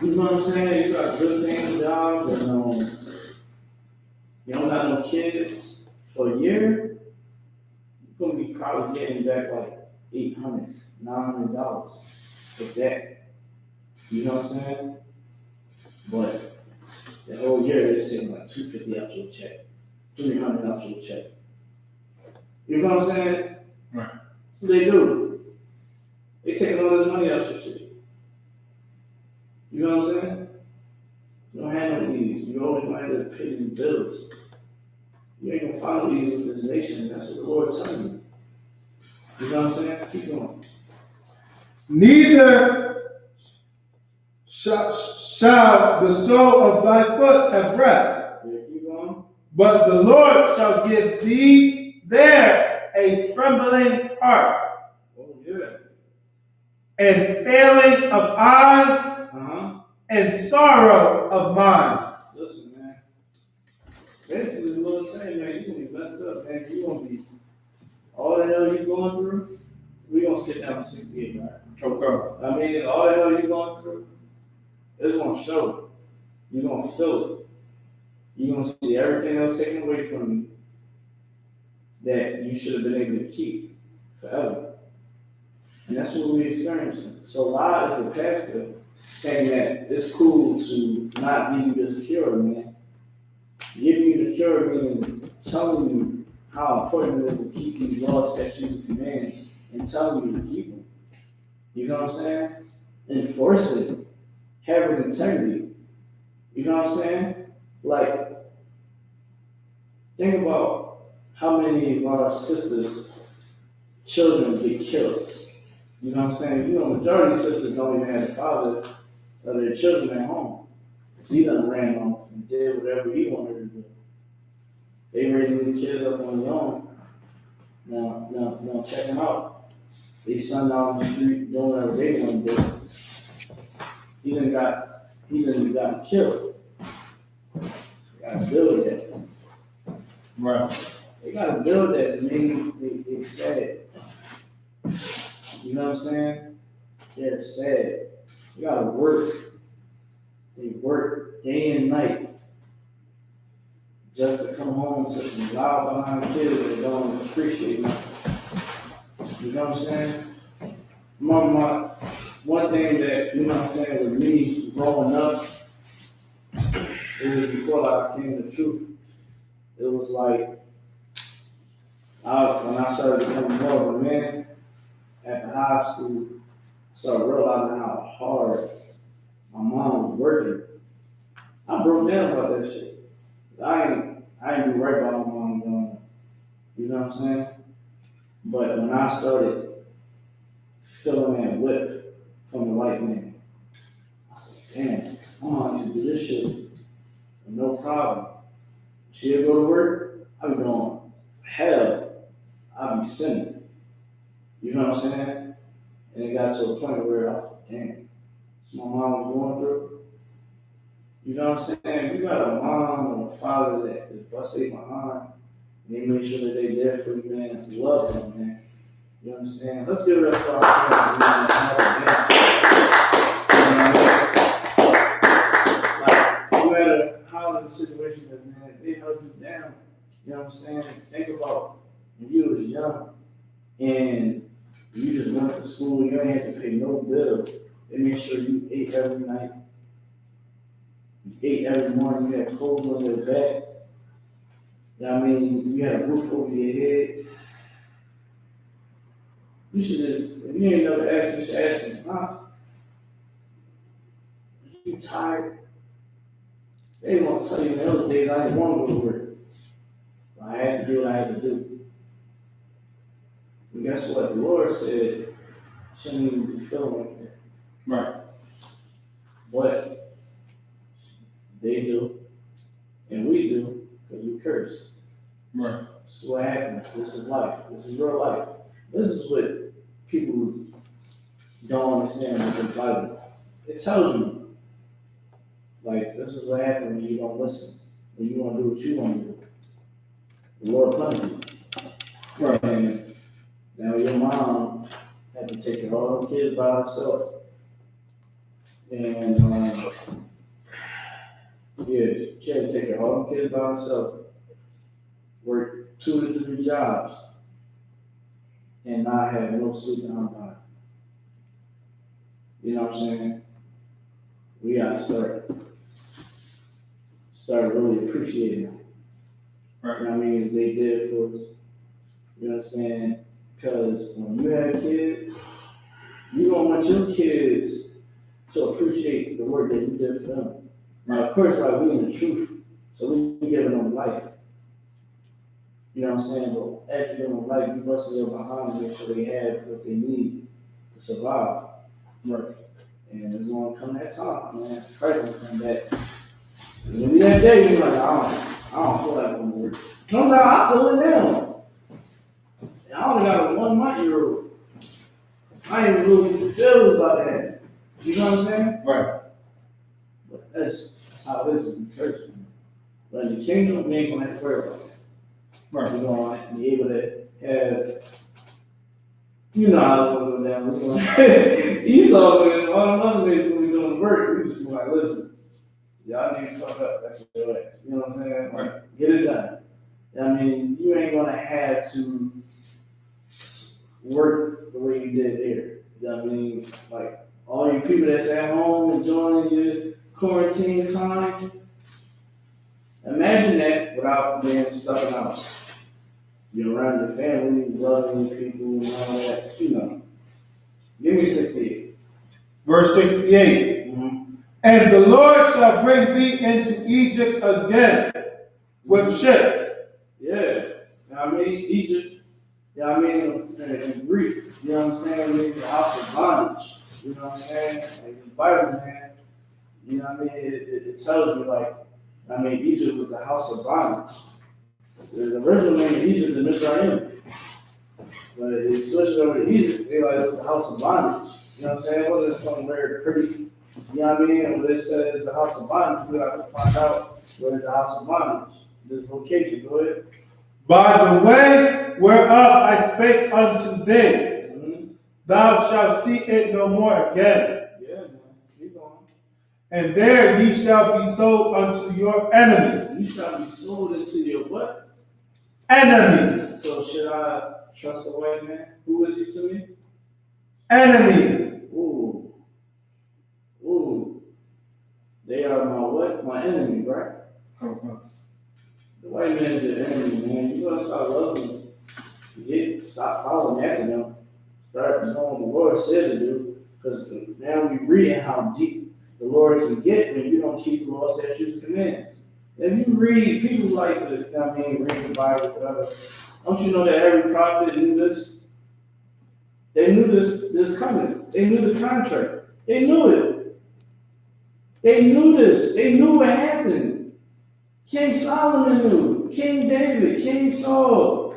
you know what I'm saying? You got a good paying job, and you don't have no kids for a year, you're gonna be probably getting back like $800, $900 if that. You know what I'm saying? But the whole year they're saying like $250 out your check, $300 out your check. You know what I'm saying? Right. What they do? They taking all this money out your shit. You know what I'm saying? You don't have no ease. You always might have to pay these bills. You ain't gonna find no ease with this nation. That's what the Lord's telling you. You know what I'm saying? Keep going. Neither shall the sole of thy foot have rest. Yeah, keep going. But the Lord shall give thee there a trembling heart, Oh, yeah. and failing of eyes, and sorrow of mind. Listen, man. Basically, the Lord's saying, man, you're gonna be messed up, man. You're gonna be all the hell you're going through. We're gonna skip down to 68, right? Okay. I mean, all the hell you're going through, it's gonna show. You're gonna feel it. You're gonna see everything else taken away from you that you should have been able to keep forever. And that's what we're experiencing. So why is the pastor saying that it's cool to not give you this cure, man? Giving you the cure meaning telling you how important it is to keep these laws, statutes, and commands, and telling you to keep them. You know what I'm saying? Enforce it. Having integrity. You know what I'm saying? Like, think about how many of our sisters' children get killed? You know what I'm saying? You know, majority of sisters don't even have the father of their children at home. He done ran off and did whatever he wanted to do. They raising the kids up on their own. Now check them out. They son out on the street doing whatever they want to do. He done got killed. They gotta build that. Right. They gotta build that to make it sad. You know what I'm saying? They're sad. You gotta work. They work day and night just to come home to some loud behind kids that don't appreciate nothing. You know what I'm saying? One thing that, you know what I'm saying, with me growing up, it was before I came to the truth. It was like, when I started becoming more of a man at the high school, I started realizing how hard my mom was working. I broke down about that shit. I ain't do right by my mom growing up. You know what I'm saying? But when I started feeling that whip from the white man, I said, damn, my mom used to do this shit with no problem. She'll go to work, I be going, hell, I be sinning. You know what I'm saying? And it got to a point where I was like, damn, that's what my mom was going through. You know what I'm saying? You got a mom or a father that is busting behind, and they make sure that they there for you, man. Love them, man. You understand? Let's give it up for our parents, man. Like, you had a housing situation that, man, they held you down. You know what I'm saying? Think about when you was young and you just went to school, you ain't had to pay no bill. They made sure you ate every night. You ate every morning, you had clothes on your back. You know what I mean? You had a roof over your head. You should just, if you ain't never asked, you should ask them, huh? You tired? They didn't want to tell you in those days I didn't want to go to work. I had to do what I had to do. And guess what? The Lord said, shouldn't even be feeling like that. Right. But they do, and we do, because we curse. Right. This is what happens. This is life. This is real life. This is what people don't understand with the Bible. It tells you, like, this is what happens when you don't listen, when you want to do what you want to do. The Lord punishes you. Right. And now your mom had to take care of all the kids by herself. And, she had to take care of all the kids by herself. Work 2 to 3 jobs. And not have no sleep in her body. You know what I'm saying? We gotta start really appreciating them. Right. You know what I mean? They did for us. You know what I'm saying? Because when you have kids, you don't want your kids to appreciate the work that you did for them. Now, of course, like, we in the truth, so we giving them life. You know what I'm saying? But after giving them life, you busting your behind to make sure they have what they need to survive. Right. And it's going to come that time, man. Christ will come back. And when that day, you're like, I don't feel like going to work. No, I feel it now. And I only got a 1 month-year-old. I ain't really feel about that. You know what I'm saying? Right. But that's how it is in the church, man. But in the kingdom, we ain't going to have to worry about that. Right. We're going to be able to have, you know how it's going to go down. We're going to Esau and all the other days when we're doing the work, we just be like, listen, y'all need to fuck up. That's what they're like. You know what I'm saying? Right. Get it done. I mean, you ain't going to have to work the way you did here. You know what I mean? Like, all you people that's at home enjoying your quarantine time, imagine that without being stuck in the house. You're around your family, loving your people, and all that, you know. Give me 68. Verse 68. Mm-hmm. And the Lord shall bring thee into Egypt again with ships. Yeah. You know what I mean? Egypt, you know what I mean? In Greek, you know what I'm saying? Maybe the house of bondage. You know what I'm saying? Like the Bible, man, you know what I mean? It tells you, like, I mean, Egypt was the house of bondage. The original name of Egypt is Israel. But they switched over to Egypt, they like it was the house of bondage. You know what I'm saying? It wasn't somewhere pretty, you know what I mean? When they said it's the house of bondage, we have to find out where is the house of bondage. This location, go ahead. By the way whereof I spake unto thee, thou shalt see it no more again. Yeah, man. Keep going. And there ye shall be sold unto your enemies. You shall be sold into your what? Enemies. So should I trust the white man? Who is he to me? Enemies. Ooh. Ooh. They are my what? My enemy, right? The white man is your enemy, man. You gotta start loving them. Stop following after them. Start doing what the Lord said to do. Because now we're reading how deep the Lord can get when you don't keep the law, statutes, and commands. If you read, people like the, you know what I mean, read the Bible, whatever. Don't you know that every prophet knew this? They knew this coming. They knew the contract. They knew it. They knew this. They knew what happened. King Solomon knew. King David, King Saul.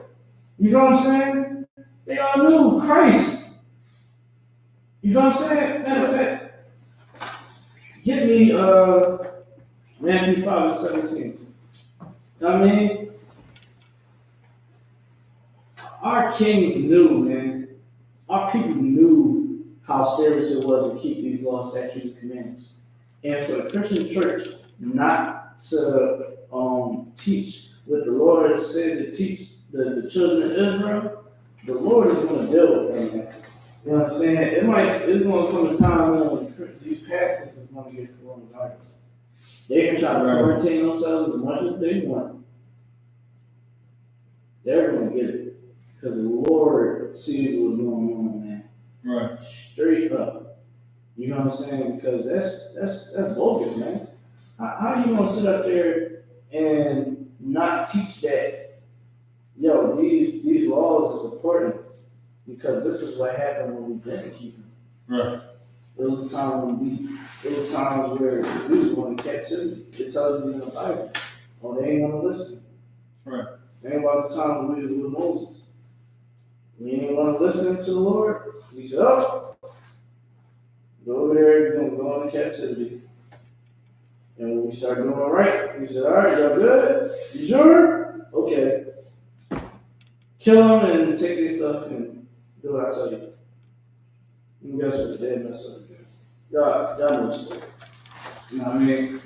You know what I'm saying? They all knew Christ. You know what I'm saying? Matter of fact, get me Matthew 5:17. I mean, our kings knew, man. Our people knew how serious it was to keep these laws, statutes, and commandments. And for the Christian church not to teach what the Lord has said to teach the children of Israel, the Lord is going to deal with them, man. You know what I'm saying? It's going to come a time when these pastors is going to get coronavirus. They can try to quarantine themselves as much as they want. They're going to get it. Because the Lord sees what's going on, man. Right. Straight up. You know what I'm saying? Because that's bogus, man. How are you going to sit up there and not teach that, yo, these laws is important? Because this is what happened when we didn't keep them. Right. There was a time where we was going to captivity. It tells you in the Bible. Oh, they ain't want to listen. Right. Ain't about the time when we was with Moses. We ain't want to listen to the Lord. He said, oh, go over there, you're going to go into captivity. And when we start doing all right, he said, all right, y'all good? You sure? Okay. Kill them and take their stuff and do what I tell you. And guess what? They mess up again. Y'all know the story. You know what I mean?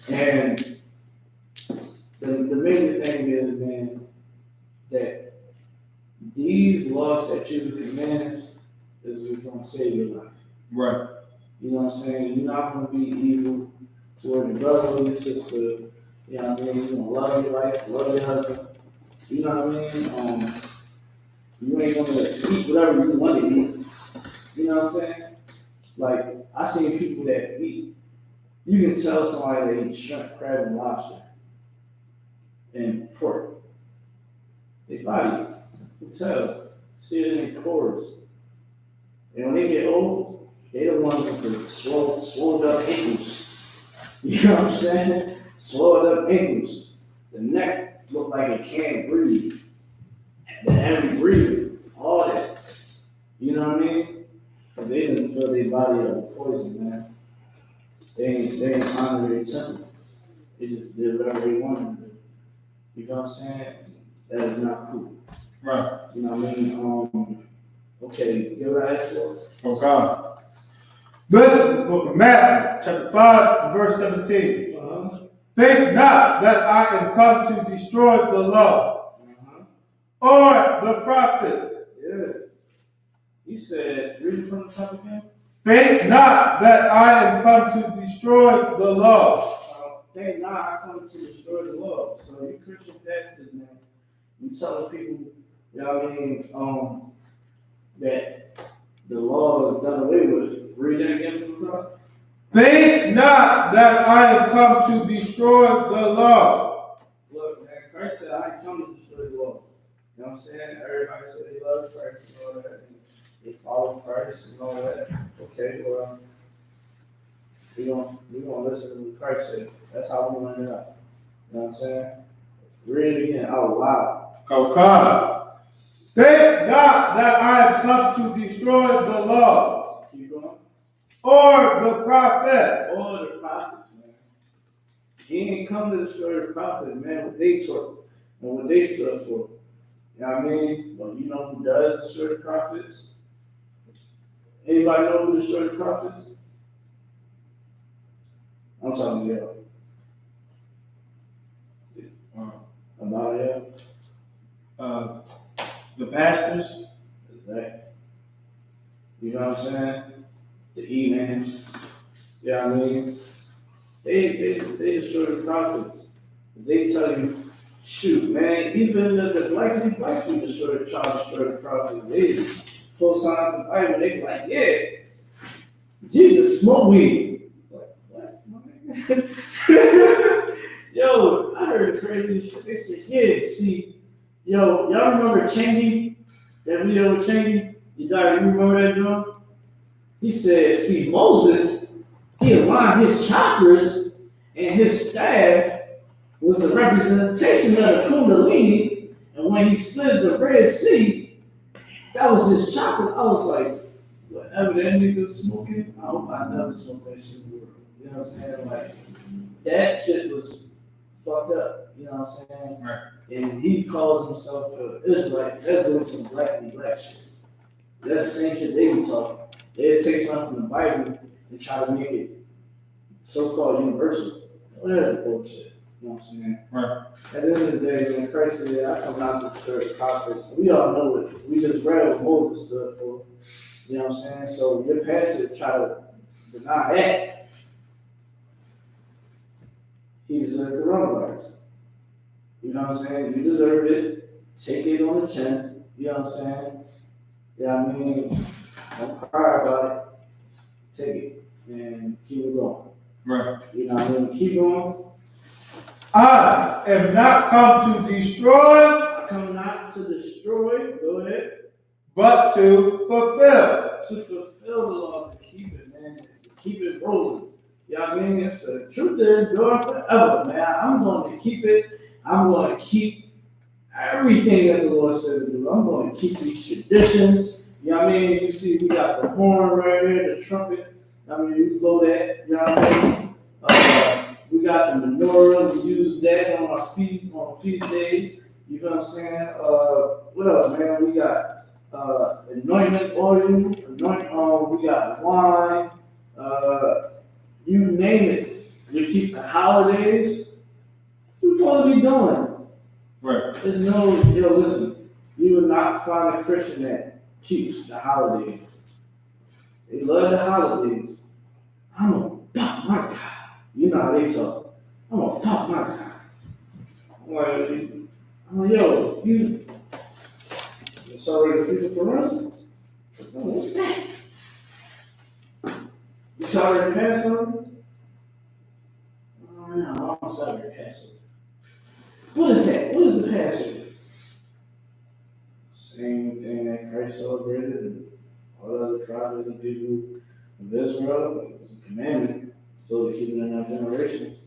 And the major thing is, man, that these laws, statutes, and commands is going to save your life. Right. You know what I'm saying? You're not going to be evil toward your brother or your sister. You know what I mean? You're going to love your wife, love your husband. You know what I mean? You ain't going to eat whatever you want to eat. You know what I'm saying? Like, I seen people that eat. You can tell somebody that eats shrimp, crab, and lobster and pork. They body, you can tell. See it in their pores. And when they get old, they the ones with the swelled up ankles. You know what I'm saying? Swelled up ankles. The neck look like it can't breathe. The heavy breathing, all that. You know what I mean? But they didn't fill their body up with poison, man. They ain't honor their temple. They just did whatever they wanted to do. You know what I'm saying? That is not cool. Right. You know what I mean? Okay, you ever asked for? Okay. This is the book of Matthew, chapter 5, verse 17. Think not that I am come to destroy the law or the prophets. Yeah. He said, read it from the top again. Think not that I am come to destroy the law. Think not I come to destroy the law. So you Christian pastors, man, you telling people, you know what I mean, that the law is done away with. Read that again from the top. Think not that I am come to destroy the law. Look, man, Christ said, I ain't come to destroy the law. You know what I'm saying? Everybody said they love Christ and all that. And they follow Christ and all that. Okay, well, we gonna listen to what Christ said. That's how we learn it out. You know what I'm saying? Read it again out loud. God. Think not that I have come to destroy the law Keep going. or the prophets. Or the prophets, man. He ain't come to destroy the prophets, man. What they taught and what they stood for. You know what I mean? Well, you know who does destroy the prophets? Anybody know who destroyed the prophets? I'm talking to y'all. About y'all? The pastors. Exactly. You know what I'm saying? The imams. You know what I mean? They destroy the prophets. They tell you, shoot, man, even the black people try to destroy the prophets. They pull signs of the Bible, they be like, yeah, Jesus smoked weed. Like, what? Yo, I heard the crazy shit. They said, yeah, see, yo, y'all remember Cheney? That video with Cheney? You remember that, John? He said, see, Moses, he aligned his chakras and his staff was a representation of the Kundalini. And when he split the Red Sea, that was his chakra. I was like, whatever that nigga smoking, I hope I never smoke that shit in the world. You know what I'm saying? Like, that shit was fucked up. You know what I'm saying? Right. And he calls himself an Israelite. That's doing some black shit. That's the same shit they be talking. They'll take something from the Bible and try to make it so-called universal. That's bullshit. You know what I'm saying? Right. At the end of the day, when Christ said, I come not to destroy the prophets, we all know it. We just read what Moses stood for. You know what I'm saying? So your pastor try to deny that. He deserved the coronavirus. You know what I'm saying? You deserve it. Take it on the chin. You know what I'm saying? Yeah, I mean, don't cry about it. Take it and keep it going. Right. You know what I mean? Keep going. I am not come to destroy, I come not to destroy. Go ahead. but to fulfill. To fulfill the law, to keep it, man. To keep it rolling. You know what I mean? It's the truth to endure forever, man. I'm going to keep it. I'm going to keep everything that the Lord said to do. I'm going to keep these traditions. You know what I mean? You see, we got the horn right here, the trumpet. I mean, you blow that. You know what I mean? We got the menorah. We use that on our feast days. You know what I'm saying? What else, man? We got anointment oil. We got wine. You name it. We keep the holidays. What you supposed to be doing? Right. There's no, listen, you will not find a Christian that keeps the holidays. They love the holidays. I'm gonna pop my God. You know how they talk. I'm gonna pop my God. I'm like, yo, you celebrate the Feast of Purim? What's that? You celebrate Passover? Oh, no, I don't celebrate Passover. What is that? What is the Passover? Same thing that Christ celebrated and all other prophets and people of Israel. It was a commandment still to keep it in our generations.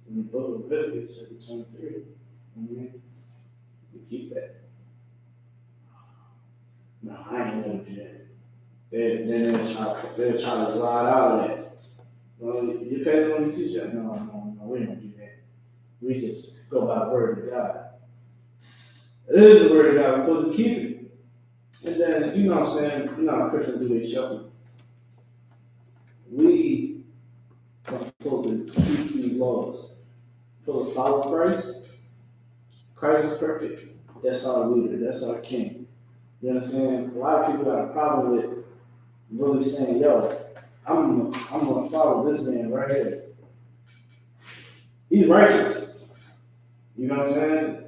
In the book of Leviticus, chapter 23. To keep that. No, I ain't gonna do that. They're trying to slide out of that. Well, your pastor only teach that. No, we don't do that. We just go by the word of God. It is the word of God. We're supposed to keep it. And then, you know what I'm saying? You know how Christians do their shopping. We are supposed to keep these laws. We're supposed to follow Christ. Christ is perfect. That's our leader. That's our king. You understand? A lot of people got a problem with really saying, yo, I'm going to follow this man right here. He's righteous. You know what I'm saying?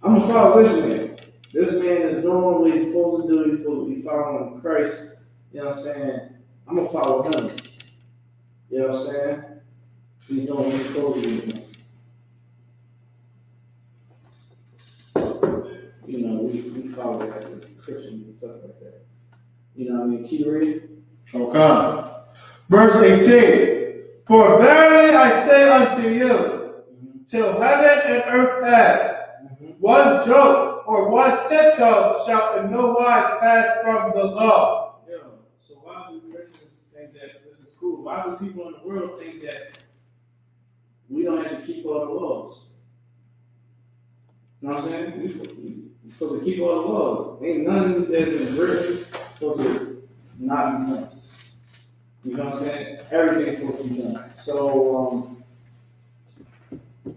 I'm going to follow this man. This man is doing what he's supposed to do. He's supposed to be following Christ. You know what I'm saying? I'm going to follow him. You know what I'm saying? He's doing what he's supposed to be doing. follow that with Christians and stuff like that. You know what I mean? Keep reading. Okay. Verse 18. For verily I say unto you, till heaven and earth pass, one jot or one tittle shall in no wise pass from the law. Yeah. So why do Christians think that this is cool? Why do people in the world think that we don't have to keep all the laws? You know what I'm saying? We're supposed to keep all the laws. Ain't none that is written supposed to not be done. You know what I'm saying? Everything's supposed to be done. So,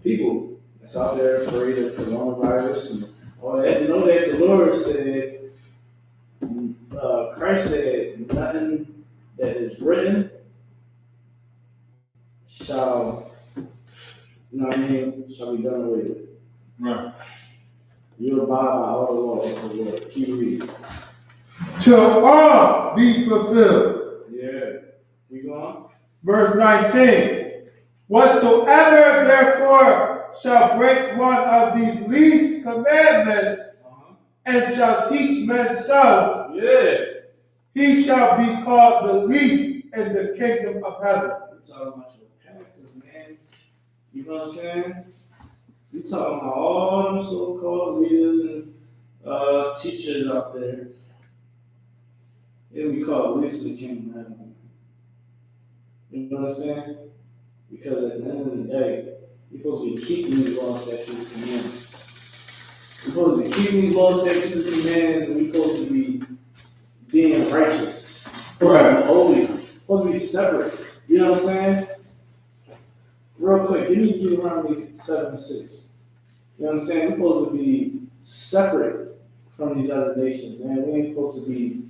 people that's out there afraid of coronavirus and all that, you know that the Lord said, Christ said, nothing that is written shall, you know what I mean, shall be done away with. Right. You abide by all the laws of the Lord. Keep reading. Till all be fulfilled. Yeah. We going? Verse 19. Whatsoever therefore shall break one of these least commandments and shall teach men so, Yeah. he shall be called the least in the kingdom of heaven. We talking about your pastors, man. You know what I'm saying? We talking about all them so-called leaders and teachers out there. It'll be called the least in the kingdom of heaven. You know what I'm saying? Because at the end of the day, you're supposed to be keeping these laws, statutes, and commandments. We're supposed to be keeping these laws, statutes, and commandments, and we're supposed to be being righteous. Right. Holy. We're supposed to be separate. You know what I'm saying? Real quick, give me Deuteronomy 7 and 6. You know what I'm saying? We're supposed to be separate from these other nations, man. We ain't supposed to be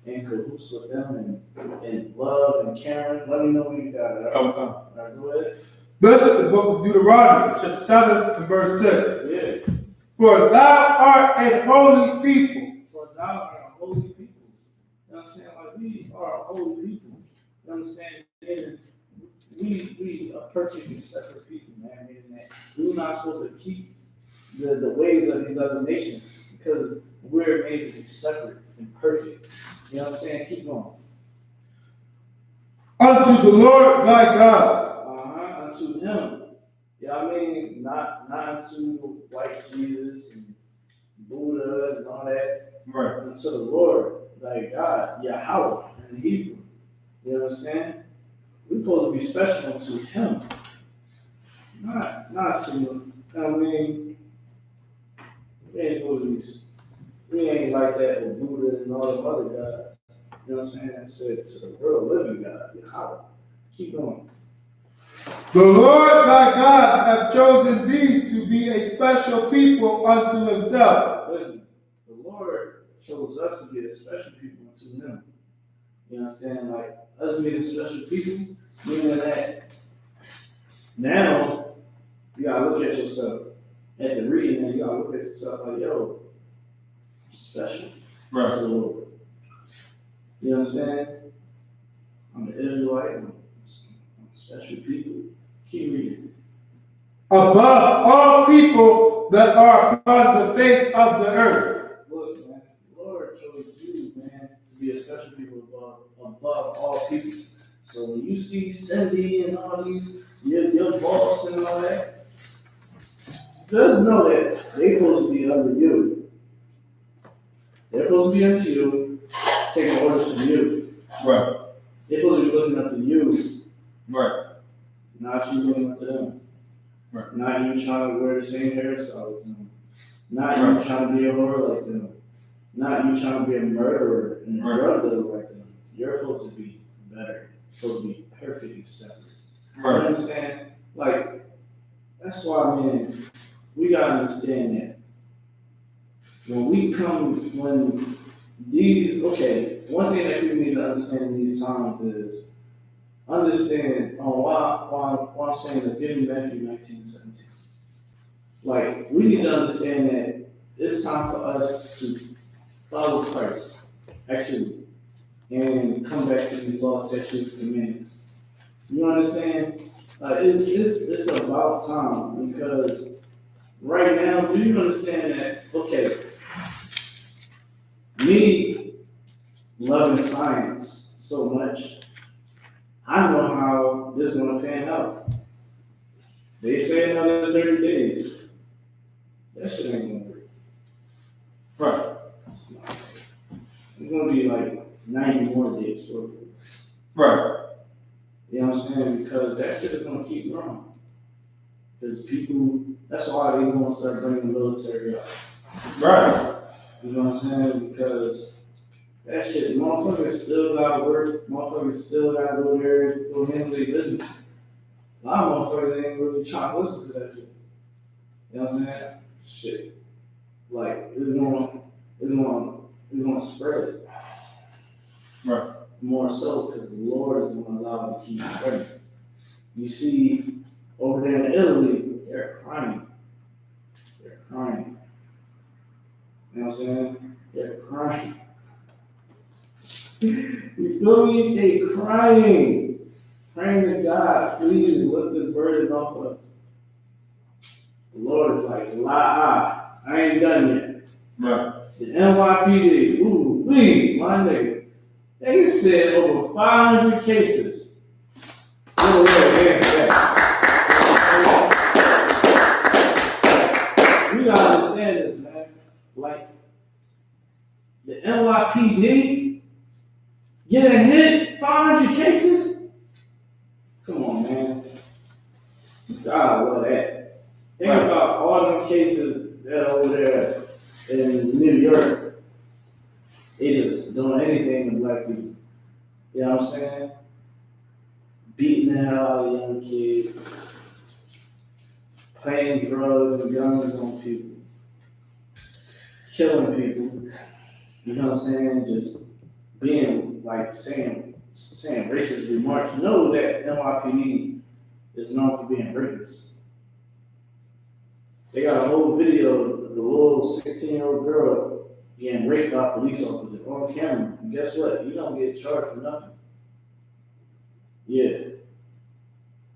in cahoots with them and love and caring. Let me know when you got it. All right, go ahead. This is the book of Deuteronomy, chapter 7 and verse 6. Yeah. For thou art a holy people. For thou art a holy people. You know what I'm saying? Like, we are a holy people. You know what I'm saying? And we are perfectly separate people, man. Meaning that we're not supposed to keep the ways of these other nations because we're made to be separate and perfect. You know what I'm saying? Keep going. Unto the Lord thy God. Unto him. You know what I mean? Not unto white Jesus and Buddha and all that. Right. Unto the Lord thy God, Yahweh in Hebrew. You know what I'm saying? We're supposed to be special to him. Not to, you know what I mean? We ain't like that with Buddha and all the other gods. You know what I'm saying? I said to the real living God, Yahweh. Keep going. The Lord thy God hath chosen thee to be a special people unto himself. Listen, the Lord chose us to be a special people unto him. You know what I'm saying? Like, us being special people, meaning that now you gotta look at yourself. At the reading, and you gotta look at yourself like, yo, I'm special. Right. To the Lord. You know what I'm saying? I'm an Israelite. I'm special people. Keep reading. Above all people that are upon the face of the earth. Look, man, the Lord chose you, man, to be a special people above all people. So when you see Cindy and all these, your boss and all that, just know that they're supposed to be under you. They're supposed to be under you, taking orders from you. Right. They're supposed to be looking up to you. Right. Not you looking up to them. Right. Not you trying to wear the same hairstyle as them. Not you trying to be a whore like them. Not you trying to be a murderer and a drug dealer like them. You're supposed to be better. You're supposed to be perfectly separate. Right. You understand? Like, that's why, man, we gotta understand that. When these, okay, one thing that people need to understand in these times is understand why I'm saying that give me Matthew 19:17. Like, we need to understand that it's time for us to follow Christ, actually, and come back to these laws, statutes, and commandments. You understand? It's about time because right now, do you understand that? Okay, Me loving science so much, I know how this is going to pan out. They say another 30 days. That shit ain't going to work. Right. It's going to be like 90 more days. Right. You know what I'm saying? Because that shit is going to keep growing. Because people, that's why they want to start bringing the military up. Right. You know what I'm saying? Because that shit, motherfuckers still gotta work, motherfuckers still gotta go there, go handle their business. A lot of motherfuckers ain't really trying to listen to that shit. You know what I'm saying? Shit. Like, it's gonna spread it. Right. More so, because the Lord is gonna allow it to keep spreading. You see, over there in Italy, they're crying. They're crying. You know what I'm saying? They're crying. You feel me? They crying. Praying to God, please lift this burden off us. The Lord is like, I ain't done yet. Right. The NYPD, ooh, my nigga. They said over 500 cases. We gotta understand this, man. Like, the NYPD get a hit, 500 cases? Come on, man. God love that. Think about all them cases that are over there in New York. They just doing anything to black people. You know what I'm saying? Beating the hell out of young kids. Playing drugs and guns on people. Killing people. You know what I'm saying? Just being like saying racist remarks. You know that NYPD is known for being racist. They got a whole video of the little 16-year-old girl getting raped by a police officer on camera. And guess what? You don't get charged for nothing. Yeah.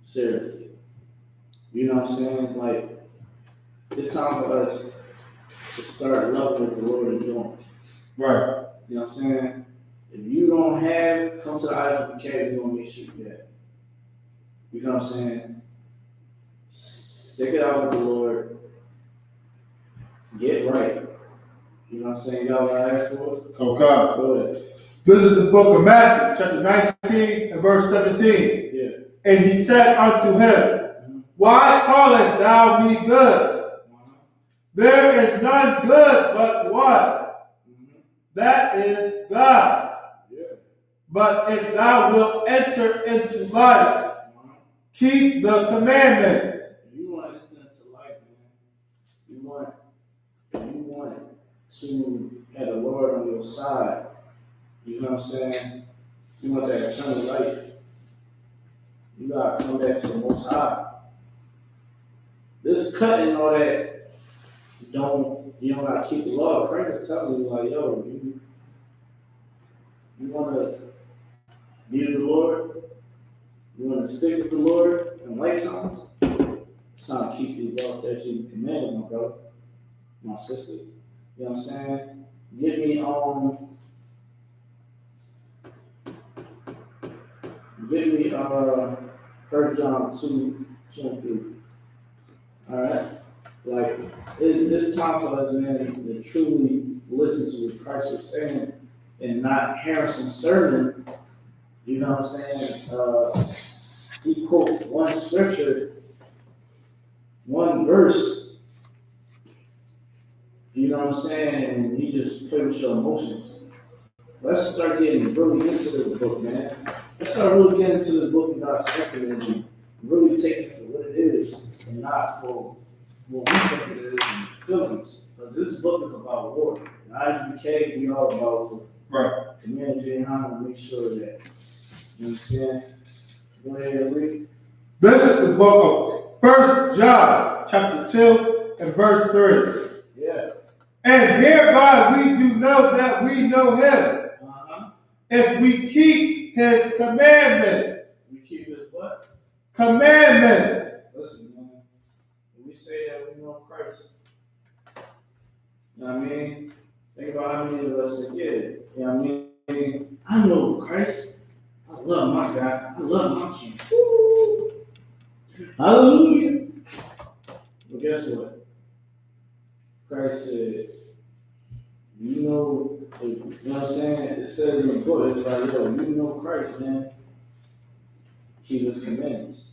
Seriously. You know what I'm saying? Like, it's time for us to start loving what the Lord is doing. Right. You know what I'm saying? If you don't have, come to the I.S.U.P.K, we're going to make sure you have. You know what I'm saying? Stick it out with the Lord. Get right. You know what I'm saying? Y'all want to ask for it? Okay. Go ahead. This is the book of Matthew, chapter 19 and verse 17. Yeah. And he said unto him, Why callest thou me good? There is none good but one, that is God. Yeah. But if thou wilt enter into life, keep the commandments. If you want to enter into life, man, you want to have the Lord on your side. You know what I'm saying? You want that eternal life. You gotta come back to the Most High. This cutting all that, you don't gotta keep the law. Christ is telling you, like, yo, you wanna be with the Lord, you wanna stick with the Lord in lifetimes, it's time to keep these laws, statutes, and commandments, my brother, my sister. You know what I'm saying? Get me 1 John 2 and 3. Alright? Like, it's time for us, man, to truly listen to what Christ was saying and not hearing some sermon. You know what I'm saying? He quotes one scripture, one verse, you know what I'm saying, and he just play with your emotions. Let's start getting really into this book, man. Let's start really getting into this book and dissecting it and really taking it for what it is and not for what we think it is and feelings. Because this book is about war. And I.S.U.P.K, we all about war. Right. Commander GEN.YAHANNA make sure that, you know what I'm saying? Go ahead and read. This is the book of 1 John, chapter 2 and verse 3. Yeah. And hereby we do know that we know him, if we keep his commandments. We keep his what? Commandments. Listen, man. When we say that we know Christ, you know what I mean? Think about how many of us say, yeah, you know what I mean? I know Christ. I love my God. I love my King. Woo! Hallelujah. But guess what? Christ said, you know what I'm saying? It says in the book, it's like, yo, you know Christ, man. Keep his commandments.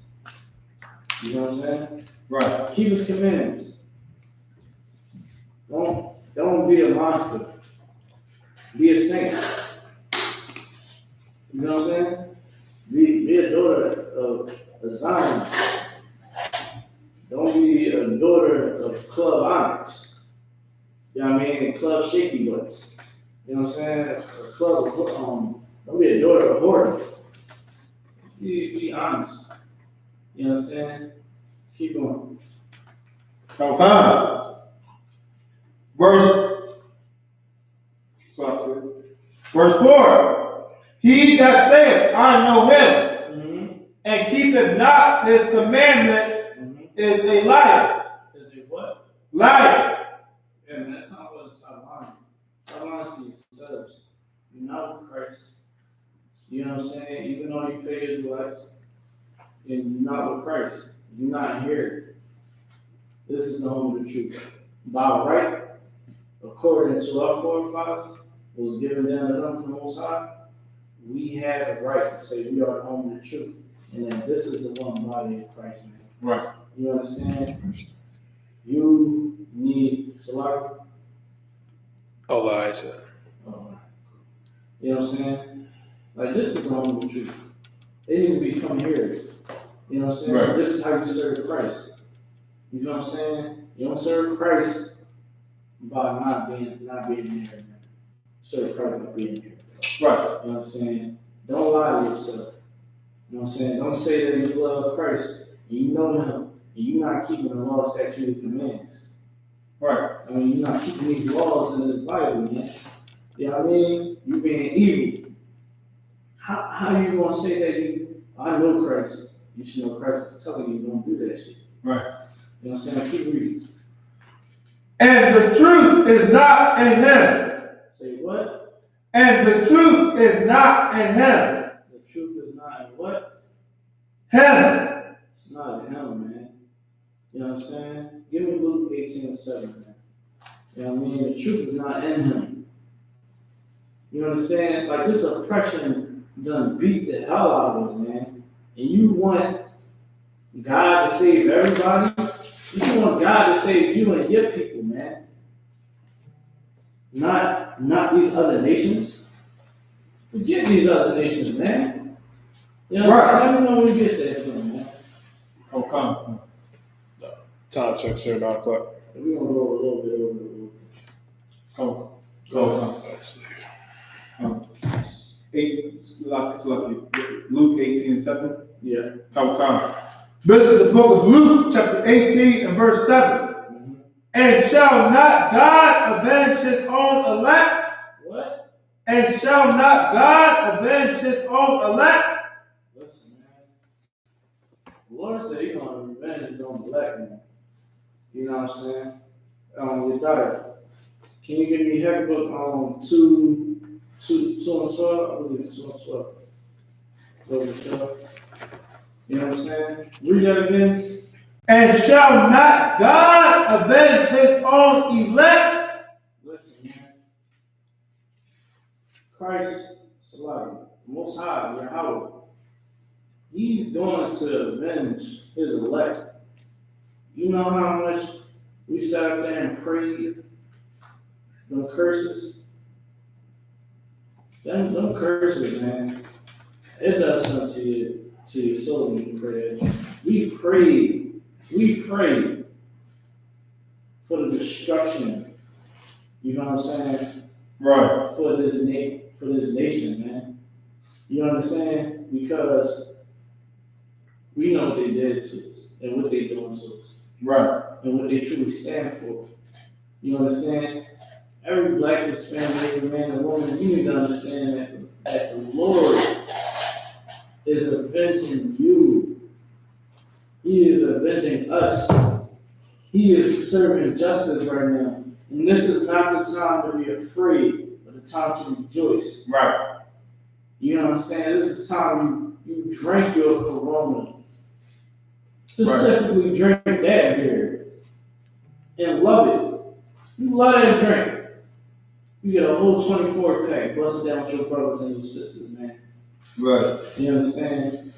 You know what I'm saying? Right. Keep his commandments. Don't be a monster. Be a saint. You know what I'm saying? Be a daughter of Zion. Don't be a daughter of Club Onyx. You know what I mean? Club Shaky Butts. You know what I'm saying? A club don't be a daughter of Horton. Be honest. You know what I'm saying? Keep going. Okay. Verse 4. He that saith, I know him, and keepeth not his commandments, is a liar. Is it what? Liar. And that's not what it's lying. Stop lying to yourselves. You're not with Christ. You know what I'm saying? Even though you fake Israelites, and you're not with Christ. You're not here. This is the home of the truth. By right, according to our forefathers, was given down to them from the Most High, we have a right to say we are the home of the truth. And that this is the one body of Christ, man. Right. You understand? You need Shalom. Oh, lies. You know what I'm saying? Like, this is the home of the truth. They need to be coming here. You know what I'm saying? Right. This is how you serve Christ. You know what I'm saying? You don't serve Christ by not being here, man. Serve Christ by being here. Right. You know what I'm saying? Don't lie to yourself. You know what I'm saying? Don't say that you love Christ and you know him and you're not keeping the law, statute, and commands. Right. I mean, you're not keeping these laws in this Bible, man. You know what I mean? You're being evil. How you gonna say that I know Christ? You should know Christ is telling you don't do that shit. Right. You know what I'm saying? Keep reading. And the truth is not in him. Say what? And the truth is not in him. The truth is not in what? Him. It's not in him, man. You know what I'm saying? Give me Luke 18:7, man. You know what I mean? The truth is not in him. You understand? Like, this oppression done beat the hell out of us, man. And you want God to save everybody? You want God to save you and your people, man. Not these other nations. Forget these other nations, man. You know what I'm saying? Let me know when you get there, man. Oh, come. Time check, sir, 9 o'clock. We're going to go a little bit over the rule. Come. Go. Let's see. 8, Luke 18:7. Yeah. Come. This is the book of Luke, chapter 18 and verse 7. And shall not God avenge his own elect? What? And shall not God avenge his own elect? Listen, man. The Lord said he's going to revenge his own elect, man. You know what I'm saying? Your daughter. Can you give me Habakkuk 2 and 12? I believe it's 2 and 12. 2 and 12. You know what I'm saying? Read that again. And shall not God avenge his own elect? Listen, man. Christ, Salah, Most High, Yahweh, he's going to avenge his elect. You know how much we sat up there and prayed them curses? Them curses, man, it does something to your soul when you pray. We prayed for the destruction, you know what I'm saying? Right. For this nation, man. You understand? Because we know what they did to us and what they doing to us. Right. And what they truly stand for. You understand? Every black, Hispanic, every man and woman, you need to understand that the Lord is avenging you. He is avenging us. He is serving justice right now. And this is not the time to be afraid, but the time to rejoice. Right. You know what I'm saying? This is the time you drink your Corona. Specifically drink that beer and love it. You love that drink. You get a whole 24 pack, bust it down with your brothers and your sisters, man. Right. You understand?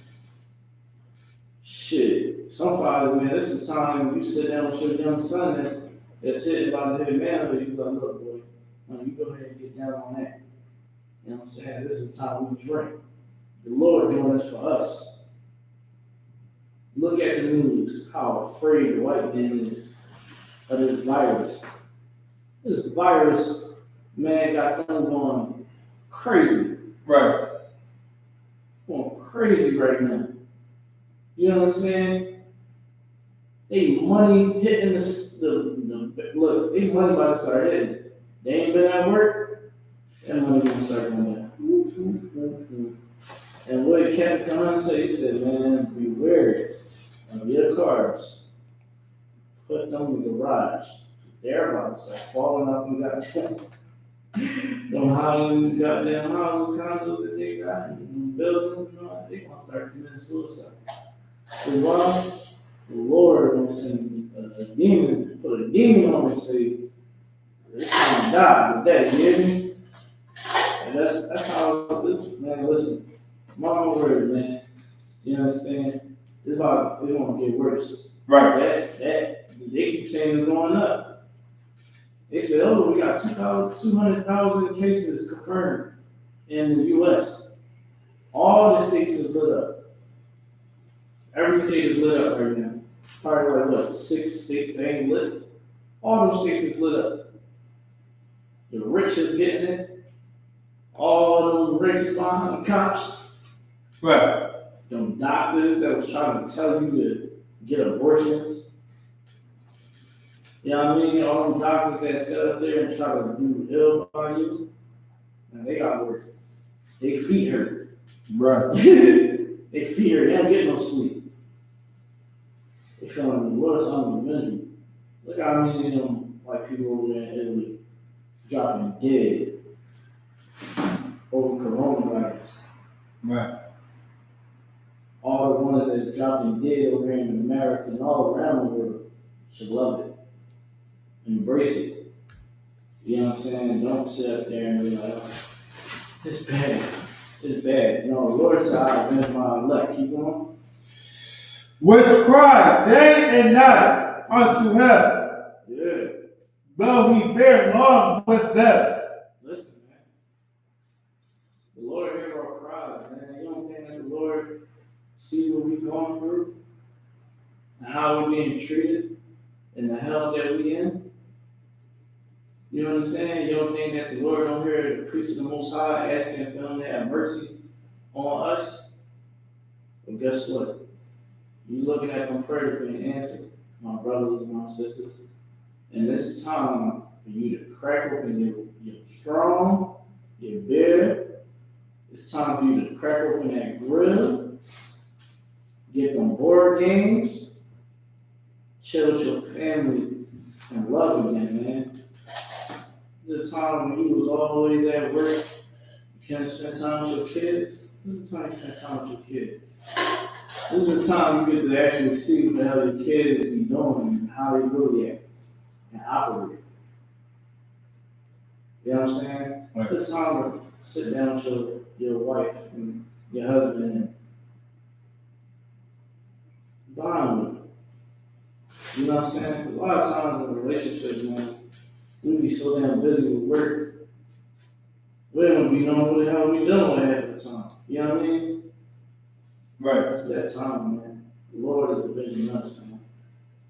Shit. Some fathers, man, this is the time you sit down with your young son that's sitting by the head man, but you be like, look, boy, you go ahead and get down on that. You know what I'm saying? This is the time we drink. The Lord doing this for us. Look at the news, how afraid the white man is of this virus. This virus, man, got them going crazy. Right. Going crazy right now. You know what I'm saying? They money hitting the look, they money about to start hitting. They ain't been at work, that money gonna start going down. And what Captain Khan said, he said, man, beware of your cars. Put them in the garage. They're about to start falling off and goddamn them high-end goddamn houses, condos that they got, and buildings and all that. They gonna start committing suicide. So why? The Lord will send a demon, put a demon on them and say, they're gonna die with that, you hear me? And that's how it is, man. Listen, mark my word, man. You understand? It's gonna get worse. Right. That they keep saying it's going up. They said, oh, we got 200,000 cases confirmed in the U.S. All the states is lit up. Every state is lit up right now. Probably like what, 6 states that ain't lit? All those states is lit up. The rich is getting it. All them racist behind the cops. Right. Them doctors that was trying to tell you to get abortions. You know what I mean? All them doctors that sit up there and try to do ill by you, and they got work. They feet hurt. Right. They feet hurt. They don't get no sleep. They feeling the Lord's on the vengeance. Look how many of them white people over there in Italy dropping dead over coronavirus. Right. All the ones that are dropping dead over here in America and all around the world should love it. Embrace it. You know what I'm saying? Don't sit up there and be like, oh, it's bad. It's bad. No, the Lord said, I avenge my elect. Keep going. Which cry day and night unto him, Yeah. though he bear long with them. Listen, man. The Lord hears our cries, man. You don't think that the Lord see what we're going through and how we're being treated and the hell that we in? You know what I'm saying? You don't think that the Lord don't hear the priest of the Most High asking for him to have mercy on us? Well, guess what? You looking at them prayers being answered, my brothers and my sisters. And it's time for you to crack open your strong, your beer. It's time for you to crack open that grill, get them board games, chill with your family, and love again, man. This is a time when you was always at work, you can't spend time with your kids. This is the time you spend time with your kids. This is the time you get to actually see what the hell your kids be doing and how they really act and operate. You know what I'm saying? Right. It's time to sit down with your wife and your husband and bond with them. You know what I'm saying? A lot of times in relationships, man, we be so damn busy with work, we don't be knowing what the hell we doing half the time. You know what I mean? Right. It's that time, man. The Lord is avenging us, man.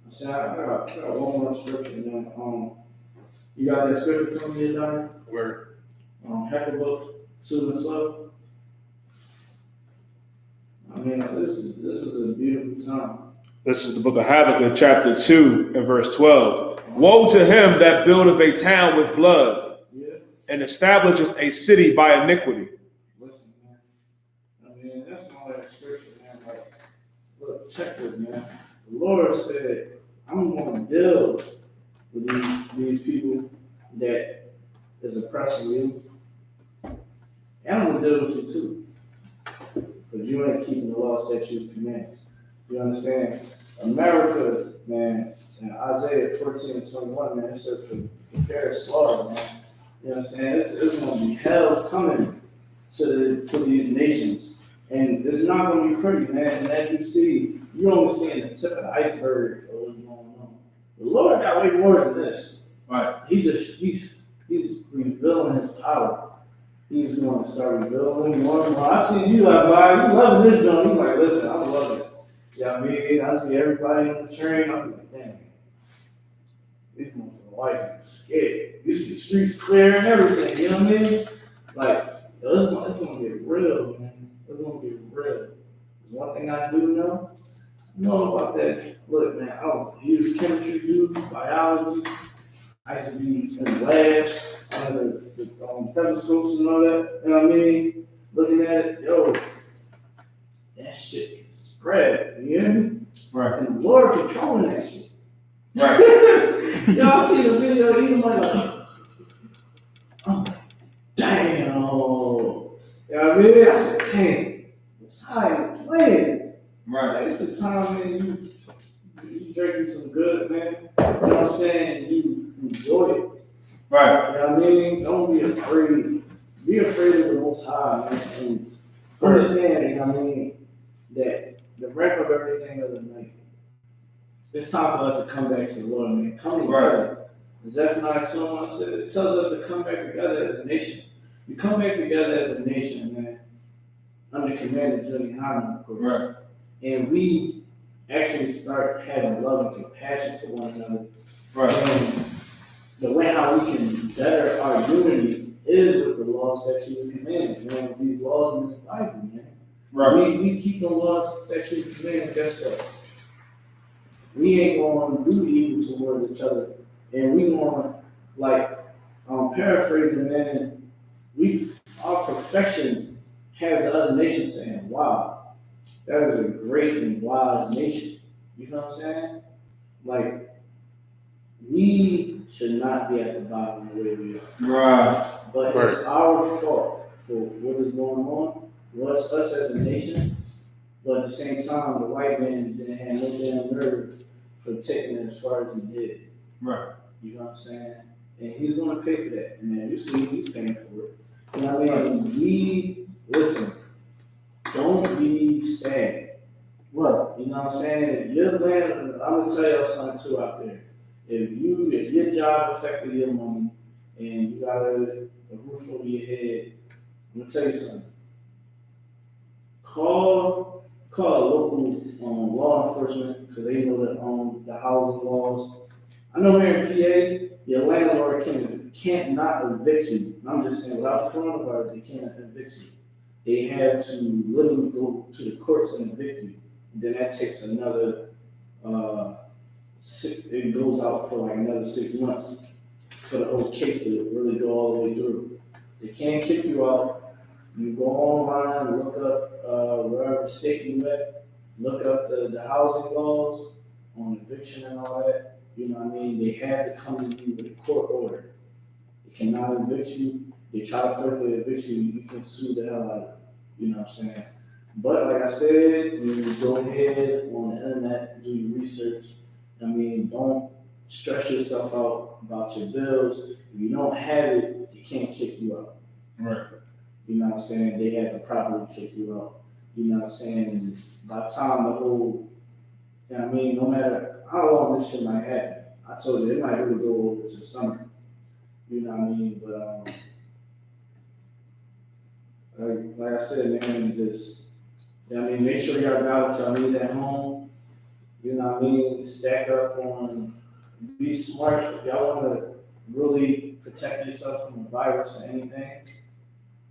I said, I got one more scripture, man. You got that scripture coming here, Donnie? Where? Habakkuk 2:12. I mean, this is a beautiful time. This is the book of Habakkuk, chapter 2, and verse 12. Woe to him that buildeth a town with blood, and establisheth a city by iniquity. Listen, man. I mean, that's all that scripture, man. Like, look, check this, man. The Lord said, I'm going to deal with these people that is oppressing you, and I'm gonna deal with you too. Because you ain't keeping the law, statutes, commands. You understand? America, man, in Isaiah 14:21, man, it says prepare slaughter, man. You know what I'm saying? It's gonna be hell coming to these nations. And it's not gonna be pretty, man. And as you see, you're only seeing the tip of the iceberg of what's going on. The Lord got way more than this. Right. He's revealing his power. He's going to start revealing more and more. I see you like, wow, you love this joint. He's like, listen, I love it. Yeah, I mean, I see everybody on the train. I'm like, damn, these motherfuckers white scared. You see the streets clear and everything. You know what I mean? Like, yo, it's gonna get real, man. It's gonna get real. One thing I do know about that. Look, man, I was a huge chemistry dude, biology. I used to be in labs, under the telescopes and all that. You know what I mean? Looking at it, yo, that shit can spread. You hear me? Right. And the Lord controlling that shit. Right. Y'all see the video, even like, I'm like, damn. You know what I mean? I said, hey, it's how you playing. Right. Like, it's a time, man, you drinking some good, man. You know what I'm saying? You enjoy it. Right. You know what I mean? Don't be afraid. Be afraid of the Most High, man. And understand, you know what I mean, that the wreck of everything of the night. It's time for us to come back to the Lord, man. Come together. Zephaniah 2:1 says, it tells us to come back together as a nation. We come back together as a nation, man, under command of GEN.YAHANNA, of course. Right. And we actually start having love and compassion for one another. Right. And the way how we can better our unity is with the laws, statutes, and commandments, man. With these laws in this Bible, man. Right. We keep the laws, statutes, and commandments. Guess what? We ain't going to do evil towards each other, and we going to, like, paraphrasing, man. Our perfection have the other nations saying, "Wow, that is a great and wise nation." You know what I'm saying? Like, we should not be at the bottom the way we are. Right. But it's our fault for what is going on. Well, it's us as a nation. But at the same time, the white man didn't have no damn nerve for taking it as far as he did. Right. You know what I'm saying? And he's going to pay for that. Man, you see, he's paying for it. You know what I mean? Listen, don't be sad. Right. You know what I'm saying? Your land, I'm going to tell y'all something too out there. If your job affected your money and you got a roof over your head, I'm going to tell you something. Call a local law enforcement because they know the housing laws. I know here in PA, your landlord can't not evict you. I'm just saying, without coronavirus, they can't evict you. They have to literally go to the courts and evict you. And then that takes another, it goes out for like another 6 months for the whole case to really go all the way through. They can't kick you out. You go online, look up wherever state you at, look up the housing laws on eviction and all that. You know what I mean? They have to come to you with a court order. They cannot evict you. They try to further evict you, you can sue the hell out of them. You know what I'm saying? But like I said, you go ahead on the internet, do your research. I mean, don't stress yourself out about your bills. If you don't have it, they can't kick you out. Right. You know what I'm saying? They have to properly kick you out. You know what I'm saying? By the time the whole, you know what I mean, no matter how long this shit might happen, I told you, it might really go over to the summer. You know what I mean? But, like I said, man, just, you know what I mean, make sure y'all got what y'all need at home. You know what I mean? Stack up on, be smart. If y'all want to really protect yourself from a virus or anything,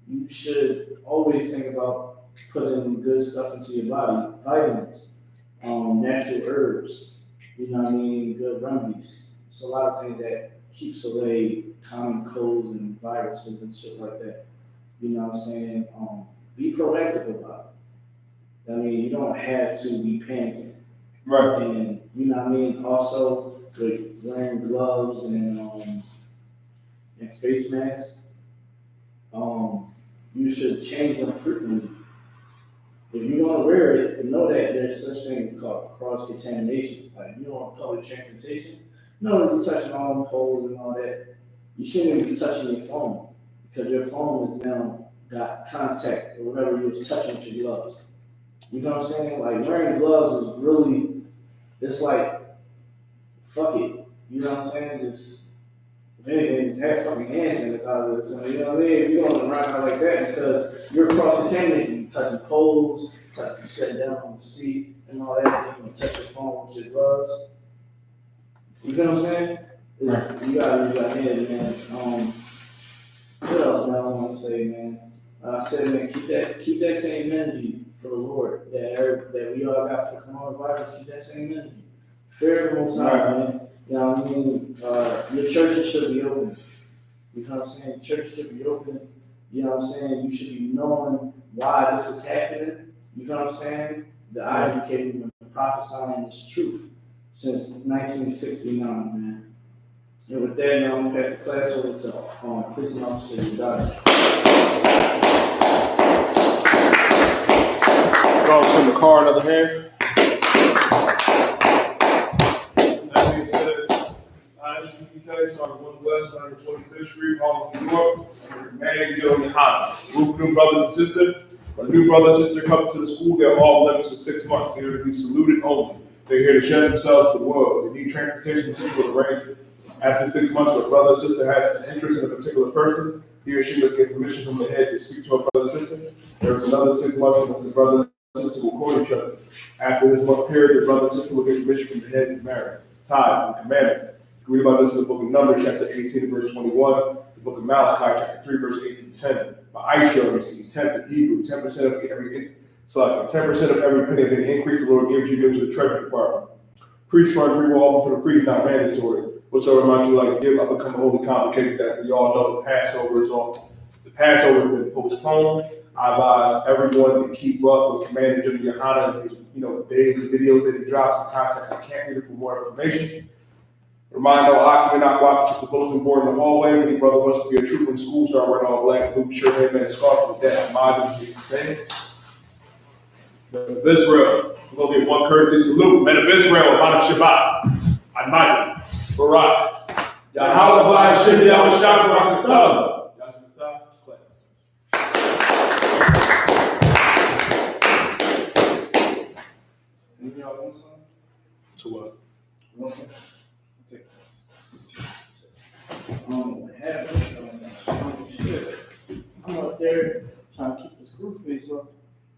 you should always think about putting good stuff into your body, vitamins, natural herbs, you know what I mean, good remedies. It's a lot of things that keeps away common colds and viruses and shit like that. You know what I'm saying? Be proactive about it. I mean, you don't have to be panicking. Right. And you know what I mean? Also, with wearing gloves and and face masks, you should change them frequently. If you're gonna wear it, know that there's such things called cross-contamination. Like you on public transportation, you know you're touching all them poles and all that. You shouldn't even be touching your phone because your phone is now got contact or whatever you was touching with your gloves. You know what I'm saying? Like wearing gloves is really, it's like, fuck it. You know what I'm saying? Just, if anything, just have fucking hand sanitizer. So, you know what I mean? If you're going around out like that because you're cross-contaminated, you touching poles, you sitting down on the seat and all that, you're going to touch your phone with your gloves. You know what I'm saying? Right. You gotta use your hand, man. What else, man? I want to say, man. I said, man, keep that same energy for the Lord that we all got for the coronavirus. Keep that same energy. Fear the Most High, man. You know what I mean? Your churches should be open. You know what I'm saying? Churches should be open. You know what I'm saying? You should be knowing why this is happening. You know what I'm saying? The I.S.U.P.K has been prophesying this truth since 1969, man. And with that, now I'm going to pass the class over to Police Officer Udai. Go in the car, another hand. That being said, I.S.U.P.K started 1 West 125th Street, Harlem, New York, under commanding GEN.YAHANNA. Group of new brothers and sisters. When a new brother and sister come to the school, they're all limits for 6 months. They're here to be saluted only. They're here to share themselves with the world. They need transportation to physical arrangement. After 6 months, if a brother or sister has an interest in a particular person, he or she must get permission from the head to speak to a brother or sister. There is another 6 months in which the brother and sister will court each other. After this month period, the brother and sister will get permission from the head to marry, tithe, and commandment. You read about this in the book of Numbers, chapter 18, verse 21, the book of Malachi, chapter 3, verse 8 to 10. By I.S.U.P.K, receives 10th of Hebrew, 10% of every 10% of every penny of any increase the Lord gives you to the treasury department. Priest fund free will offer for the priest, not mandatory. Whatsoever amount you like to give, I become wholly complicated that we all know the Passover is on. The Passover has been postponed. I advise everyone to keep up with Commander GEN.YAHANNA and his, daily videos that he drops and contact the camp leader for more information. Remind all occupant not walk to the bulletin board in the hallway. Any brother wants to be a trooper in school, start wearing all black, blue shirt, headband, and scarf with that. Imagine is the same. Men of Israel, we're going to get one courtesy salute. Men of Israel, Mount Shabbat. Imagine. Barak. Yahweh Hashem Yahweh Shah Barak. Any y'all want some? To what? Want some? I don't have it. I'm up there trying to keep the screw face up.